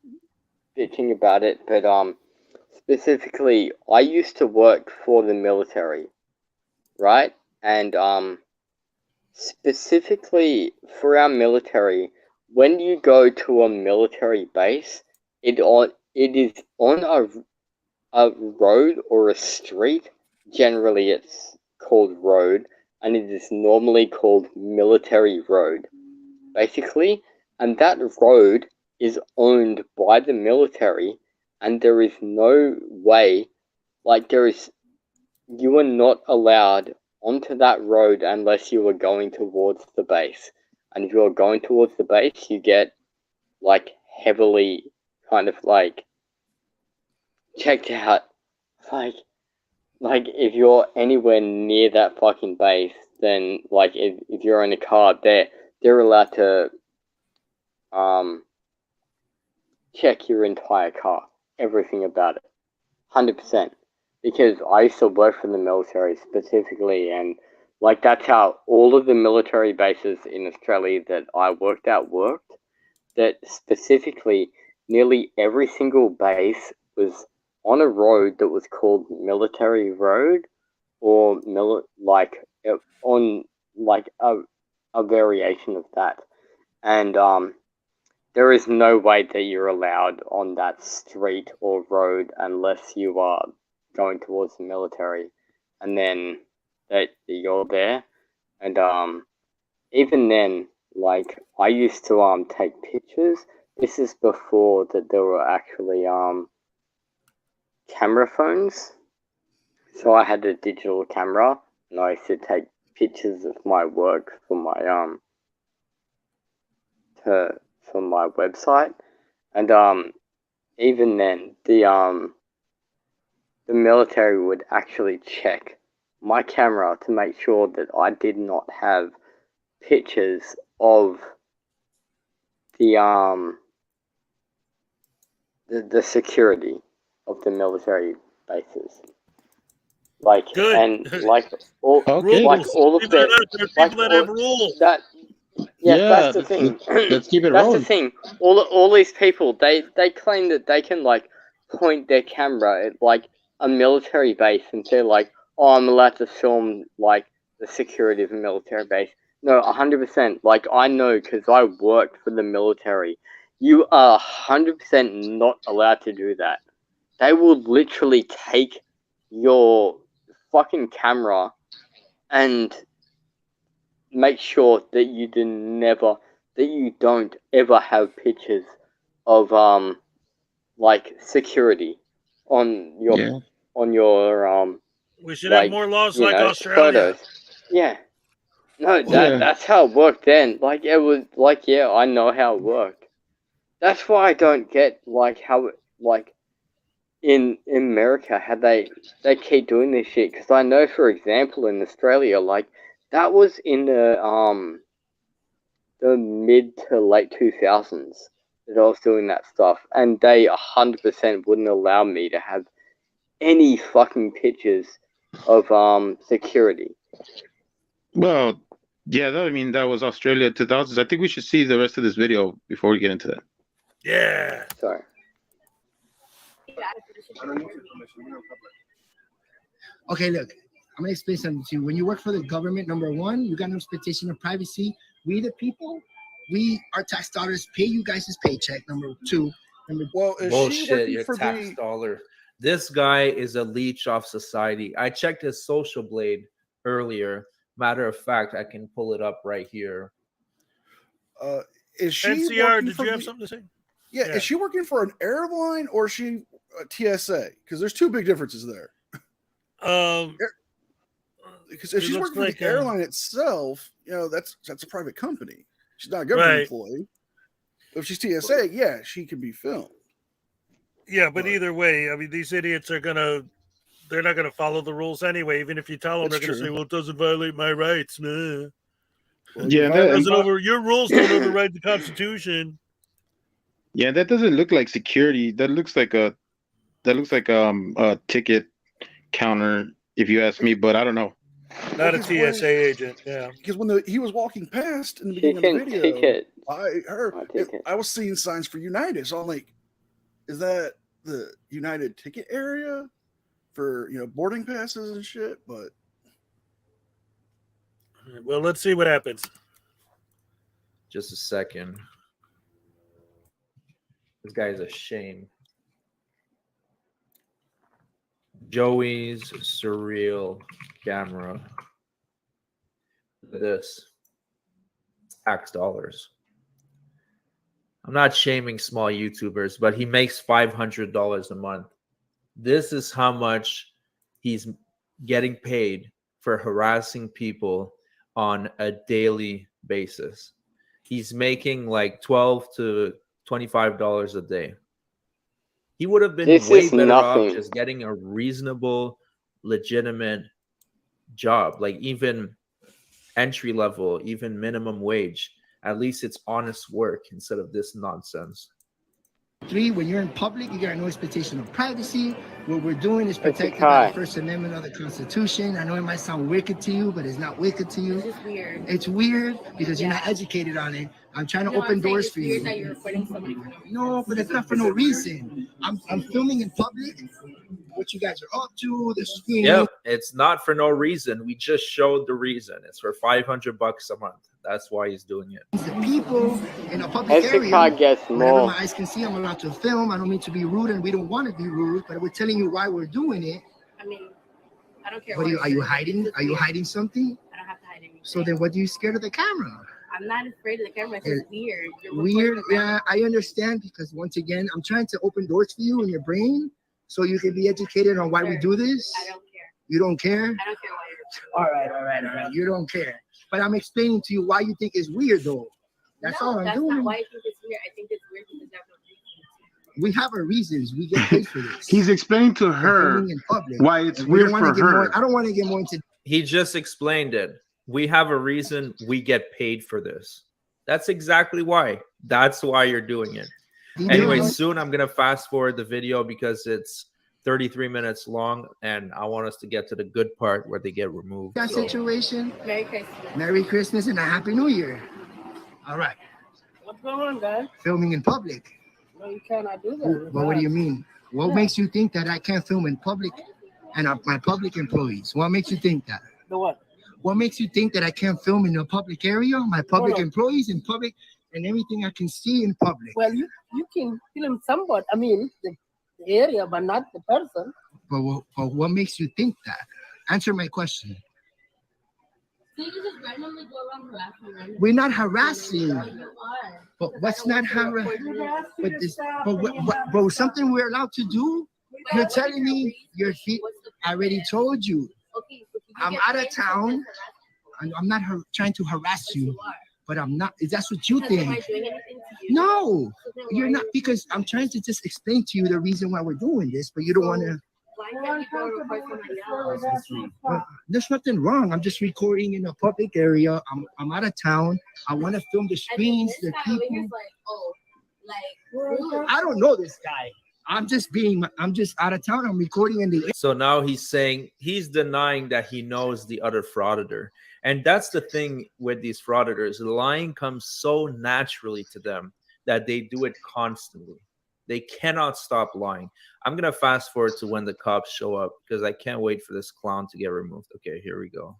bitching about it, but specifically, I used to work for the military, right? And specifically for our military, when you go to a military base, it is on a road or a street. Generally, it's called road, and it is normally called military road, basically. And that road is owned by the military, and there is no way, you are not allowed onto that road unless you are going towards the base. And if you are going towards the base, you get heavily kind of checked out. If you're anywhere near that fucking base, then if you're in a car, they're allowed to check your entire car, everything about it, 100%. Because I used to work for the military specifically, and that's how all of the military bases in Australia that I worked at worked. That specifically, nearly every single base was on a road that was called Military Road, or a variation of that. And there is no way that you're allowed on that street or road unless you are going towards the military, and then that you're there. And even then, I used to take pictures. This is before that there were actually camera phones. So I had a digital camera, and I used to take pictures of my work for my for my website. And even then, the military would actually check my camera to make sure that I did not have pictures of the security of the military bases. Good. And all of that have rules. That. Yeah, that's the thing. Let's keep it That's rolling. the thing. All these people, they claim that they can point their camera at a military base and say oh, I'm allowed to film the security of a military base. No, 100%. I know because I worked for the military. You are 100% not allowed to do that. They will literally take your fucking camera and make sure that you don't ever have pictures of security on your We should have more laws like Australia. photos. Yeah. No, that's how it worked then. It was yeah, I know how it worked. That's why I don't get how it in America how they keep doing this shit, because I know, for example, in Australia, that was in the mid to late 2000s that I was doing that stuff, and they 100% wouldn't allow me to have any fucking pictures of security. Well, yeah, that was Australia 2000s. I think we should see the rest of this video before we get into that. Yeah. Sorry. Okay, look, I'm gonna explain something to you. When you work for the government, number one, you got no expectation of privacy. We the people, our tax dollars pay you guys' paycheck. Number two. Bullshit, your tax dollar. This guy is a leech off society. I checked his social blade earlier. Matter of fact, I can pull it up right here. Is she NCR, did you have something to say? Yeah, is she working for an airline or is she a TSA? Because there's two big differences there. Because if It she's looks working for like, the airline itself, that's a private company. She's not a government Right. employee. If she's TSA, yeah, she can be filmed. Yeah, but either way, I mean, these idiots they're not gonna follow the rules anyway. Even if you tell them, That's they're gonna say, true. "Well, it doesn't violate my rights." Nah. Yeah, Your rules don't override the Constitution. yeah, that doesn't look like security. That looks like a ticket counter, if you ask me. But I don't know. Not a TSA agent. Yeah. Because when he was walking past in the beginning of the video, I was seeing signs for United. So I'm like, is that the United ticket area for boarding passes and shit? But well, let's see what happens. Just a second. This guy's a shame. Joey's surreal camera. Look at this. Tax dollars. I'm not shaming small YouTubers, but he makes $500 a month. This is how much he's getting paid for harassing people on a daily basis. He's making like $12 to $25 a day. He would have been way better off just getting a reasonable, legitimate job, like even entry level, even minimum wage. At least it's honest work instead of this nonsense. 3, when you're in public, you got no expectation of privacy. What we're doing is protected by the First Amendment of the Constitution. I know it might sound wicked to you, but it's not wicked to you. It's weird. It's weird because you're not educated on it. I'm trying to open doors for you. That you're recording somebody for no reason. No, but it's not for no reason. I'm filming in public what you guys are up to, the screen. Yep, it's not for no reason. We just showed the reason. It's for $500 a month. That's why he's doing it. The people in a public area, whenever my eyes can see, I'm allowed to film. I don't mean to be rude, and we don't want to be rude, but we're telling you why we're doing it. I mean, I don't care. What are you hiding? Are you hiding something? I don't have to hide anything. So then what are you scared of the camera? I'm not afraid of the camera. It's just weird. Weird, yeah, I understand, because once again, I'm trying to open doors for you in your brain so you can be educated on why we do this. I don't care. You don't care? I don't care why you're All right. You don't care. But I'm explaining to you why you think it's weird, though. That's all I'm doing. Not why I think it's weird. I think it's weird because I have no reason. We have our reasons. We get paid for this. He's explaining to her why it's weird for her. I don't want to get more into. He just explained it. We have a reason. We get paid for this. That's exactly why. That's why you're doing it. Anyway, soon I'm going to fast forward the video because it's 33 minutes long, and I want us to get to the good part where they get removed. That situation. Merry Christmas. Merry Christmas and a Happy New Year. All right. What's going on, guys? Filming in public. No, you cannot do that. Well, what do you mean? What makes you think that I can't film in public and my public employees? What makes you think that? The what? What makes you think that I can't film in a public area, my public employees in public, and everything I can see in public? Well, you can film somebody. I mean, the area, but not the person. But what makes you think that? Answer my question. So you just randomly go around harassing. We're not harassing. But what's not harassing? But something we're allowed to do? You're telling me you're here. I already told you. I'm out of town. I'm not trying to harass you. But I'm not. That's what you think. No, you're not, because I'm trying to just explain to you the reason why we're doing this, but you don't want to. There's nothing wrong. I'm just recording in a public area. I'm out of town. I want to film the screens, the people. I don't know this guy. I'm just out of town. I'm recording in the. So now he's saying he's denying that he knows the other frauditor. And that's the thing with these frauditors. Lying comes so naturally to them that they do it constantly. They cannot stop lying. I'm going to fast forward to when the cops show up because I can't wait for this clown to get removed. Okay, here we go.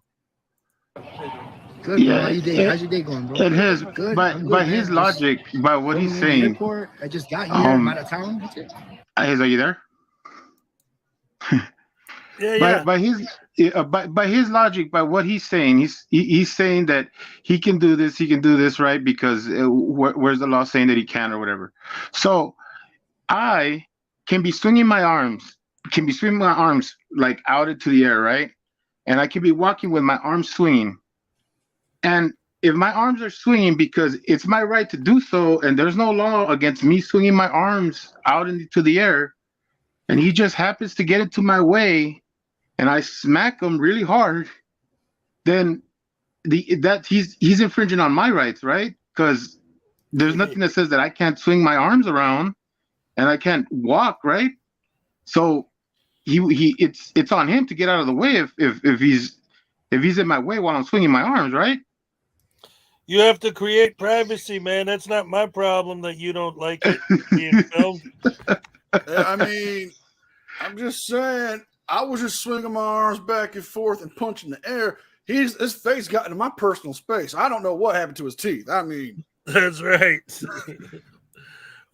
Good, bro. How's your day going, bro? It has, good. By his logic, by what he's saying. I just got here. I'm out of town. Are you there? Yeah. By his logic, by what he's saying, he's saying that he can do this, right? Because where's the law saying that he can or whatever? So I can be swinging my arms can be swinging my arms like out into the air, right? And I can be walking with my arms swinging. And if my arms are swinging because it's my right to do so, and there's no law against me swinging my arms out into the air, and he just happens to get into my way, and I smack him really hard, then he's infringing on my rights, right? Because there's nothing that says that I can't swing my arms around and I can't walk, right? So it's on him to get out of the way if he's in my way while I'm swinging my arms, right? You have to create privacy, man. That's not my problem that you don't like it being filmed. I mean, I'm just saying, I was just swinging my arms back and forth and punching the air. His face got into my personal space. I don't know what happened to his teeth. I mean, that's right.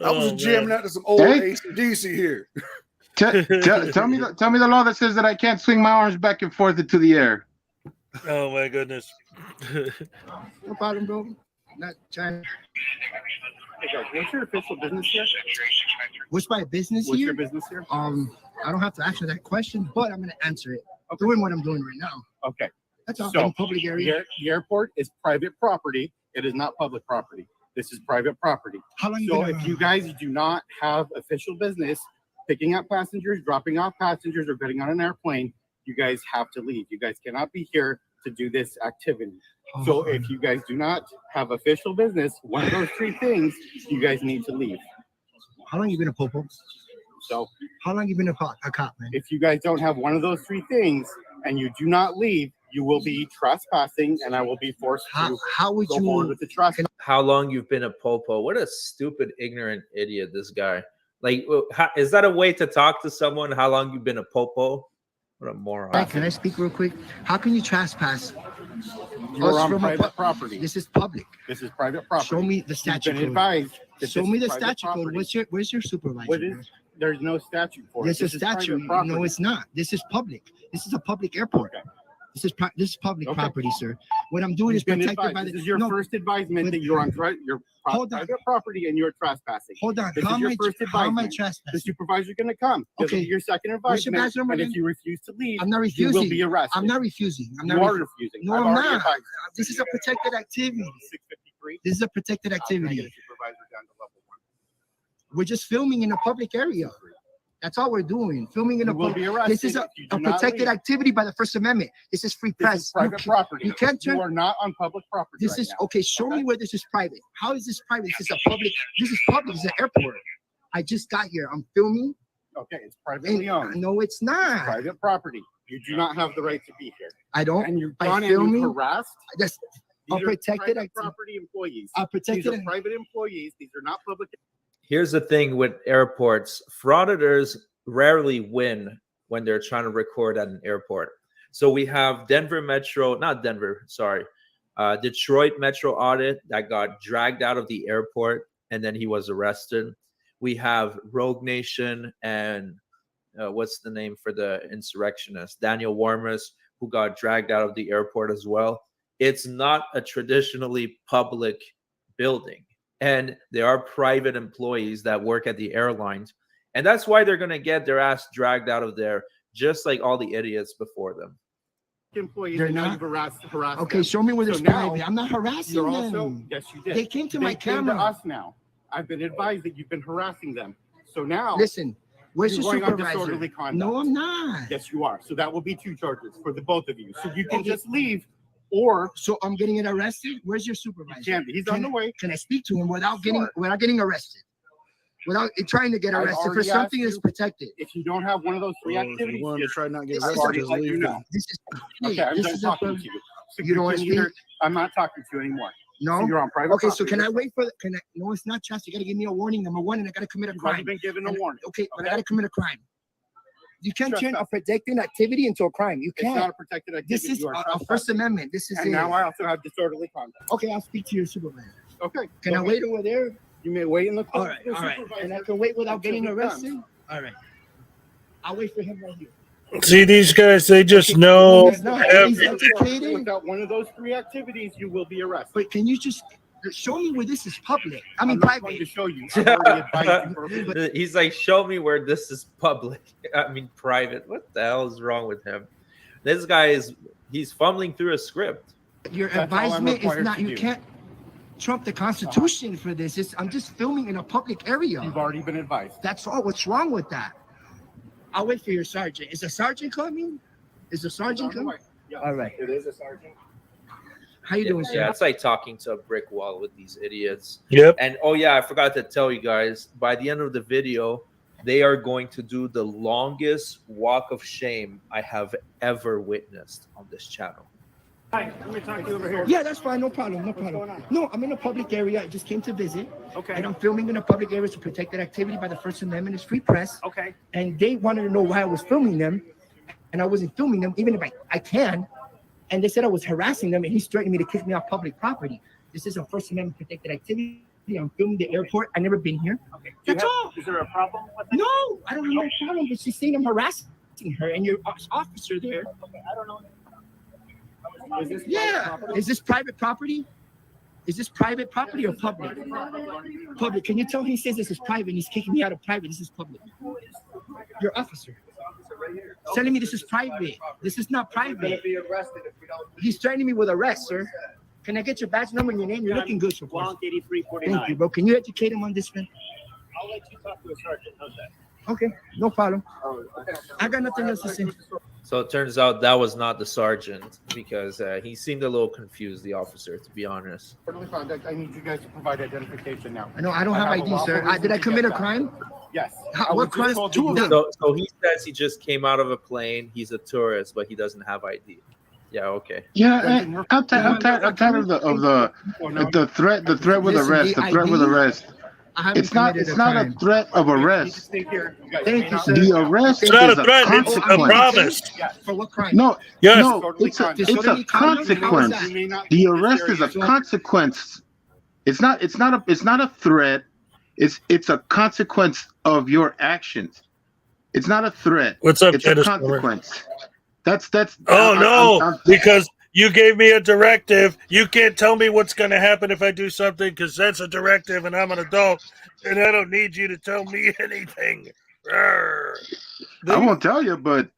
I was just jamming out to some old AC/DC here. Tell me the law that says that I can't swing my arms back and forth into the air. Oh my goodness. No problem, bro. Not trying. Hey guys, what's your official business here? What's my business What's here? your business here? I don't have to answer that question, but I'm gonna answer it. I'm doing what I'm doing right now. Okay. That's all. So In public area. the airport is private property. It is not public property. This is private property. How long you So been if you guys do not have official business, picking up passengers, dropping off passengers, or getting on an airplane, you guys have to leave. You guys cannot be here to do this activity. So if you guys do not have official business, one of those three things, you guys need to leave. How long you been a popo? So how long you been a cop, man? If you guys don't have one of those three things and you do not leave, you will be trespassing, and I will be forced to would go you forward with the trespass. How long you've been a popo? What a stupid, ignorant idiot this guy. Like, is that a way to talk to someone? How long you've been a popo? What a moron. Hey, can I speak real quick? How can you trespass? You're us on from private property. This is public. This is private property. Show me the statute You've been code. advised that Show this me is the private statute code. property. Where's your supervisor? What is? There's no statute for There's it. a This is private statute. property. No, it's not. This is public. This is a public airport. Okay. This is public property, sir. What I'm doing You've is been protected advised. by the. This is your no, first advisement that you're on private property and you're trespassing. Hold on. This How is your first how am I advisement. trespassing? The supervisor's going to come. This will Okay. be your second What's your advisement. badge number And if again? you refuse to leave, I'm not you refusing. will be arrested. I'm not refusing. I'm not You are refu- refusing. No, I've I'm already not. advised you. This is a protected activity. 653. This is a protected Can I get activity. a supervisor down to level 1? We're just filming in a public area. That's all we're doing. Filming in a You will public. be arrested This is if you do a not protected leave. activity by the First Amendment. This is free This press. is private You property. You can't turn. You are not on public property. This right is now. okay. Show me where this is private. How is this private? This is a public. This is public. It's an airport. I just got here. I'm filming. Okay, it's privately owned. No, it's not. Private property. You do not have the right to be here. I don't. And you've By gone and filming, you've harassed. That's a These are protected private property employees. A protected. These are private employees. These are not public. Here's the thing with airports. Frauditors rarely win when they're trying to record at an airport. So we have Detroit Metro Audit that got dragged out of the airport and then he was arrested. We have Rogue Nation and what's the name for the insurrectionist? Daniel Warmus, who got dragged out of the airport as well. It's not a traditionally public building. And there are private employees that work at the airlines. And that's why they're going to get their ass dragged out of there, just like all the idiots before them. Employees, They're and now not- you've harassed Okay, them. show me where So there's now private. I'm not harassing You're them. also, yes, you did. They came to my came camera. to us now. I've been advised that you've been harassing them. So now, Listen, where's you're your going on supervisor? disorderly conduct. No, I'm not. Yes, you are. So that will be 2 charges for the both of you. So you can Okay. just leave, or So I'm getting it arrested. Where's your supervisor? he's on the way. Can I speak to him without getting arrested? Without trying to get I've arrested for already something asked that's you. protected. If you don't have one of those 3 Well, if you activities, wanted to try not to get This I've is arrested, already just let leave you now. know. This is Okay, I'm this done is talking a, to you. So you don't want to can either- speak? I'm not talking to you anymore. No. So you're on private Okay, so property. can I wait for? No, it's not trust. You got to give me a warning. Number one, and I got to commit a You've already crime. been given a And- warning. Okay, but I Okay. got to commit a crime. You can't turn a Trespass. protected activity into a crime. You It's not can't. a protected activity. This is You are a trespassing. First Amendment. This is And it. now I also have disorderly conduct. Okay, I'll speak to your supervisor. Okay. Can I go wait ahead. over there? You may wait in the All right, all right. And I can wait without until getting he arrested? comes. All right. I'll wait for him right here. See, these guys, they just know. He's not. He's educated. Without one of those 3 activities, you will be arrested. But can you just Show me where this is public. I mean, I'm not private. going to show you. I've already advised you for He's like, show me where this is public. I mean, private. What the hell is wrong with him? This guy he's fumbling through a script. Your That's all I'm advisement is required not. to You do. can't trump the Constitution for this. I'm just filming in a public area. You've already been advised. That's all. What's wrong with that? I'll wait for your sergeant. Is the sergeant coming? Is the sergeant coming? All right. It is a sergeant. How you doing, sir? Yeah, it's like talking to a brick wall with these idiots. Yep. And oh yeah, I forgot to tell you guys, by the end of the video, they are going to do the longest walk of shame I have ever witnessed on this channel. Hi, let me talk to you over here. Yeah, that's fine. No problem. No problem. No, I'm in a public area. I just came to visit. Okay. And I'm filming in a public area to protected activity by the First Amendment. It's free press. Okay. And they wanted to know why I was filming them. And I wasn't filming them, even if I can. And they said I was harassing them, and he's threatening me to kick me off public property. This is a First Amendment protected activity. I'm filming the airport. I've never been here. Okay. That's all. Is there a problem with it? No, I don't have no problem. But she's saying I'm harassing her, and your officer there. Okay, I don't know. Is this Yeah. Is this private property? Is this private property or public? Public. Can you tell he says this is private and he's kicking me out of private? This is public. Your officer. Telling me this is private. This is not private. Be arrested if we don't. He's threatening me with arrest, sir. Can I get your badge number and your name? You're looking good so far. Blanc 8349. Thank you, bro. Can you educate him on this, man? I'll let you talk to a sergeant. How's that? Okay, no problem. I got nothing else to say. So it turns out that was not the sergeant because he seemed a little confused, the officer, to be honest. Totally fine. I need you guys to provide identification now. No, I don't have a ID, lawful sir. reason did I to commit get a that. crime? Yes. What crime? Two of them. So he says he just came out of a plane. He's a tourist, but he doesn't have ID. Yeah, okay. Yeah, I'm tired of the threat with Listen, arrest. the The threat with ID arrest. I haven't It's not. committed It's a not a crime. threat of arrest. Stay here. You guys Thank may you, not- sir. The arrest It's not is a threat. It's a consequence. promise. For what crime? No, Yes. no, it's a Disorderly conduct? consequence. How is You may not The be arrest is a serious. consequence. It's not a threat. It's a consequence of your actions. It's not a threat. What's up, It's a Dennis? consequence. That's Oh no, I'm- because you gave me a directive. You can't tell me what's going to happen if I do something because that's a directive and I'm an adult and I don't need you to tell me anything. Rawr. I won't tell you, but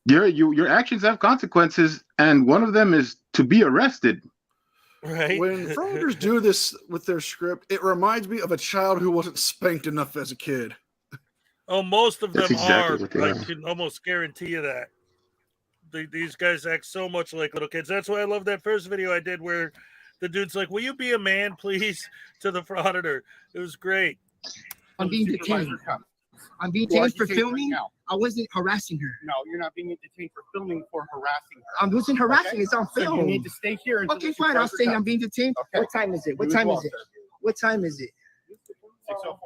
your actions have consequences, and one of them is to be arrested. Right. When frauditors do this with their script, it reminds me of a child who wasn't spanked enough as a kid. Oh, most of them That's exactly are. what they I are. can almost guarantee you that. These guys act so much like little kids. That's why I love that first video I did where the dude's like, "Will you be a man, please?" to the frauditor. It was great. I'm being detained. I'm being detained for filming. I wasn't harassing her. No, you're not being detained for filming for harassing her. I wasn't harassing. Okay? It's on So film. you need to stay here. until Okay, the fine. I'll supervisor stay. I'm comes. being detained. Okay. What time is it? What You as time well, is it? sir. What time is it? 6:04.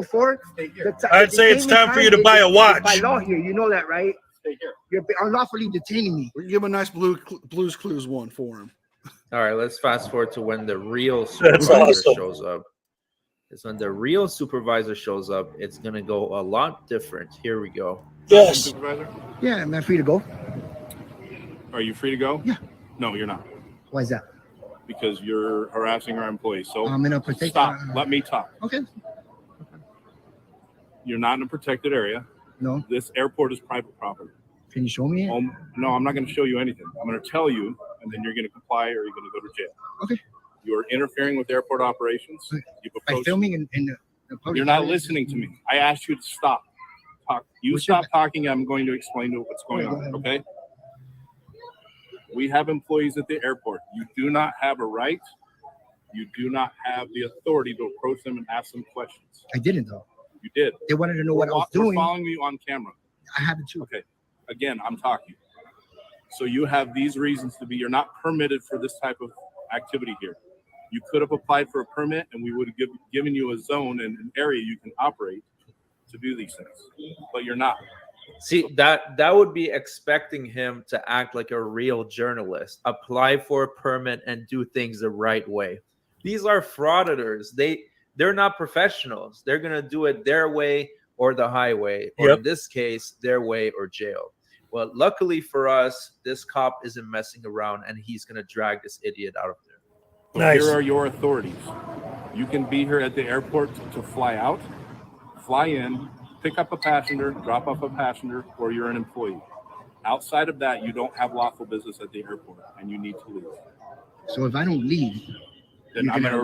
6:04. Stay here. I'd say it's time for you to buy a watch. By law here, you know that, right? Stay here. You're unlawfully detaining me. We can give him a nice Blues Clues one for him. All right, let's fast forward to when the real That's supervisor awesome. shows up. It's when the real supervisor shows up, it's going to go a lot different. Here we go. Yes. Supervisor, Yeah, I'm free to go. are you free to go? Yeah. No, you're not, Why is that? because you're harassing our employees. So I'm in a protected. stop. Let me talk. Okay. You're not in a protected area. No. This airport is private property. Can you show me it? No, I'm not going to show you anything. I'm going to tell you, and then you're going to comply or you're going to go to jail. Okay. You're interfering with airport operations. You've By approached. filming in the public. You're not area? listening to me. I asked you to stop. Talk. You What's your stop talking. I'm going to explain to what's going on. Okay. We have employees at the airport. You do not have a right. You do not have the authority to approach them and ask them questions. I didn't though. You did. They wanted to know what I was We're doing. following you on camera. I haven't too. Okay. Again, I'm talking. So you have these reasons to be. You're not permitted for this type of activity here. You could have applied for a permit, and we would have given you a zone and an area you can operate to do these things. But you're not. See, that would be expecting him to act like a real journalist, apply for a permit and do things the right way. These are frauditors. They're not professionals. They're going to do it their way or the highway, or in this case, their way or jail. Well, luckily for us, this cop isn't messing around and he's going to drag this idiot out of there. So nice. Here are your authorities. You can be here at the airport to fly out, fly in, pick up a passenger, drop off a passenger, or you're an employee. Outside of that, you don't have lawful business at the airport, and you need to leave. So if I don't leave, then we're gonna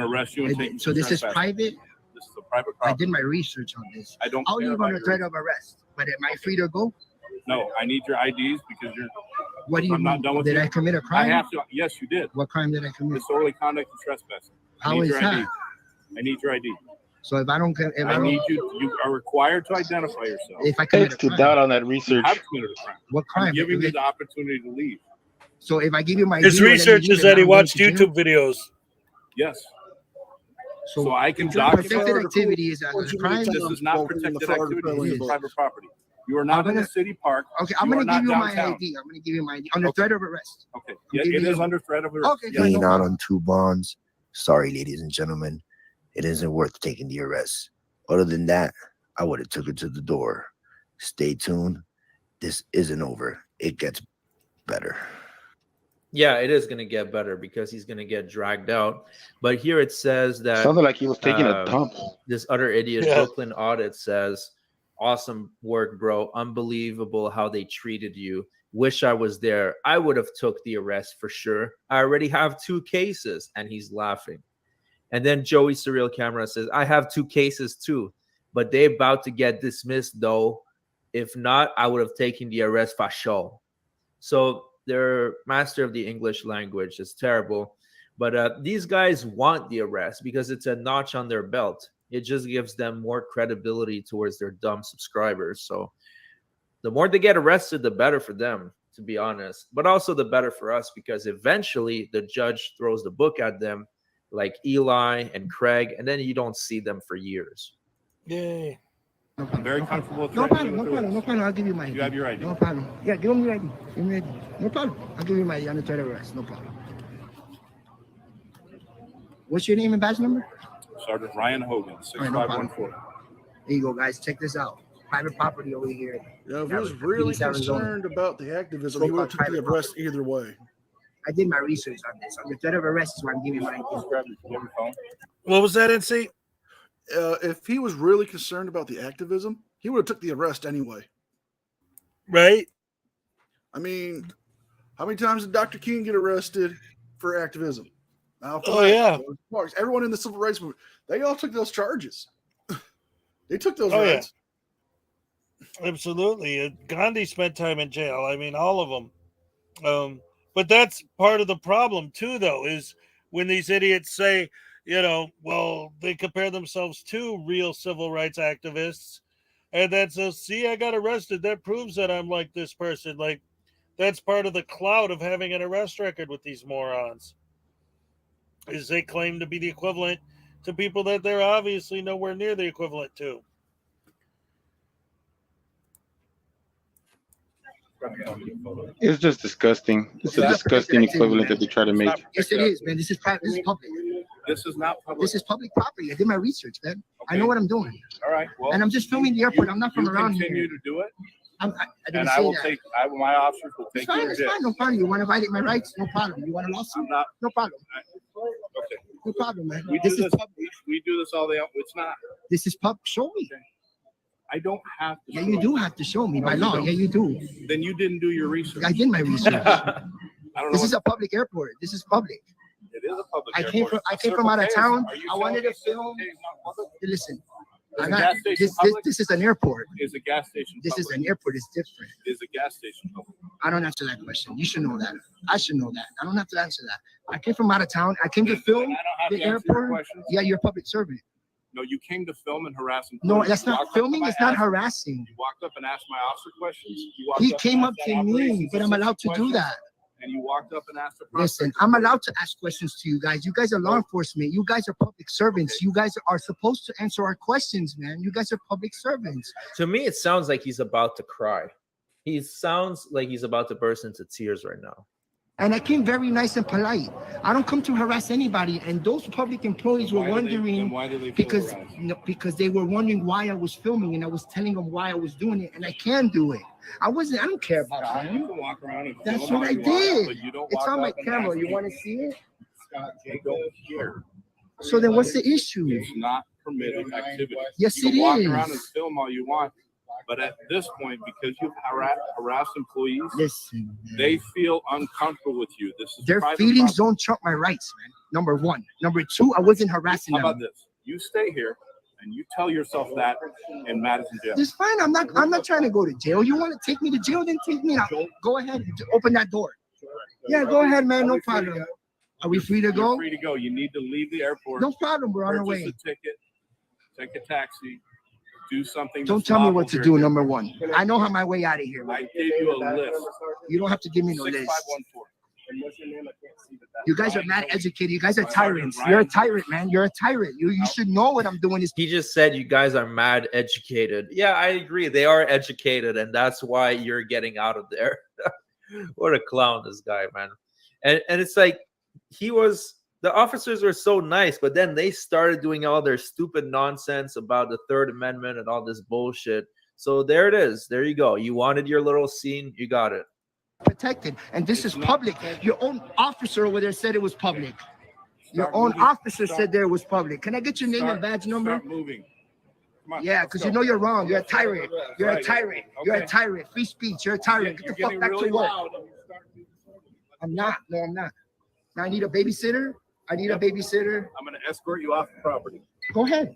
arrest you and take. So this is private. This is a private I property. did my research on this. I don't. I'll care leave on about a threat of arrest, but am I free to go? No, I need your IDs because you're. What do you I'm not done with Did you. I commit a crime? I have to. Yes, you did. What crime did I commit? Disorderly conduct and trespassing. How is that? I need your ID. So if I don't, you are required to identify yourself. If I commit a to crime, doubt on that research. You have committed a crime. What crime? I'm giving you the opportunity to leave. So if I give you my His ID, research is that he watched YouTube videos. Yes. So I can so document. protected activity is a crime. This is not protected activity. This is private property. You are not in a city park. Okay, I'm You gonna are give you not my downtown. ID. I'm gonna give you my ID under threat of arrest. Okay. Yeah, it is under threat of arrest. Okay, Being out on 2 bonds. Sorry, ladies and gentlemen, it isn't worth taking the arrest. Other than that, I would have took it to the door. Stay tuned. This isn't over. It gets better. Yeah, it is going to get better because he's going to get dragged out. But here it says that Sounded like he was taking a dump. This other idiot, Yeah. Brooklyn Audit, says, "Awesome work, bro. Unbelievable how they treated you. Wish I was there. I would have took the arrest for sure. I already have 2 cases," and he's laughing. And then Joey Surreal Camera says, "I have 2 cases too, but they about to get dismissed though. If not, I would have taken the arrest for sure." So their master of the English language is terrible. But these guys want the arrest because it's a notch on their belt. It just gives them more credibility towards their dumb subscribers. So the more they get arrested, the better for them, to be honest. But also the better for us because eventually the judge throws the book at them like Eli and Craig, and then you don't see them for years. Yay. I'm very comfortable. No problem. I'll give you my ID. You have your ID. No problem. Yeah, give me your ID. Give me your ID. No problem. I'll give you my ID under threat of arrest. No problem. What's your name and badge number? Sergeant Ryan Hogan, 6514. There you go, guys. Check this out. Private property over here. Yeah, if he was really concerned about the activism, he would have took the arrest either way. I did my research on this. Under threat of arrest is why I'm giving you my ID. What was that, NC? If he was really concerned about the activism, he would have took the arrest anyway. Right? I mean, how many times did Dr. King get arrested for activism? Yeah. Everyone in the civil rights movement, they all took those charges. They took those Oh, yeah. rights. Absolutely. Gandhi spent time in jail. I mean, all of them. But that's part of the problem too, though, is when these idiots say, well, they compare themselves to real civil rights activists. And then so, see, I got arrested. That proves that I'm like this person. Like, that's part of the clout of having an arrest record with these morons. Is they claim to be the equivalent to people that they're obviously nowhere near the equivalent to. It's just disgusting. It's a disgusting equivalent that they try to make. Yes, it is, man. This is private. This is public. This is not public. This is public property. I did my research, man. I know what I'm doing. All right. Well, and I'm just filming the airport. I'm not from around here. Continue to do it. I didn't And say I will that. take. My officers will It's take fine. your It's jet. fine. No problem. You want to violate my rights? No problem. You want a lawsuit? I'm not. No problem. Okay. No problem, man. We do This is this. public. We do this all day. It's not. This is public. Show me. I don't have to. Yeah, you do have to show me by law. Yeah, you do. Then you didn't do your research. I did my research. I don't know. This is a public airport. This is public. It is a public. I came from out of town. I wanted to film. Listen, Is a gas station public? this is an airport. Is a gas station. This is public? an airport. It's different. Is a gas station public? I don't answer that question. You should know that. I should know that. I don't have to answer that. I came from out of town. I came to film the airport. Yeah, you're a public servant. No, you came to film and harass. No, that's not filming. It's not harassing. You walked up and asked my officer questions. You walked He up came and up asked to that me, operations but I'm allowed to do questions, that. And you walked up and asked the Listen, I'm allowed to ask questions to you guys. You guys are law enforcement. You guys are public servants. You guys are supposed to answer our questions, man. You guys are public servants. To me, it sounds like he's about to cry. He sounds like he's about to burst into tears right now. And I came very nice and polite. I don't come to harass anybody. And those public employees were wondering because they were wondering why I was filming, and I was telling them why I was doing it, and I can do it. I don't care about You them. can walk around and That's film what all I you want, did. but you don't It's walk on my up and camera. ask You me. want to see it? Go here. So then what's the issue? It's not permitted activity. Yes, you can it walk is. around and film all you want, but at this point, because you've harassed employees, Listen, they feel uncomfortable with you. This is their private feelings property. don't trump my rights, man. Number one. Number two, I wasn't harassing How about them. this? You stay here and you tell yourself that in Madison jail. It's fine. I'm not trying to go to jail. You want to take me to jail, then take me out. Go ahead. Open that door. Yeah, go ahead, man. No problem. Are we free to go? You're free to go. You need to leave the airport. No problem. We're on our way. Purchase a ticket, take a taxi, do something. Don't that's tell me lawful what to here. do, number one. I know how my way out of here. I gave you a list. You don't have to give me no list. 6514. You guys are mad educated. You guys are tyrants. You're a tyrant, man. You're a tyrant. You should know what I'm doing. He just said you guys are mad educated. Yeah, I agree. They are educated, and that's why you're getting out of there. What a clown, this guy, man. And it's like the officers were so nice, but then they started doing all their stupid nonsense about the Third Amendment and all this bullshit. So there it is. There you go. You wanted your little scene. You got it. Protected, and this is public. Your own officer over there said it was public. Your own officer said there was public. Can I get your name and badge number? Start moving. Come on, Yeah, because you know you're wrong. You're a tyrant. You're a Right. tyrant. You're a tyrant. Free speech. You're a tyrant. Get the fuck back to work. I'm not. No, I'm not. Now I need a babysitter. I need a babysitter. I'm going to escort you off the property. Go ahead.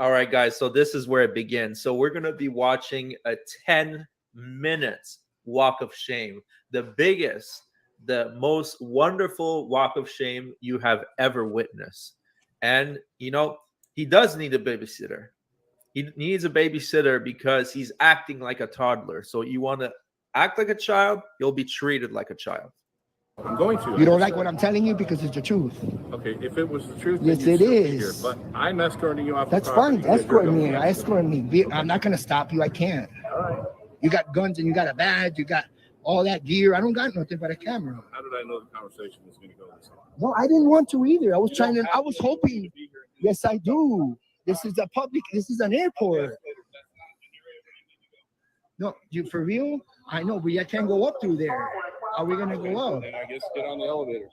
All right, guys. So this is where it begins. So we're going to be watching a 10 minutes walk of shame, the biggest, the most wonderful walk of shame you have ever witnessed. And he does need a babysitter. He needs a babysitter because he's acting like a toddler. So you want to act like a child, you'll be treated like a child. I'm going to. You don't like what I'm telling you because it's the truth. Okay, if it was the truth, Yes, then you'd it still be is. here. But I'm escorting you off That's the property. fine. Escort me. Escort me. I'm not gonna stop you. I can't. All right. You got guns and you got a badge. You got all that gear. I don't got nothing but a camera. How did I know the conversation was going to go this long? No, I didn't want to either. I was hoping. Yes, I do. This is a public. This is an airport. No, you for real? I know, but I can't go up through there. Are we gonna go up? Then I guess get on the elevator.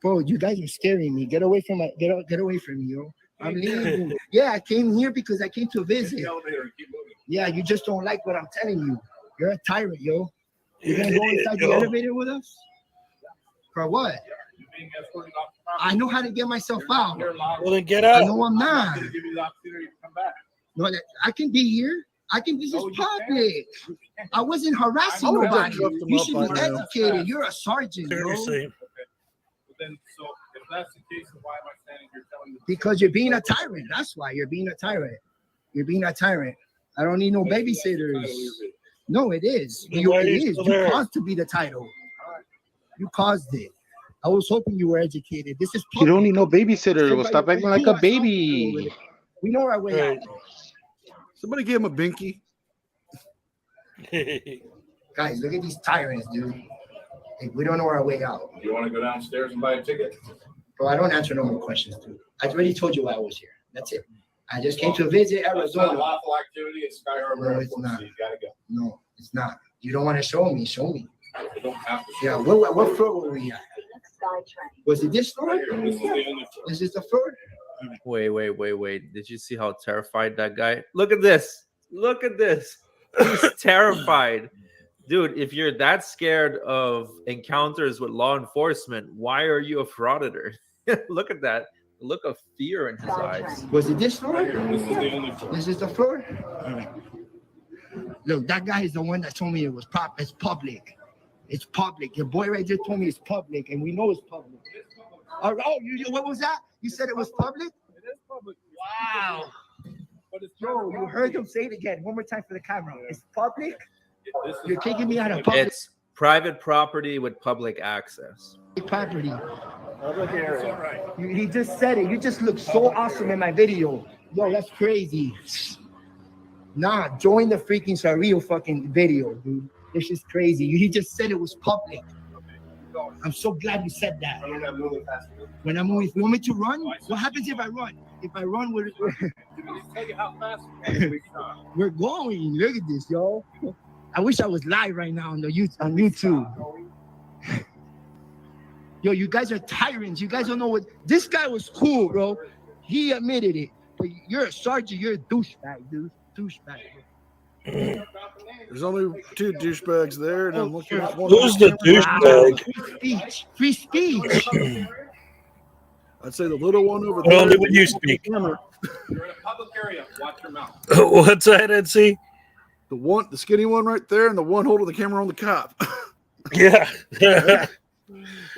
Bro, you guys are scaring me. Get away from my. Get away from me, yo. I'm leaving. Yeah, I came here because I came to visit. Yeah, you just don't like what I'm telling you. You're a tyrant, yo. You're gonna go inside the elevator with us? For what? I know how to get myself out. Well, then get out. No, I'm not. Give you the opportunity to come back. No, I can be here. This is public. I wasn't harassing nobody. You should be educated. You're a sergeant, bro. Seriously. But then, so if that's the case, then why am I standing here telling you? Because you're being a tyrant. That's why you're being a tyrant. You're being a tyrant. I don't need no babysitters. No, it is. Then why are It you is. still You there? caused to be the title. You caused it. I was hoping you were educated. This is You don't need no babysitter. Well, stop acting like a baby. We know our way out. Somebody give him a binky. Guys, look at these tyrants, dude. Hey, we don't know our way out. You want to go downstairs and buy a ticket? Bro, I don't answer no more questions, dude. I already told you why I was here. That's it. I just came to visit That's not Arizona. lawful activity at Sky Harbor No, Airport, it's not. so you gotta go. No, it's not. You don't want to show me. Show me. You don't have to. Yeah, what floor were we at? Was it this floor? This is the only floor. Is this the floor? Wait. Did you see how terrified that guy? Look at this. Look at this. He's terrified. Dude, if you're that scared of encounters with law enforcement, why are you a frauditor? Look at that. Look of fear in his eyes. Was it this floor? This is the only floor. This is the floor? Look, that guy is the one that told me it was it's public. It's public. Your boy right there told me it's public, and we know it's public. Oh, what was that? You said it was public? It is public. Wow. But it's Bro, you heard him say it again. One more time for the camera. It's public? This is You're taking me out of public It's private property with public access. property. public area. All right. He just said it. You just look so awesome in my video. Yo, that's crazy. Nah, join the freaking surreal fucking video, dude. This is crazy. He just said it was public. I'm so glad you said that. When I'm moving, you want me to run? What happens if I run? If I run, we're Tell you how fast we're going. Look at this, yo. I wish I was live right now on YouTube. Yo, you guys are tyrants. You guys don't know what this guy was cool, bro. He admitted it. But you're a sergeant. You're a douchebag, dude. Douchebag. There's only 2 douchebags there, and I'm looking at one. Who's the douchebag? Free speech. Free speech. I'd say the little one over Only there. when you speak. You're in a public area. Watch your mouth. What's that, NC? The skinny one right there, and the one holding the camera on the cop. Yeah.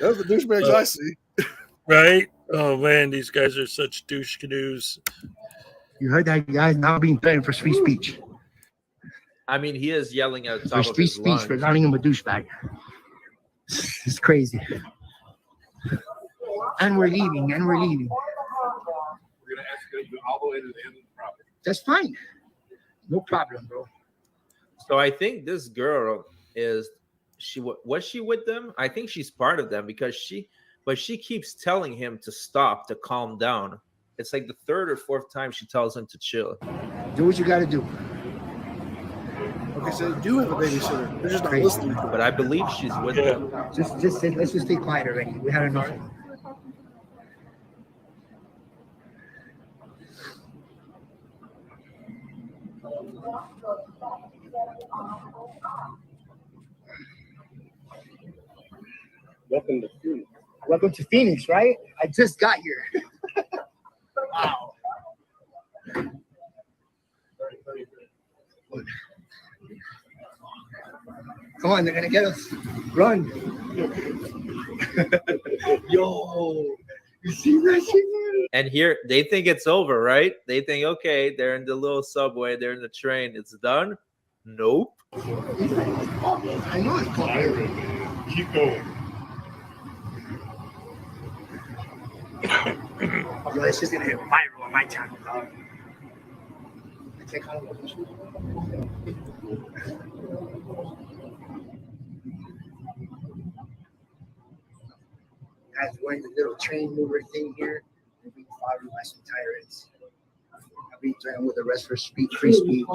Those are the douchebags I see. Right? Oh man, these guys are such douche canoes. You heard that guy's now being threatened for free speech. I mean, he is yelling at the For top of free his speech lungs. for calling him a douchebag. It's crazy. And we're leaving. We're going to escalate you all the way to the end of the property. That's fine. No problem, bro. So I think this girl was she with them? I think she's part of them because she keeps telling him to stop, to calm down. It's like the 3rd or 4th time she tells him to chill. Do what you got to do. Okay, so they do have a babysitter. They're just not listening. But I believe she's with them. Just say, let's just stay quiet already. We had enough. Welcome to Phoenix. Welcome to Phoenix, right? I just got here. Wow. Come on, they're gonna get us. Run. Yo, you see that shit? And here they think it's over, right? They think, okay, they're in the little subway, they're in the train, it's done. Nope. I know it's public. Keep going. Yo, this is gonna hit viral on my channel, dog. I can't call it. Guys wearing the little train mover thing here. They're being followed by some tyrants. I'll be threatened with arrest for free speech.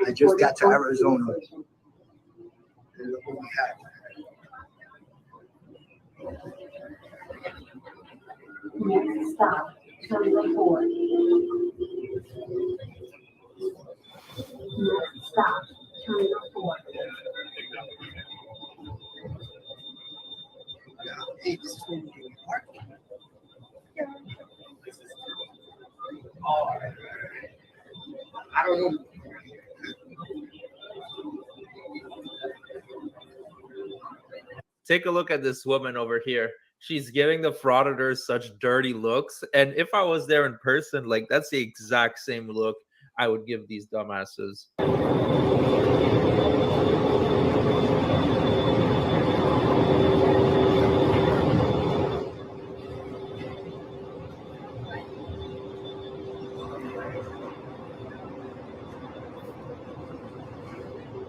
I just got to Arizona. And look what we have. Next stop, Terminal 4. Next stop, Terminal 4. Hey, this is where we can park. Oh, I don't know. Take a look at this woman over here. She's giving the frauditors such dirty looks. And if I was there in person, like that's the exact same look I would give these dumbasses.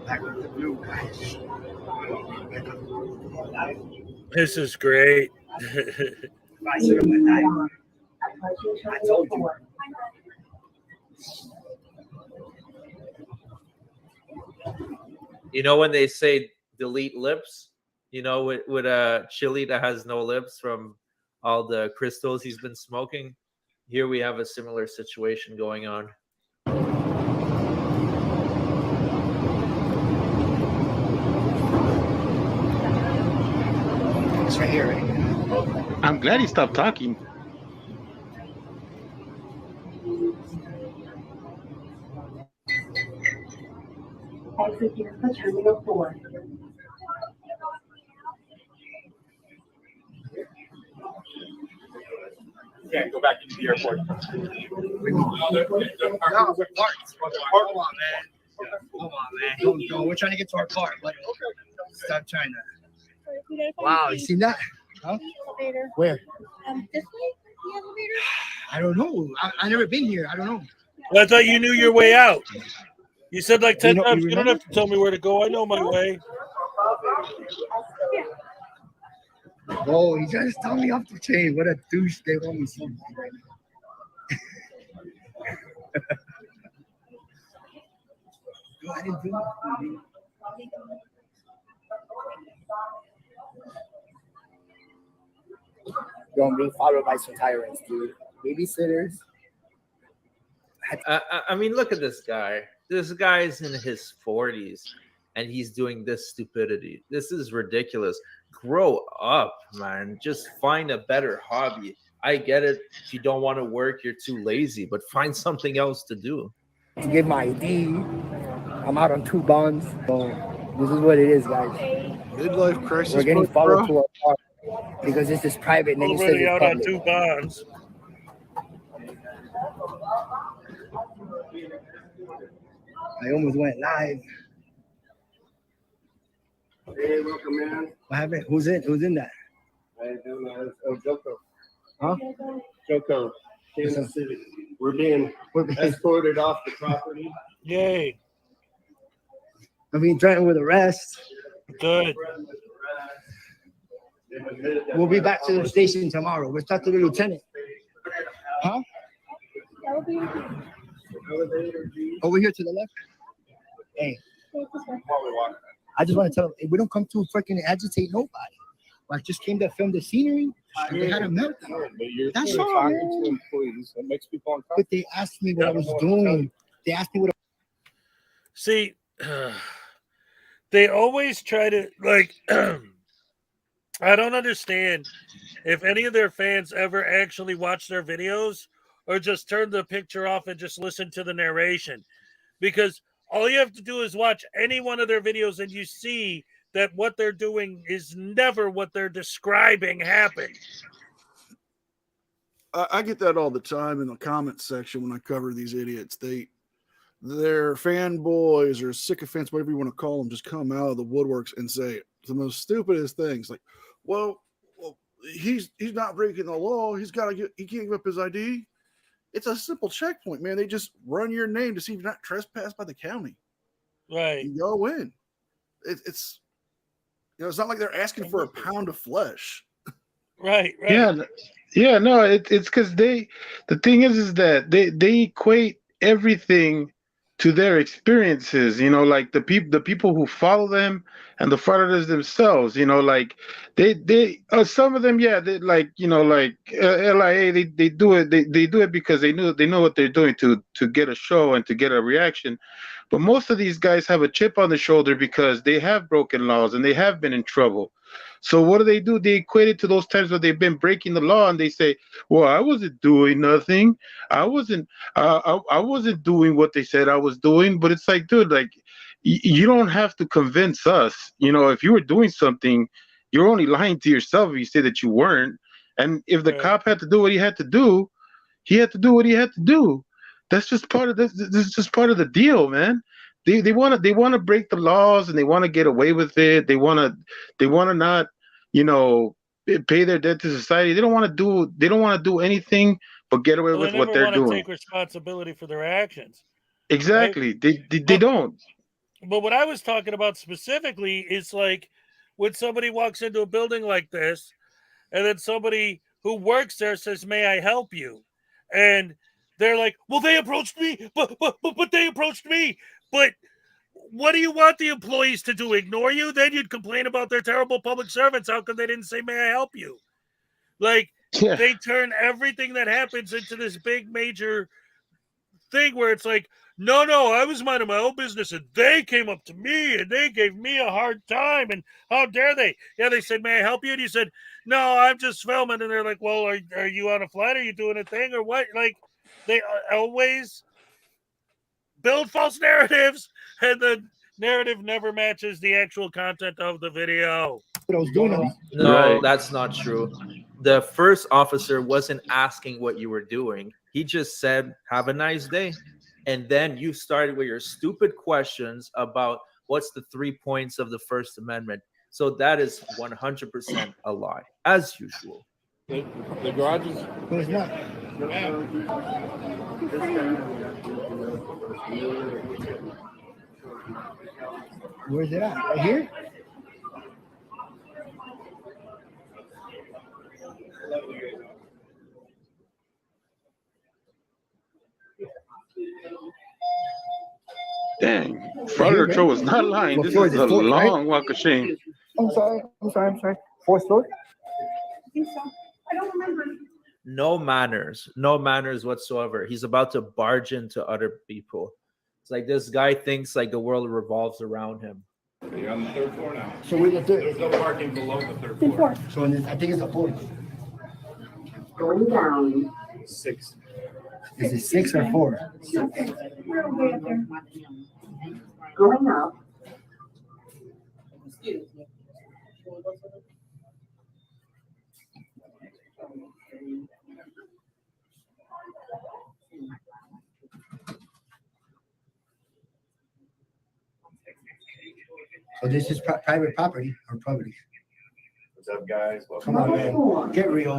Back with the blue guys. This is great. I told you. You know when they say delete lips, you know, with a chili that has no lips from all the crystals he's been smoking? Here we have a similar situation going on. It's right here, right? I'm glad he stopped talking. Exit here for Terminal 4. You can't go back into the airport. No, we're parked. Come on, man. We're trying to get to our car, but stop trying to. Wow, you seen that? Huh? Elevator. Where? This way? The elevator? I don't know. I never been here. I don't know. Well, I thought you knew your way out. You said like 10 times, you you don't have to tell me where to go. I know my way. Oh, he just told me off the chain. What a douche. They want me to see. I didn't do it. don't being followed by some tyrants, dude. Babysitters. I mean, look at this guy. This guy's in his 40s and he's doing this stupidity. This is ridiculous. Grow up, man. Just find a better hobby. I get it. If you don't want to work, you're too lazy, but find something else to do. To get my ID. I'm out on 2 bonds. So this is what it is, guys. Midlife crisis. We're getting followed bro. to our car because this is private and then you said Already it's out on public. 2 bonds. I almost went live. Hey, welcome, man. What happened? Who's in that? Joko. Huh? Joko. Kansas City. We're being escorted off the property. Yay. I'm being threatened with arrest. Good. We'll be back to the station tomorrow. We'll talk to the lieutenant. Huh? Over here to the left. Hey. I just want to tell them, we don't come to freaking agitate nobody. I just came to film the scenery. They had a meltdown. That's all, talking man. to employees. That makes people uncomfortable. But they asked me what I was doing. They asked me what. See, they always try to, like, I don't understand if any of their fans ever actually watch their videos or just turn the picture off and just listen to the narration. Because all you have to do is watch any one of their videos and you see that what they're doing is never what they're describing happened. I get that all the time in the comment section when I cover these idiots. Their fanboys or sycophants, whatever you want to call them, just come out of the woodworks and say the most stupidest things, like, "Well, he's not breaking the law. He can't give up his ID." It's a simple checkpoint, man. They just run your name to see if you're not trespassed by the county. Right. You go in. It's it's not like they're asking for a pound of flesh. Right. Yeah. No, it's because the thing is that they equate everything to their experiences, like the people who follow them and the frauditors themselves, like they some of them, they like, like LIA, they do it, they do it because they know what they're doing to get a show and to get a reaction. But most of these guys have a chip on the shoulder because they have broken laws and they have been in trouble. So what do? They equate it to those times where they've been breaking the law, and they say, "Well, I wasn't doing nothing. I wasn't doing what they said I was doing." But it's like, dude, like you don't have to convince us. If you were doing something, you're only lying to yourself if you say that you weren't. And if the cop had to do what he had to do, he had to do what he had to do. That's just part of this. This is just part of the deal, man. They want to break the laws and they want to get away with it. They want to not, pay their debt to society. They don't want to do anything but get away with what they're doing. Take responsibility for their actions. Exactly. Right? They don't. But what I was talking about specifically is like when somebody walks into a building like this, and then somebody who works there says, "May I help you?" And they're like, "Well, they approached me, but they approached me." But what do you want the employees to do? Ignore you? Then you'd complain about their terrible public servants. How come they didn't say, "May I help you?" Like, they turn everything that happens into this big major thing where it's like, no, I was minding my own business and they came up to me and they gave me a hard time. And how dare they? Yeah, they said, "May I help you?" And you said, "No, I'm just filming." And they're like, "Well, are you on a flight? Are you doing a thing or what?" Like, they always build false narratives, and the narrative never matches the actual content of the video. No, that's not true. The first officer wasn't asking what you were doing. He just said, "Have a nice day." And then you started with your stupid questions about what's the 3 points of the First Amendment. So that is 100% a lie, as usual. The garage is... No, it's not. Where's it at? Right here? Dang, Frauditor was not lying. This is a long walk of shame. I'm sorry. Fourth floor? I think so. I don't remember. No manners whatsoever. He's about to barge into other people. It's like this guy thinks like the world revolves around him. You're on the 3rd floor now. So we're the third. There's no parking below the 3rd floor. So I think it's a 4. Going down. 6. Is it 6 or 4? We're way up there. Going up. So this is private property or public? What's up, guys? Come on, man. Get real.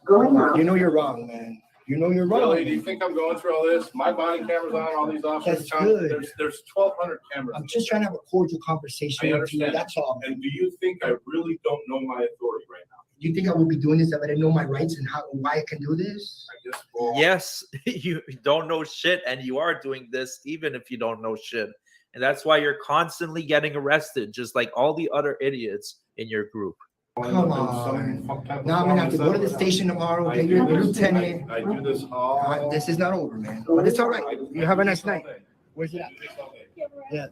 Going up. You know you're wrong, man. You know you're wrong. Really? Do you think I'm going through all this? My body camera's on, all these officers. That's good. There's 1,200 cameras. I'm just trying to have a cordial conversation I with you. understand. That's all. And do you think I really don't know my authority right now? Do you think I would be doing this if I didn't know my rights and why I can do this? I guess. Well, Yes, you don't know shit, and you are doing this even if you don't know shit. And that's why you're constantly getting arrested, just like all the other idiots in your group. Come on. Now I'm gonna have to go to the station tomorrow, get your lieutenant. I do this all. This is not over, man. But it's all right. You have a nice night. Where's it at? Yeah.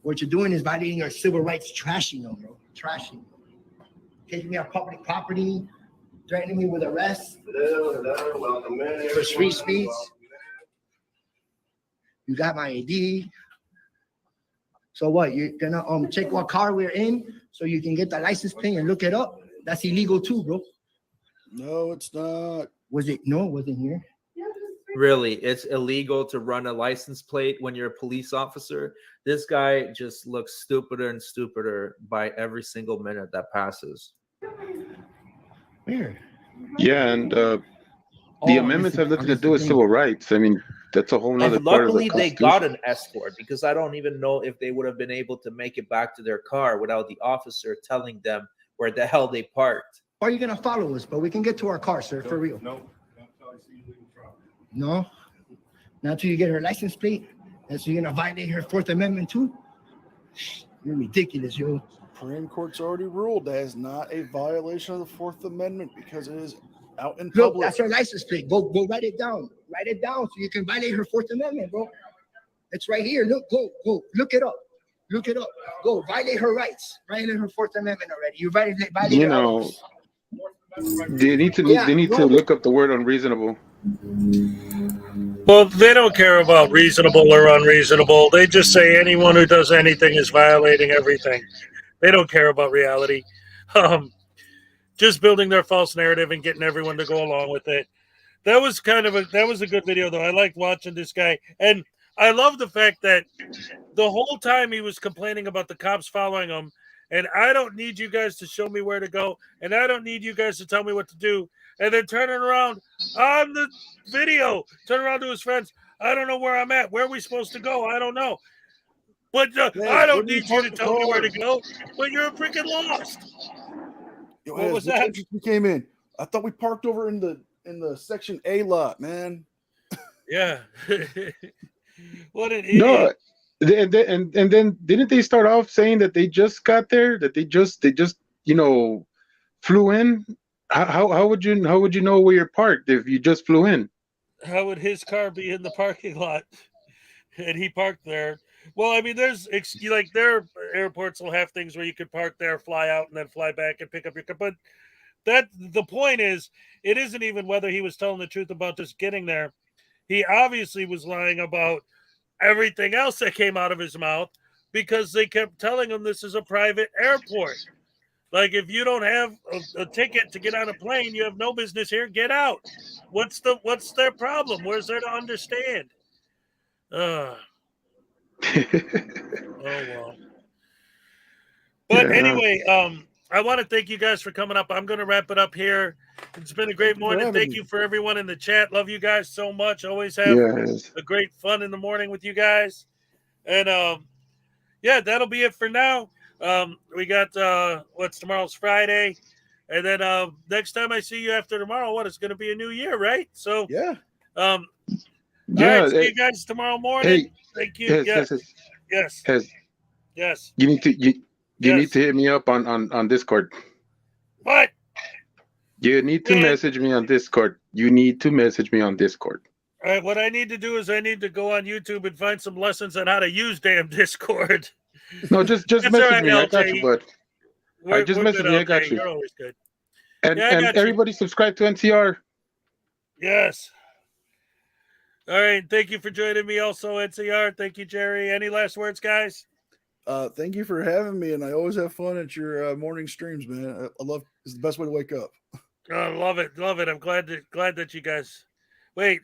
What you're doing is violating our civil rights, trashing them, bro. Trashing. Taking me off public property, threatening me with arrest for free speech. You got my ID. So what? You're gonna check what car we're in so you can get the license plate and look it up? That's illegal too, bro. No, it's not. Was it? No, it wasn't here. Really, it's illegal to run a license plate when you're a police officer. This guy just looks stupider and stupider by every single minute that passes. Where? Yeah, and the amendments have nothing to do with civil rights. I mean, that's a whole nother And part of the luckily they got Constitution. an escort, because I don't even know if they would have been able to make it back to their car without the officer telling them where the hell they parked. Or are you gonna follow us? But we can get to our car, sir, for real. No. No, not till you get her license plate. And so you're gonna violate her 4th Amendment too? You're ridiculous, yo. Supreme Court's already ruled that is not a violation of the 4th Amendment because it is out in Look, public. that's her license plate. Go write it down. Write it down so you can violate her 4th Amendment, bro. It's right here. Look, go. Look it up. Look it up. Go violate her rights. Violate her 4th Amendment already. You violate You know, ours. they need to look up the word unreasonable. Well, they don't care about reasonable or unreasonable. They just say anyone who does anything is violating everything. They don't care about reality. Just building their false narrative and getting everyone to go along with it. That was a good video though. I liked watching this guy, and I love the fact that the whole time he was complaining about the cops following him, and I don't need you guys to show me where to go, and I don't need you guys to tell me what to do. And then turning around on the video, turn around to his friends. I don't know where I'm at. Where are we supposed to go? I don't know. But I don't need you to tell me where to go. But you're freaking lost. Yo, What was that? We came in. I thought we parked over in the Section A lot, man. Yeah. What an idiot. No, and then didn't they start off saying that they just got there? That they just flew in? How would you know where you're parked if you just flew in? How would his car be in the parking lot and he parked there? Well, I mean, there's like their airports will have things where you could park there, fly out, and then fly back and pick up your car. But the point is, it isn't even whether he was telling the truth about just getting there. He obviously was lying about everything else that came out of his mouth because they kept telling him this is a private airport. Like, if you don't have a ticket to get on a plane, you have no business here. Get out. What's their problem? Where's there to understand? Oh well. But anyway, I want to thank you guys for coming up. I'm going to wrap it up here. It's been a great morning. Thank you for everyone in the chat. Love you guys so much. Always have a great fun in the morning with you guys. And yeah, that'll be it for now. We got tomorrow's Friday, and then next time I see you after tomorrow, it's going to be a new year, right? So yeah. All right, see you guys tomorrow morning. Hey, thank you. Yes. You need to hit me up on Discord. What? You need to message me on Discord. You need to message me on Discord. All right, what I need to do is I need to go on YouTube and find some lessons on how to use damn Discord. No, just That's all message right, me. I got LJ. you, bud. We're Just good, message me. I LJ. got you. You're always good. And Yeah, I got you. everybody subscribe to NCR. Yes. All right. Thank you for joining me also, NCR. Thank you, Jerry. Any last words, guys? Thank you for having me, and I always have fun at your morning streams, man. I love it's the best way to wake up. Oh, love it. Love it. I'm glad that you guys wait.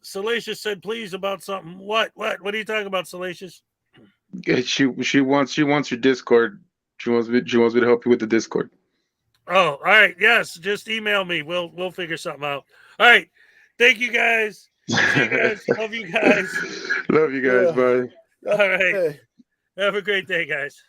Salacious said please about something. What are you talking about, Salacious? She wants your Discord. She wants me to help you with the Discord. Oh, all right. Yes, just email me. We'll figure something out. All right. Thank you guys. See you guys. Love you guys. Love you guys. Bye. All right. Have a great day, guys.